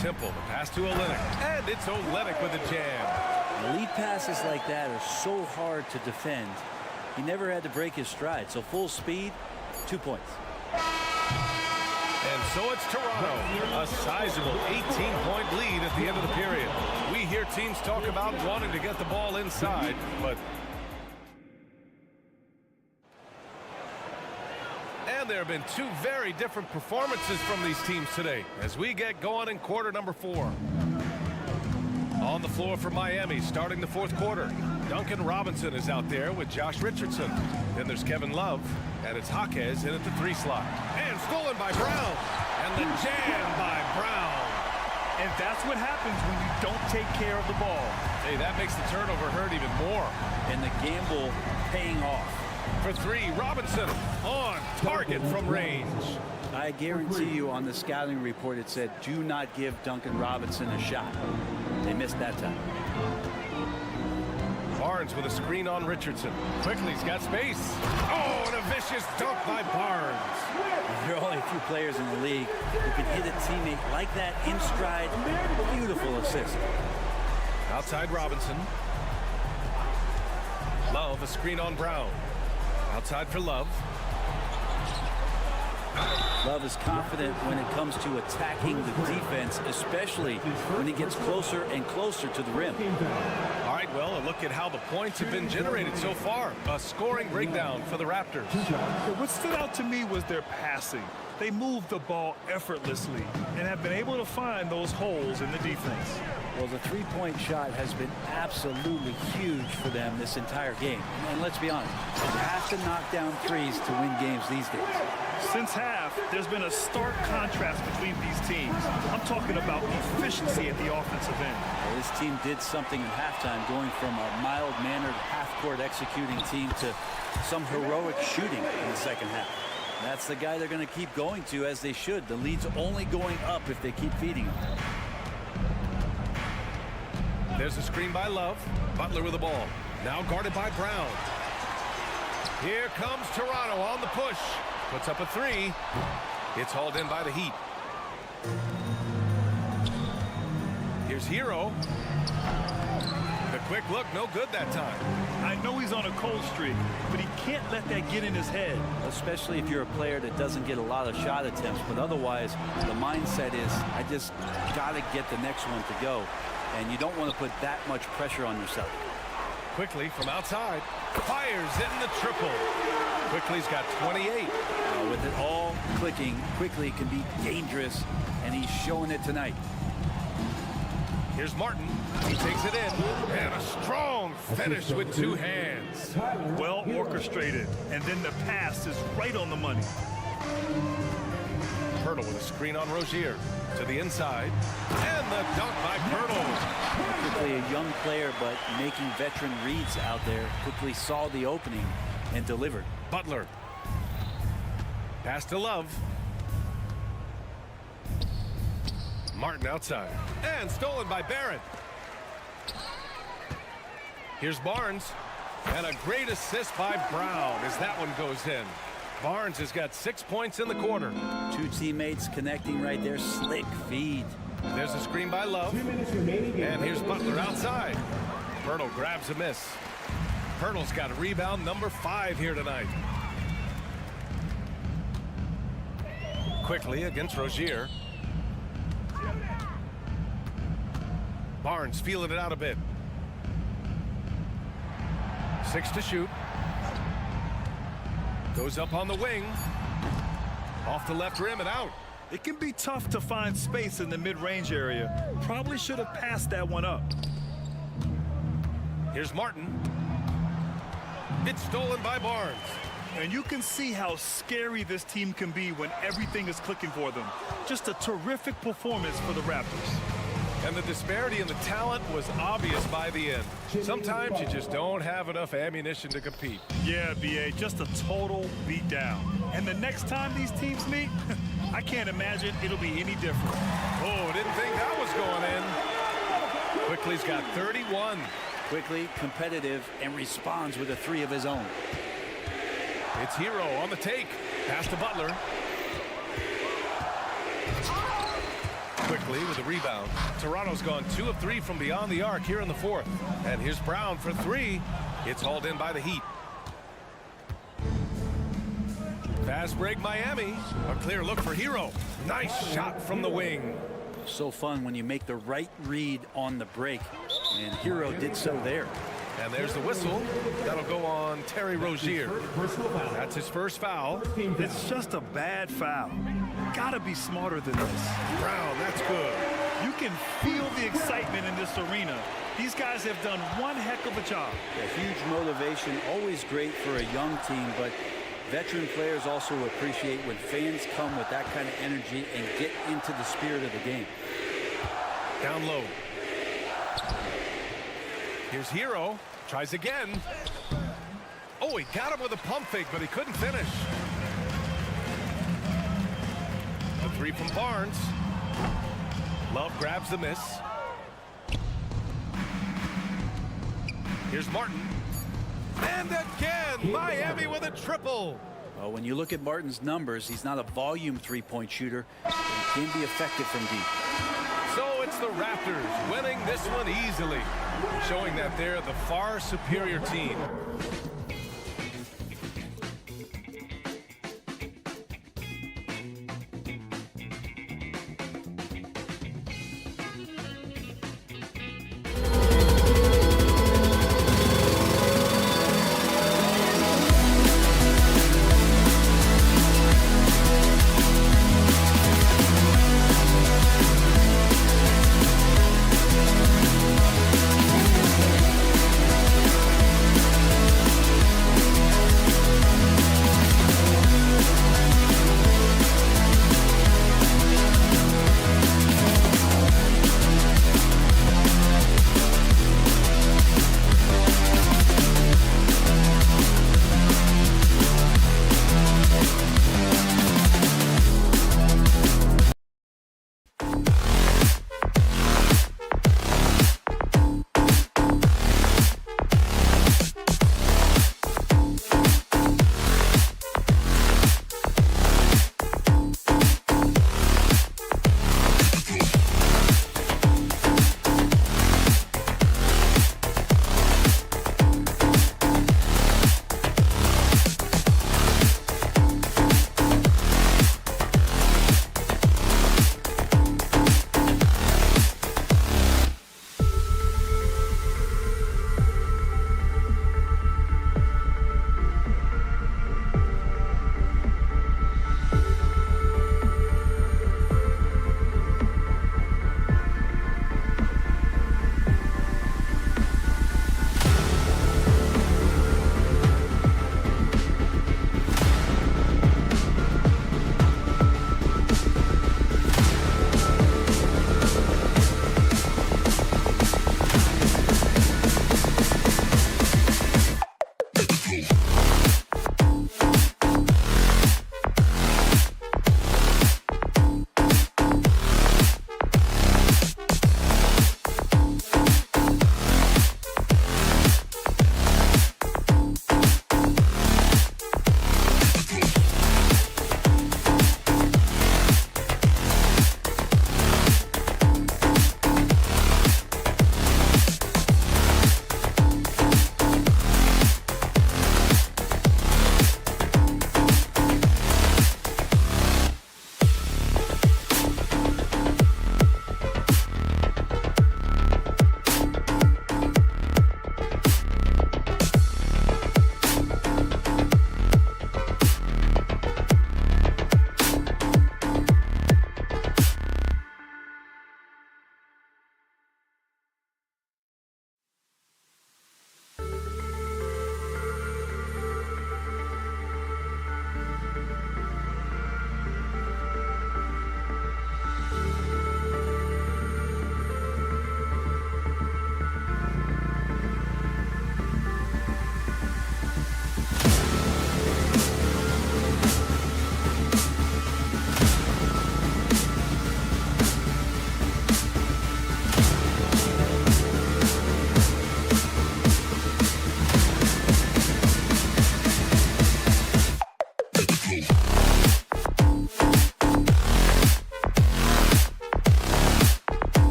Temple, the pass to Olynyk. And it's Olynyk with a jam. Lead passes like that are so hard to defend. He never had to break his stride. So full speed, 2 points. And so it's Toronto, a sizable 18-point lead at the end of the period. We hear teams talk about wanting to get the ball inside, but... And there have been 2 very different performances from these teams today as we get going in quarter number 4. On the floor for Miami, starting the 4th quarter. Duncan Robinson is out there with Josh Richardson. Then there's Kevin Love, and it's Jaquez in at the 3 slot. And stolen by Brown. And the jam by Brown. And that's what happens when you don't take care of the ball. Hey, that makes the turnover hurt even more. And the gamble paying off. For 3, Robinson on target from range. I guarantee you on the scouting report it said, do not give Duncan Robinson a shot. They missed that time. Barnes with a screen on Richardson. Quickly, he's got space. Oh, and a vicious dunk by Barnes. There are only a few players in the league who can hit a teammate like that in stride. Beautiful assist. Outside Robinson. Love, a screen on Brown. Outside for Love. Love is confident when it comes to attacking the defense, especially when he gets closer and closer to the rim. All right, well, a look at how the points have been generated so far. A scoring breakdown for the Raptors. What stood out to me was their passing. They moved the ball effortlessly and have been able to find those holes in the defense. Well, the three-point shot has been absolutely huge for them this entire game. And let's be honest, you have to knock down threes to win games these days. Since half, there's been a stark contrast between these teams. I'm talking about efficiency at the offensive end. Well, this team did something in halftime, going from a mild-mannered half-court executing team to some heroic shooting in the second half. That's the guy they're going to keep going to, as they should. The lead's only going up if they keep feeding him. There's a screen by Love. Butler with the ball. Now guarded by Brown. Here comes Toronto on the push. Puts up a 3. It's hauled in by the Heat. Here's Hero. The quick look, no good that time. I know he's on a cold streak, but he can't let that get in his head. Especially if you're a player that doesn't get a lot of shot attempts, but otherwise the mindset is, I just got to get the next one to go. And you don't want to put that much pressure on yourself. Quickly from outside. Fires in the triple. Quickly's got 28. With it all clicking, Quickly can be dangerous, and he's showing it tonight. Here's Martin. He takes it in. And a strong finish with 2 hands. Well orchestrated. And then the pass is right on the money. Pirtle with a screen on Rozier. To the inside. And the dunk by Pirtle. Quickly a young player, but making veteran reads out there. Quickly saw the opening and delivered. Butler. Pass to Love. Martin outside. And stolen by Barrett. Here's Barnes. And a great assist by Brown as that one goes in. Barnes has got 6 points in the quarter. 2 teammates connecting right there. Slick feed. There's a screen by Love. And here's Butler outside. Pirtle grabs a miss. Pirtle's got a rebound number 5 here tonight. Quickly against Rozier. Barnes feeling it out a bit. 6 to shoot. Goes up on the wing. Off the left rim and out. It can be tough to find space in the mid-range area. Probably should have passed that one up. Here's Martin. It's stolen by Barnes. And you can see how scary this team can be when everything is clicking for them. Just a terrific performance for the Raptors. And the disparity in the talent was obvious by the end. Sometimes you just don't have enough ammunition to compete. Yeah, B.A., just a total beatdown. And the next time these teams meet, I can't imagine it'll be any different. Oh, didn't think that was going in. Quickly's got 31. Quickly, competitive, and responds with a 3 of his own. It's Hero on the take. Pass to Butler. Quickly with a rebound. Toronto's gone 2 of 3 from beyond the arc here in the 4th. And here's Brown for 3. It's hauled in by the Heat. Fast break Miami. A clear look for Hero. Nice shot from the wing. So fun when you make the right read on the break. And Hero did so there. And there's the whistle. That'll go on Terry Rozier. That's his first foul. It's just a bad foul. Gotta be smarter than this. Brown, that's good. You can feel the excitement in this arena. These guys have done one heck of a job. A huge motivation, always great for a young team, but veteran players also appreciate when fans come with that kind of energy and get into the spirit of the game. Down low. Here's Hero. Tries again. Oh, he got him with a pump fake, but he couldn't finish. The three from Barnes. Love grabs the miss. Here's Martin. And again, Miami with a triple. Well, when you look at Martin's numbers, he's not a volume three-point shooter, but he can be effective from deep. So it's the Raptors winning this one easily, showing that they're the far superior team.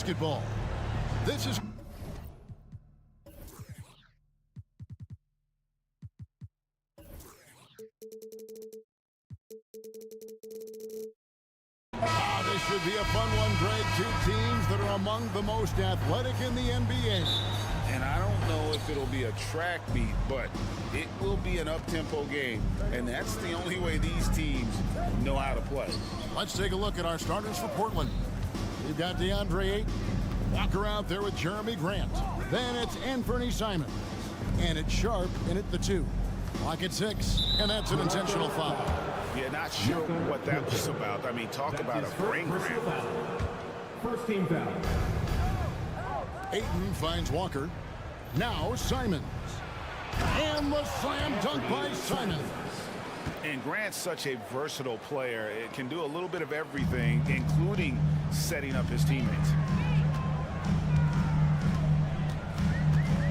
basketball. This is... This should be a fun one, Greg. Two teams that are among the most athletic in the NBA. And I don't know if it'll be a track meet, but it will be an up-tempo game. And that's the only way these teams know how to play. Let's take a look at our starters for Portland. We've got DeAndre Ayton, Walker out there with Jeremy Grant. Then it's Anthony Simons. And it's Sharp in at the 2. Clock at 6, and that's an intentional foul. Yeah, not sure what that was about. I mean, talk about a brain cramp. First team foul. Ayton finds Walker. Now Simons. And the slam dunk by Simons. And Grant's such a versatile player. It can do a little bit of everything, including setting up his teammates.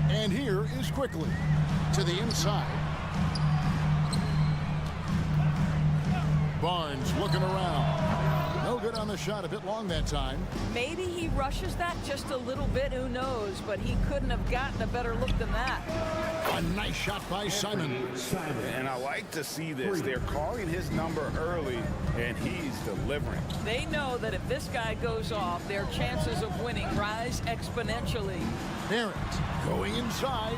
And here is Quickly to the inside. Barnes looking around. No good on the shot, a bit long that time. Maybe he rushes that just a little bit, who knows, but he couldn't have gotten a better look than that. A nice shot by Simons. And I like to see this. They're calling his number early, and he's delivering. They know that if this guy goes off, their chances of winning rise exponentially. Barrett going inside.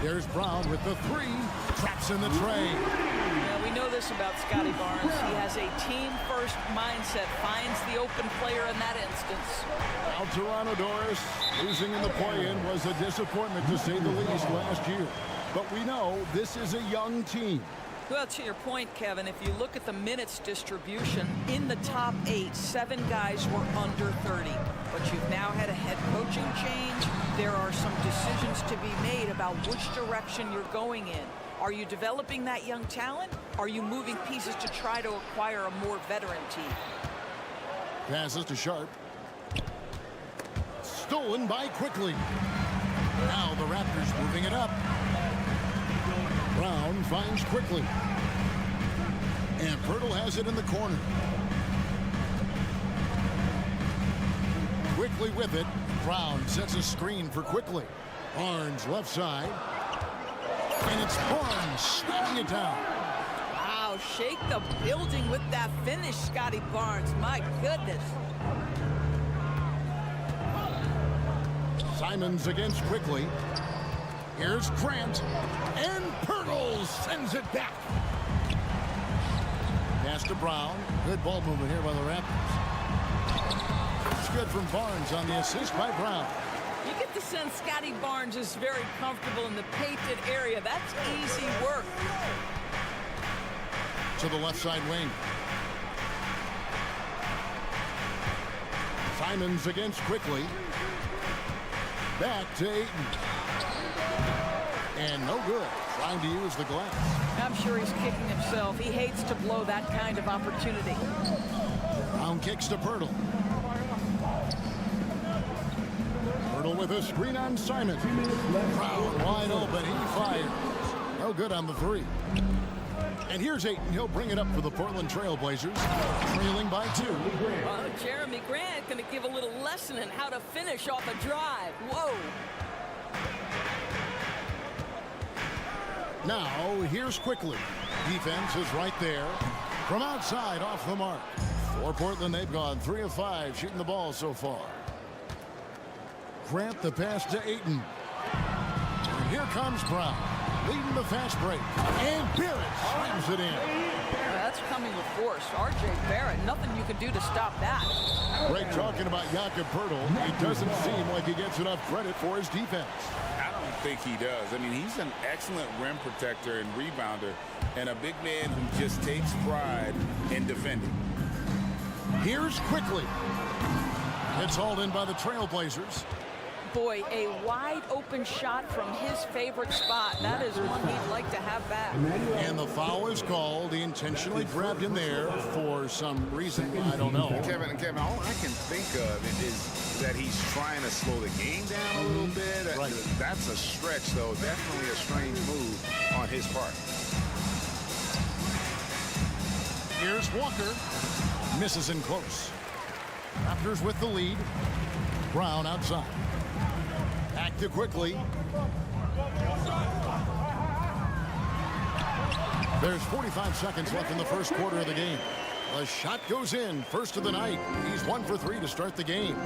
There's Brown with the 3. Traps in the tray. Yeah, we know this about Scotty Barnes. He has a team-first mindset. Finds the open player in that instance. Now Toronto Doris losing in the play-in was a disappointment to say the least last year. But we know this is a young team. Well, to your point, Kevin, if you look at the minutes distribution, in the top 8, 7 guys were under 30. But you've now had a head coaching change. There are some decisions to be made about which direction you're going in. Are you developing that young talent? Are you moving pieces to try to acquire a more veteran team? Passes to Sharp. Stolen by Quickly. Now the Raptors moving it up. Brown finds Quickly. And Pirtle has it in the corner. Quickly with it. Brown sets a screen for Quickly. Barnes left side. And it's Barnes slamming it down. Wow, shake the building with that finish, Scotty Barnes. My goodness. Simons against Quickly. Here's Grant. And Pirtle sends it back. Pass to Brown. Good ball movement here by the Raptors. It's good from Barnes on the assist by Brown. You get the sense Scotty Barnes is very comfortable in the painted area. That's easy work. To the left side wing. Simons against Quickly. Back to Ayton. And no good. Trying to use the glass. I'm sure he's kicking himself. He hates to blow that kind of opportunity. Brown kicks to Pirtle. Pirtle with a screen on Simons. Brown wide open. He fires. No good on the 3. And here's Ayton. He'll bring it up for the Portland Trailblazers. Trailing by 2. Jeremy Grant going to give a little lesson in how to finish off a drive. Whoa. Now, here's Quickly. Defense is right there. From outside, off the mark. For Portland, they've gone 3 of 5 shooting the ball so far. Grant the pass to Ayton. And here comes Brown, leading the fast break. And Barrett slams it in. That's coming with force. R.J. Barrett, nothing you can do to stop that. Greg talking about Jakob Pirtle. It doesn't seem like he gets enough credit for his defense. I don't think he does. I mean, he's an excellent rim protector and rebounder, and a big man who just takes pride in defending. Here's Quickly. It's hauled in by the Trailblazers. Boy, a wide open shot from his favorite spot. That is one he'd like to have back. And the foul is called. He intentionally grabbed in there for some reason. I don't know. Kevin, all I can think of is that he's trying to slow the game down a little bit. Right. That's a stretch, though. Definitely a strange move on his part. Here's Walker. Misses in close. Raptors with the lead. Brown outside. Active quickly. There's 45 seconds left in the first quarter of the game. The shot goes in, first of the night. He's 1 for 3 to start the game.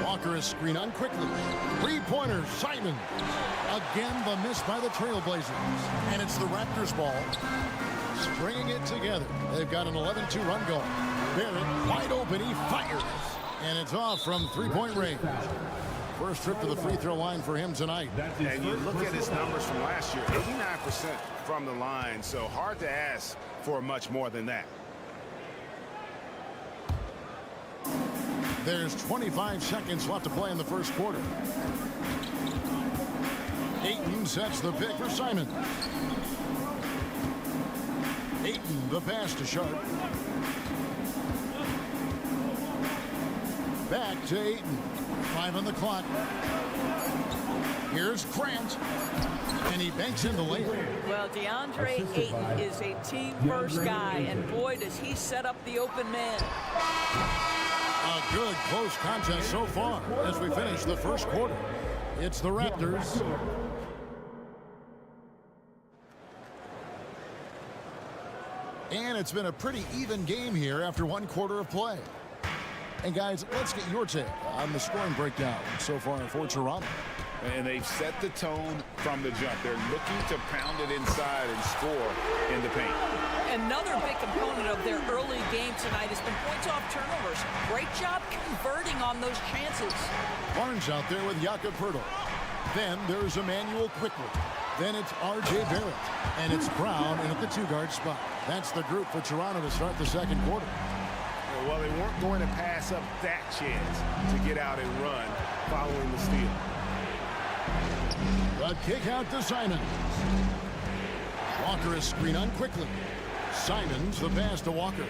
Walker is screen on quickly. Three-pointer, Simon. Again, the miss by the Trailblazers. And it's the Raptors ball. Stringing it together. They've got an 11-2 run going. Barrett, wide open, he fires. And it's off from three-point range. First trip to the free throw line for him tonight. And you look at his numbers from last year, 89% from the line, so hard to ask for much more than that. There's 25 seconds left to play in the first quarter. Ayton sets the pick for Simon. Ayton, the pass to Sharp. Back to Ayton. 5 on the clock. Here's Grant. And he banks in the lane. Well, DeAndre Ayton is a team-first guy, and boy, does he set up the open man. A good close contest so far as we finish the first quarter. It's the Raptors. And it's been a pretty even game here after one quarter of play. And guys, let's get your take on the scoring breakdown so far for Toronto. And they've set the tone from the jump. They're looking to pound it inside and score in the paint. Another big component of their early game tonight has been points off turnovers. Great job converting on those chances. Barnes out there with Jakob Poeltl. Then there's Emmanuel quickly. Then it's R.J. Barrett. And it's Brown in at the two-guard spot. That's the group for Toronto to start the second quarter. Well, they weren't going to pass up that chance to get out and run following the steal. The kick out to Simons. Walker is screen on quickly. Simons the pass to Walker.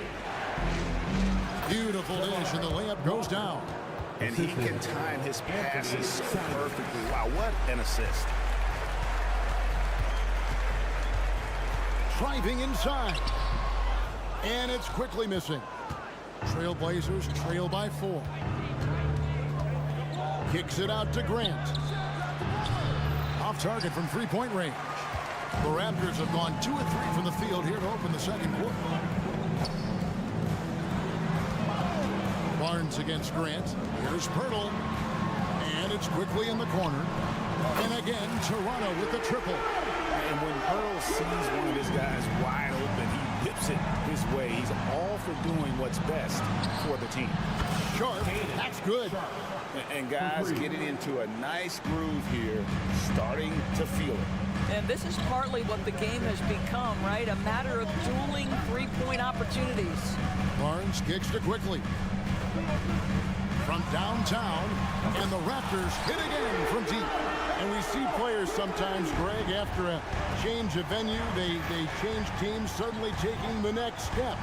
Beautiful dish, and the layup goes down. And he can time his passes so perfectly. Wow, what an assist. Driving inside. And it's quickly missing. Trailblazers trail by 4. Kicks it out to Grant. Off target from three-point range. The Raptors have gone 2 of 3 from the field here to open the second quarter. Barnes against Grant. Here's Poeltl. And it's quickly in the corner. And again, Toronto with the triple. And when Poeltl sees one of his guys wide open, he whips it his way. He's all for doing what's best for the team. Sharp, that's good. And guys getting into a nice groove here, starting to feel it. And this is partly what the game has become, right? A matter of dueling three-point opportunities. Barnes kicks to quickly. From downtown, and the Raptors hit again from deep. And we see players sometimes, Greg, after a change of venue, they change teams, suddenly taking the next step.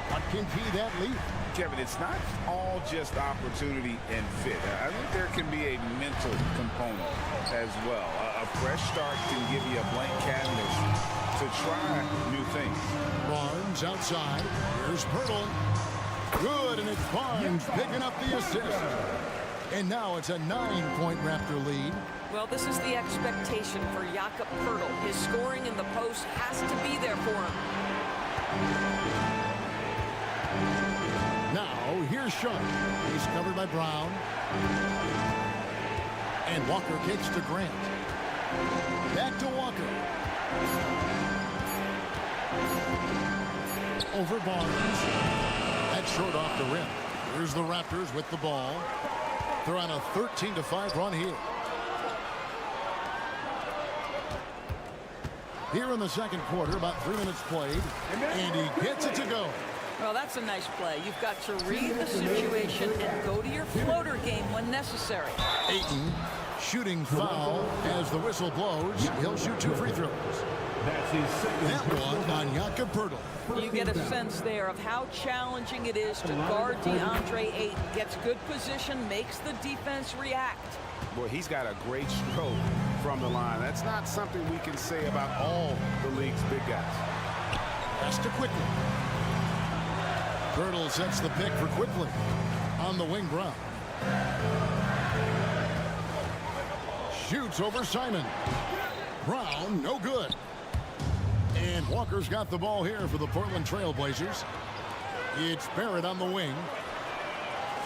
What can be that leap? Kevin, it's not all just opportunity and fit. I think there can be a mental component as well. A fresh start can give you a blank canvas to try new things. Barnes outside. Here's Poeltl. Good, and it's Barnes picking up the assist. And now it's a 9-point Raptor lead. Well, this is the expectation for Jakob Poeltl. His scoring in the post has to be there for him. Now, here's Sharp. He's covered by Brown. And Walker kicks to Grant. Back to Walker. Over Barnes. That's short off the rim. Here's the Raptors with the ball. They're on a 13-5 run here. Here in the second quarter, about 3 minutes played. And he gets it to go. Well, that's a nice play. You've got to read the situation and go to your floater game when necessary. Ayton shooting foul as the whistle blows. He'll shoot 2 free throws. That one on Jakob Poeltl. You get a sense there of how challenging it is to guard DeAndre Ayton. Gets good position, makes the defense react. Boy, he's got a great stroke from the line. That's not something we can say about all the league's big guys. Pass to quickly. Girdle sets the pick for Quickly on the wing. Brown shoots over Simon. Brown, no good. And Walker's got the ball here for the Portland Trail Blazers. It's Barrett on the wing.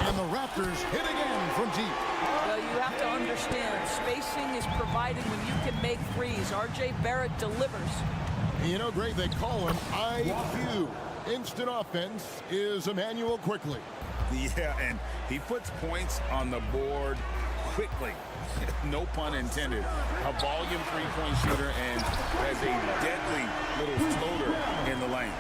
And the Raptors hit again from deep. Well, you have to understand, spacing is provided when you can make threes. R.J. Barrett delivers. You know, Greg, they call him IQ. Instant offense is Emmanuel Quickly. Yeah, and he puts points on the board quickly. No pun intended. A volume three-point shooter and has a deadly little floater in the lane.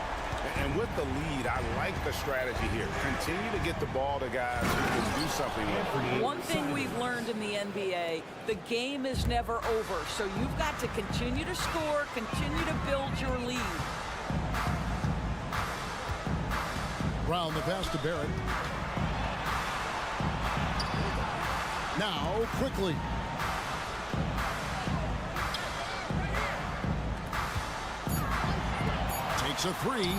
And with the lead, I like the strategy here. Continue to get the ball to guys who can do something with it. One thing we've learned in the NBA, the game is never over. So you've got to continue to score, continue to build your lead. Brown, the pass to Barrett. Now, Quickly. Takes a three.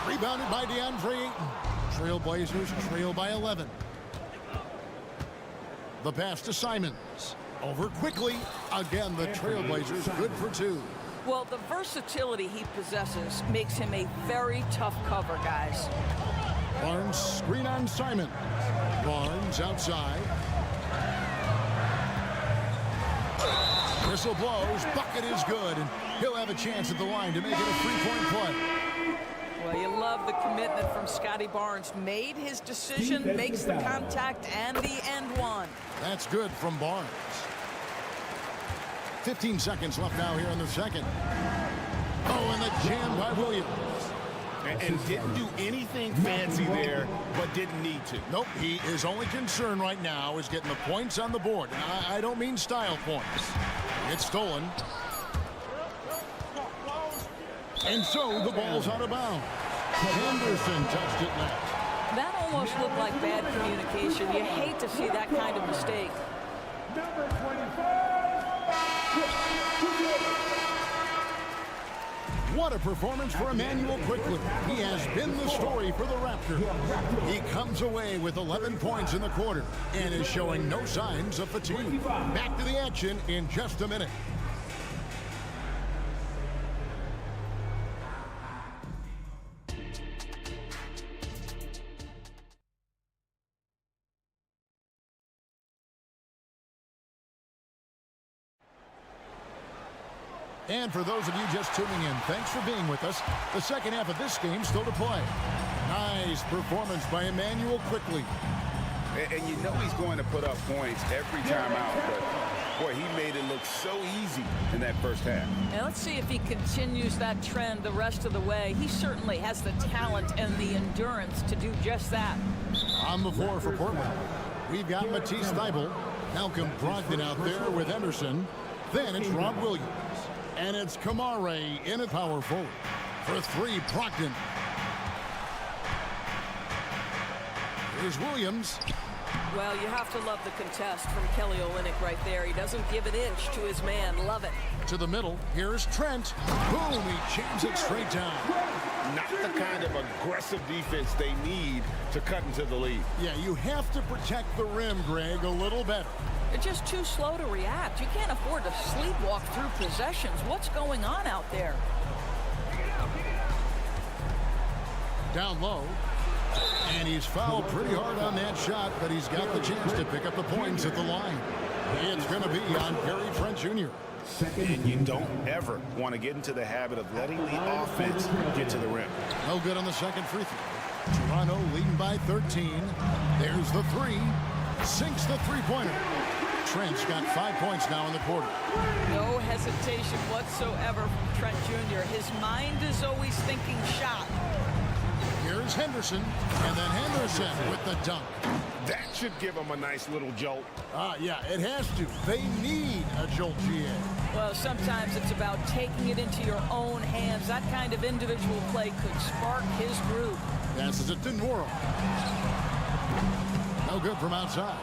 Rebounded by DeAndre Ayton. Trailblazers trail by 11. The pass to Simons. Over Quickly. Again, the Trailblazers good for two. Well, the versatility he possesses makes him a very tough cover, guys. Barnes screen on Simon. Barnes outside. Whistle blows. Bucket is good. And he'll have a chance at the line to make it a three-point play. Well, you love the commitment from Scotty Barnes. Made his decision, makes the contact, and the end one. That's good from Barnes. 15 seconds left now here in the second. Oh, and the jam by Williams. And didn't do anything fancy there, but didn't need to. Nope, he is only concerned right now is getting the points on the board. And I don't mean style points. It's stolen. And so the ball's out of bounds. Henderson touched it left. That almost looked like bad communication. You hate to see that kind of mistake. Number 25. What a performance for Emmanuel Quickly. He has been the story for the Raptors. He comes away with 11 points in the quarter and is showing no signs of fatigue. Back to the action in just a minute. And for those of you just tuning in, thanks for being with us. The second half of this game still to play. Nice performance by Emmanuel Quickly. And you know he's going to put up points every time out, but boy, he made it look so easy in that first half. Now let's see if he continues that trend the rest of the way. He certainly has the talent and the endurance to do just that. On the floor for Portland, we've got Matisse Thybulle, Malcolm Brogdon out there with Emerson. Then it's Rob Williams. And it's Kamare in at power forward. For three, Brogdon. Here's Williams. Well, you have to love the contest from Kelly Olynyk right there. He doesn't give an inch to his man. Love it. To the middle. Here's Trent. Boom, he jams it straight down. Not the kind of aggressive defense they need to cut into the lead. Yeah, you have to protect the rim, Greg, a little better. They're just too slow to react. You can't afford to sleepwalk through possessions. What's going on out there? Down low. And he's fouled pretty hard on that shot, but he's got the chance to pick up the points at the line. It's going to be on Gary Trent Jr. And you don't ever want to get into the habit of letting the offense get to the rim. No good on the second free throw. Toronto leading by 13. There's the three. Sinks the three-pointer. Trent's got 5 points now in the quarter. No hesitation whatsoever from Trent Jr. His mind is always thinking shot. Here's Henderson, and then Henderson with the dunk. That should give him a nice little jolt. Yeah, it has to. They need a jolt, GA. Well, sometimes it's about taking it into your own hands. That kind of individual play could spark his groove. Passes it to Nwora. No good from outside.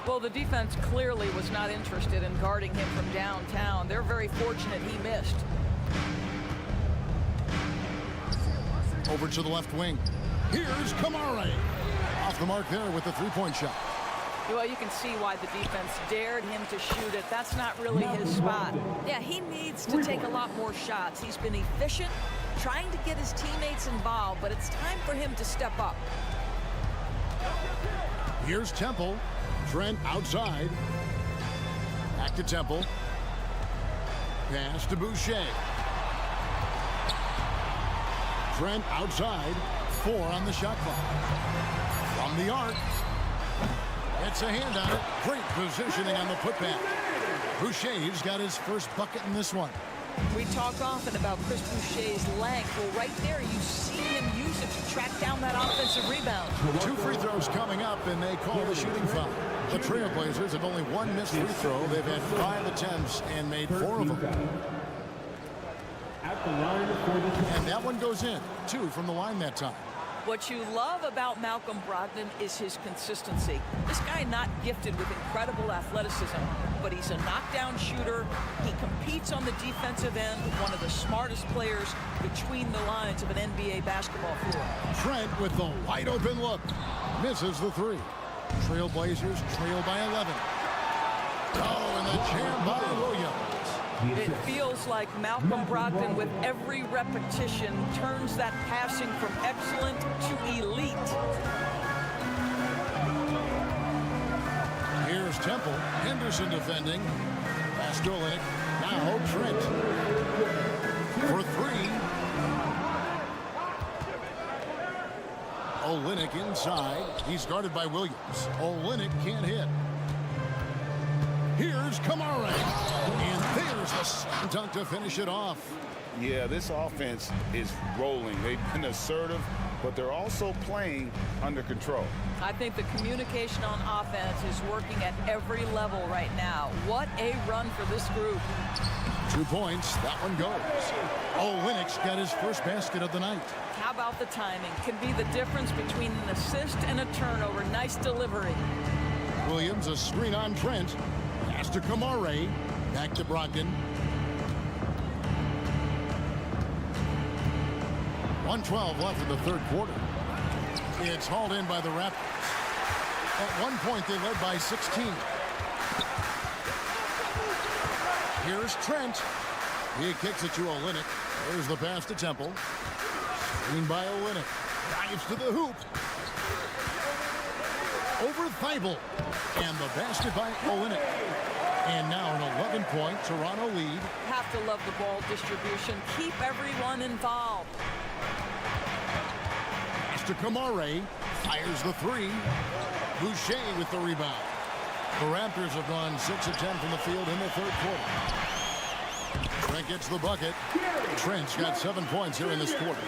Well, the defense clearly was not interested in guarding him from downtown. They're very fortunate he missed. Over to the left wing. Here's Kamare. Off the mark there with the three-point shot. Well, you can see why the defense dared him to shoot it. That's not really his spot. Yeah, he needs to take a lot more shots. He's been efficient, trying to get his teammates involved, but it's time for him to step up. Here's Temple. Trent outside. Back to Temple. Pass to Boucher. Trent outside. 4 on the shot clock. From the arc. It's a hand on it. Great positioning on the putback. Boucher's got his first bucket in this one. We talk often about Chris Boucher's length. Well, right there, you see him use it to track down that offensive rebound. 2 free throws coming up, and they call the shooting foul. The Trailblazers have only 1 missed free throw. They've had 5 attempts and made 4 of them. And that one goes in. 2 from the line that time. What you love about Malcolm Brogdon is his consistency. This guy not gifted with incredible athleticism, but he's a knockdown shooter. He competes on the defensive end, one of the smartest players between the lines of an NBA basketball floor. Trent with the wide open look. Misses the 3. Trailblazers trail by 11. Oh, and the jam by Williams. It feels like Malcolm Brogdon, with every repetition, turns that passing from excellent to elite. Here's Temple. Henderson defending. Pass to Olynyk. Now Trent. For 3. Olynyk inside. He's guarded by Williams. Olynyk can't hit. Here's Kamare. And there's the slam dunk to finish it off. Yeah, this offense is rolling. They've been assertive, but they're also playing under control. I think the communication on offense is working at every level right now. What a run for this group. 2 points. That one goes. Olynyk's got his first basket of the night. How about the timing? Can be the difference between an assist and a turnover. Nice delivery. Williams, a screen on Trent. Pass to Kamare. Back to Brogdon. 1:12 left in the third quarter. It's hauled in by the Raptors. At one point, they led by 16. Here's Trent. He kicks it to Olynyk. There's the pass to Temple. Screen by Olynyk. Dives to the hoop. Over Thibault. And the basket by Olynyk. And now an 11-point Toronto lead. Have to love the ball distribution. Keep everyone involved. Pass to Kamare. Fires the 3. Boucher with the rebound. The Raptors have gone 6 of 10 from the field in the third quarter. Trent gets the bucket. Trent's got 7 points here in this quarter.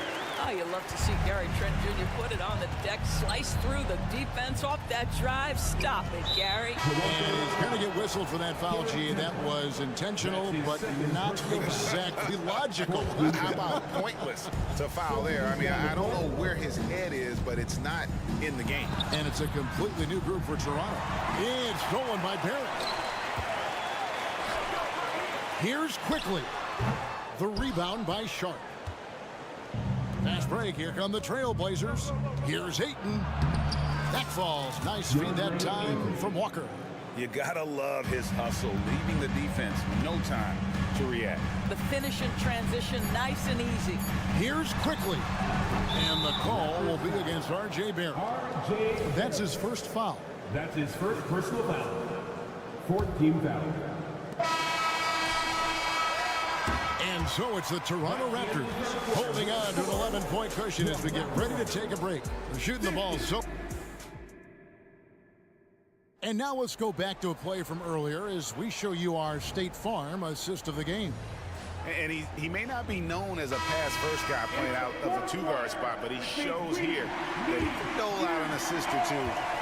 Oh, you love to see Gary Trent Jr. put it on the deck, slice through the defense off that drive. Stop it, Gary. And he's going to get whistled for that foul, G. That was intentional, but not exactly logical. How about pointless to foul there? I mean, I don't know where his head is, but it's not in the game. And it's a completely new group for Toronto. It's stolen by Barrett. Here's Quickly. The rebound by Sharp. Fast break. Here come the Trailblazers. Here's Ayton. That falls. Nice feed that time from Walker. You gotta love his hustle, leaving the defense no time to react. The finish in transition, nice and easy. Here's Quickly. And the call will be against R.J. Barrett. That's his first foul. That's his first personal foul. 4th team foul. And so it's the Toronto Raptors holding on to an 11-point cushion as we get ready to take a break. They're shooting the ball so. And now let's go back to a play from earlier as we show you our State Farm assist of the game. And he may not be known as a pass-first guy playing out of the 2-guard spot, but he shows here that he can dole out an assist or 2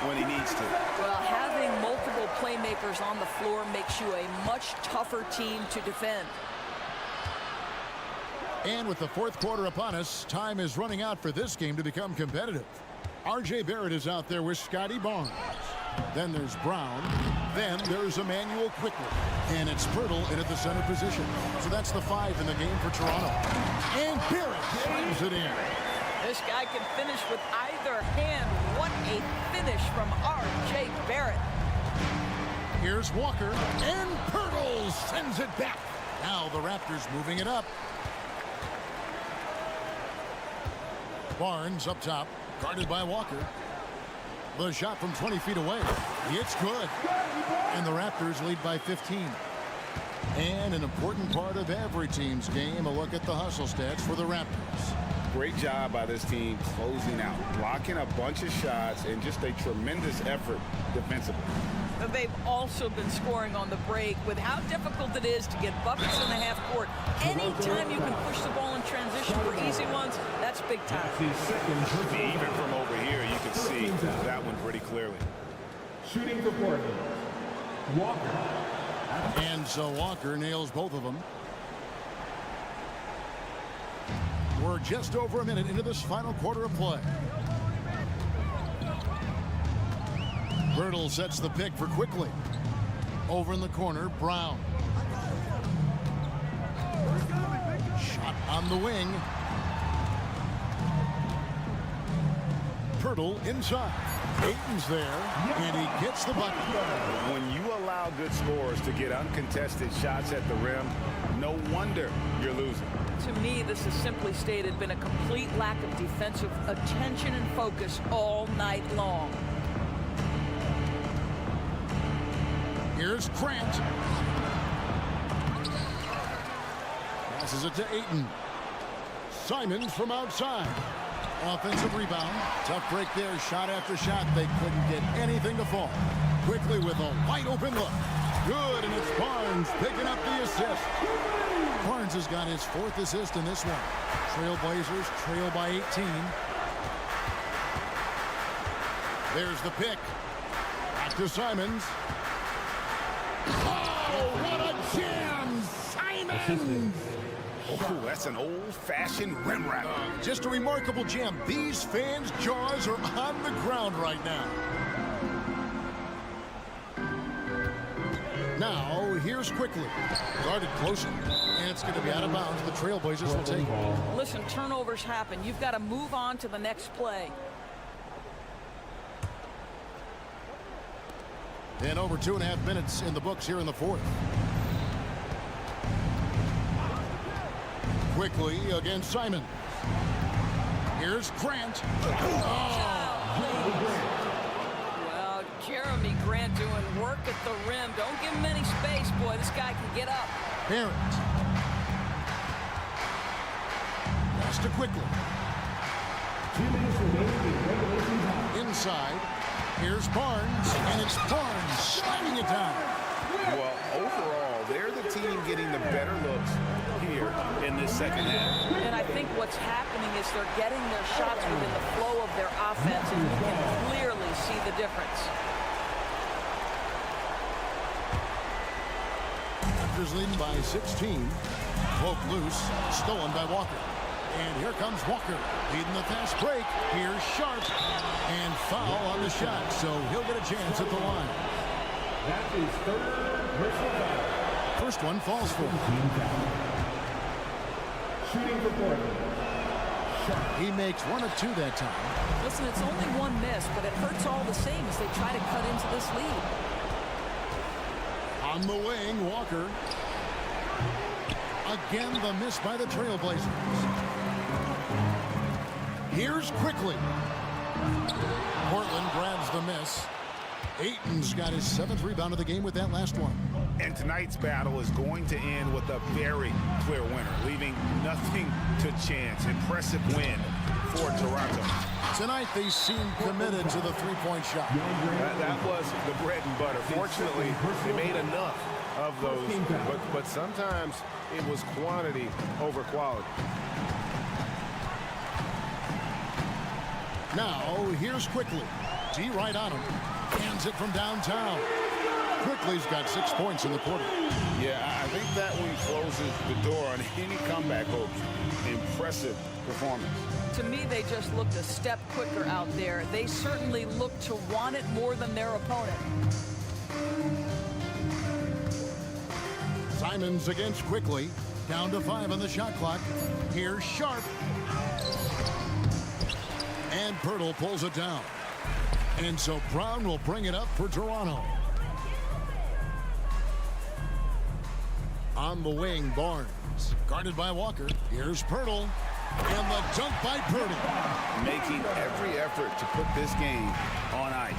when he needs to. Well, having multiple playmakers on the floor makes you a much tougher team to defend. And with the fourth quarter upon us, time is running out for this game to become competitive. R.J. Barrett is out there with Scotty Barnes. Then there's Brown. Then there's Emmanuel Quickly. And it's Pirtle in at the center position. So that's the 5 in the game for Toronto. And Barrett slams it in. This guy can finish with either hand. What a finish from R.J. Barrett. Here's Walker, and Pirtle sends it back. Now the Raptors moving it up. Barnes up top, guarded by Walker. The shot from 20 feet away. It's good. And the Raptors lead by 15. And an important part of every team's game, a look at the hustle stats for the Raptors. Great job by this team closing out, blocking a bunch of shots, and just a tremendous effort defensively. They've also been scoring on the break. With how difficult it is to get buckets in the half court, anytime you can push the ball in transition for easy ones, that's big time. Even from over here, you can see that one pretty clearly. Shooting for Portland, Walker. And so Walker nails both of them. We're just over a minute into this final quarter of play. Birtle sets the pick for Quickly. Over in the corner, Brown. Shot on the wing. Pirtle inside. Ayton's there, and he gets the bucket. When you allow good scorers to get uncontested shots at the rim, no wonder you're losing. To me, this has simply stated been a complete lack of defensive attention and focus all night long. Here's Grant. Passes it to Ayton. Simons from outside. Offensive rebound. Tough break there. Shot after shot. They couldn't get anything to fall. Quickly with a wide open look. Good, and it's Barnes picking up the assist. Barnes has got his 4th assist in this one. Trailblazers trail by 18. There's the pick. Back to Simons. Oh, what a jam! Simons! Oh, that's an old-fashioned rim wrap. Just a remarkable jam. These fans' jaws are on the ground right now. Now, here's Quickly. Guarded closer, and it's going to be out of bounds. The Trailblazers will take it. Listen, turnovers happen. You've got to move on to the next play. And over 2.5 minutes in the books here in the 4th. Quickly against Simon. Here's Grant. Well, Jeremy Grant doing work at the rim. Don't give him any space, boy. This guy can get up. Barrett. Pass to Quickly. 2 minutes remaining in regulation time. Inside. Here's Barnes, and it's Barnes slamming it down. Well, overall, they're the team getting the better looks here in this second half. And I think what's happening is they're getting their shots within the flow of their offense, and you can clearly see the difference. Raptors leading by 16. Broke loose, stolen by Walker. And here comes Walker, leading the fast break. Here's Sharp, and foul on the shot, so he'll get a chance at the line. That is 3rd personal foul. First one falls for him. Shooting for Portland, Sharp. He makes 1 of 2 that time. Listen, it's only one miss, but it hurts all the same as they try to cut into this lead. On the wing, Walker. Again, the miss by the Trailblazers. Here's Quickly. Portland grabs the miss. Ayton's got his 7th rebound of the game with that last one. And tonight's battle is going to end with a very clear winner, leaving nothing to chance. Impressive win for Toronto. Tonight, they seem committed to the three-point shot. That was the bread and butter. Fortunately, they made enough of those, but sometimes it was quantity over quality. Now, here's Quickly. D right on him. Hands it from downtown. Quickly's got 6 points in the quarter. Yeah, I think that one closes the door on any comeback hopes. Impressive performance. To me, they just looked a step quicker out there. They certainly looked to want it more than their opponent. Simons against Quickly. Down to 5 on the shot clock. Here's Sharp. And Pirtle pulls it down. And so Brown will bring it up for Toronto. On the wing, Barnes. Guarded by Walker. Here's Pirtle. And the dunk by Pirtle. Making every effort to put this game on ice.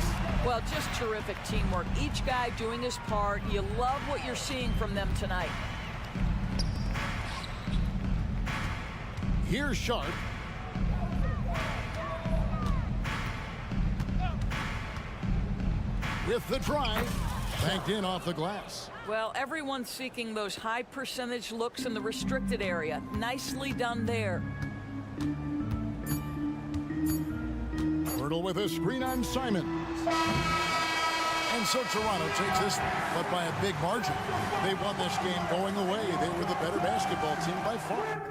Well, just terrific teamwork. Each guy doing his part. You love what you're seeing from them tonight. Here's Sharp. With the drive. Banked in off the glass. Well, everyone's seeking those high percentage looks in the restricted area. Nicely done there. Pirtle with a screen on Simon. And so Toronto takes this, but by a big margin. They won this game going away. They were the better basketball team by far.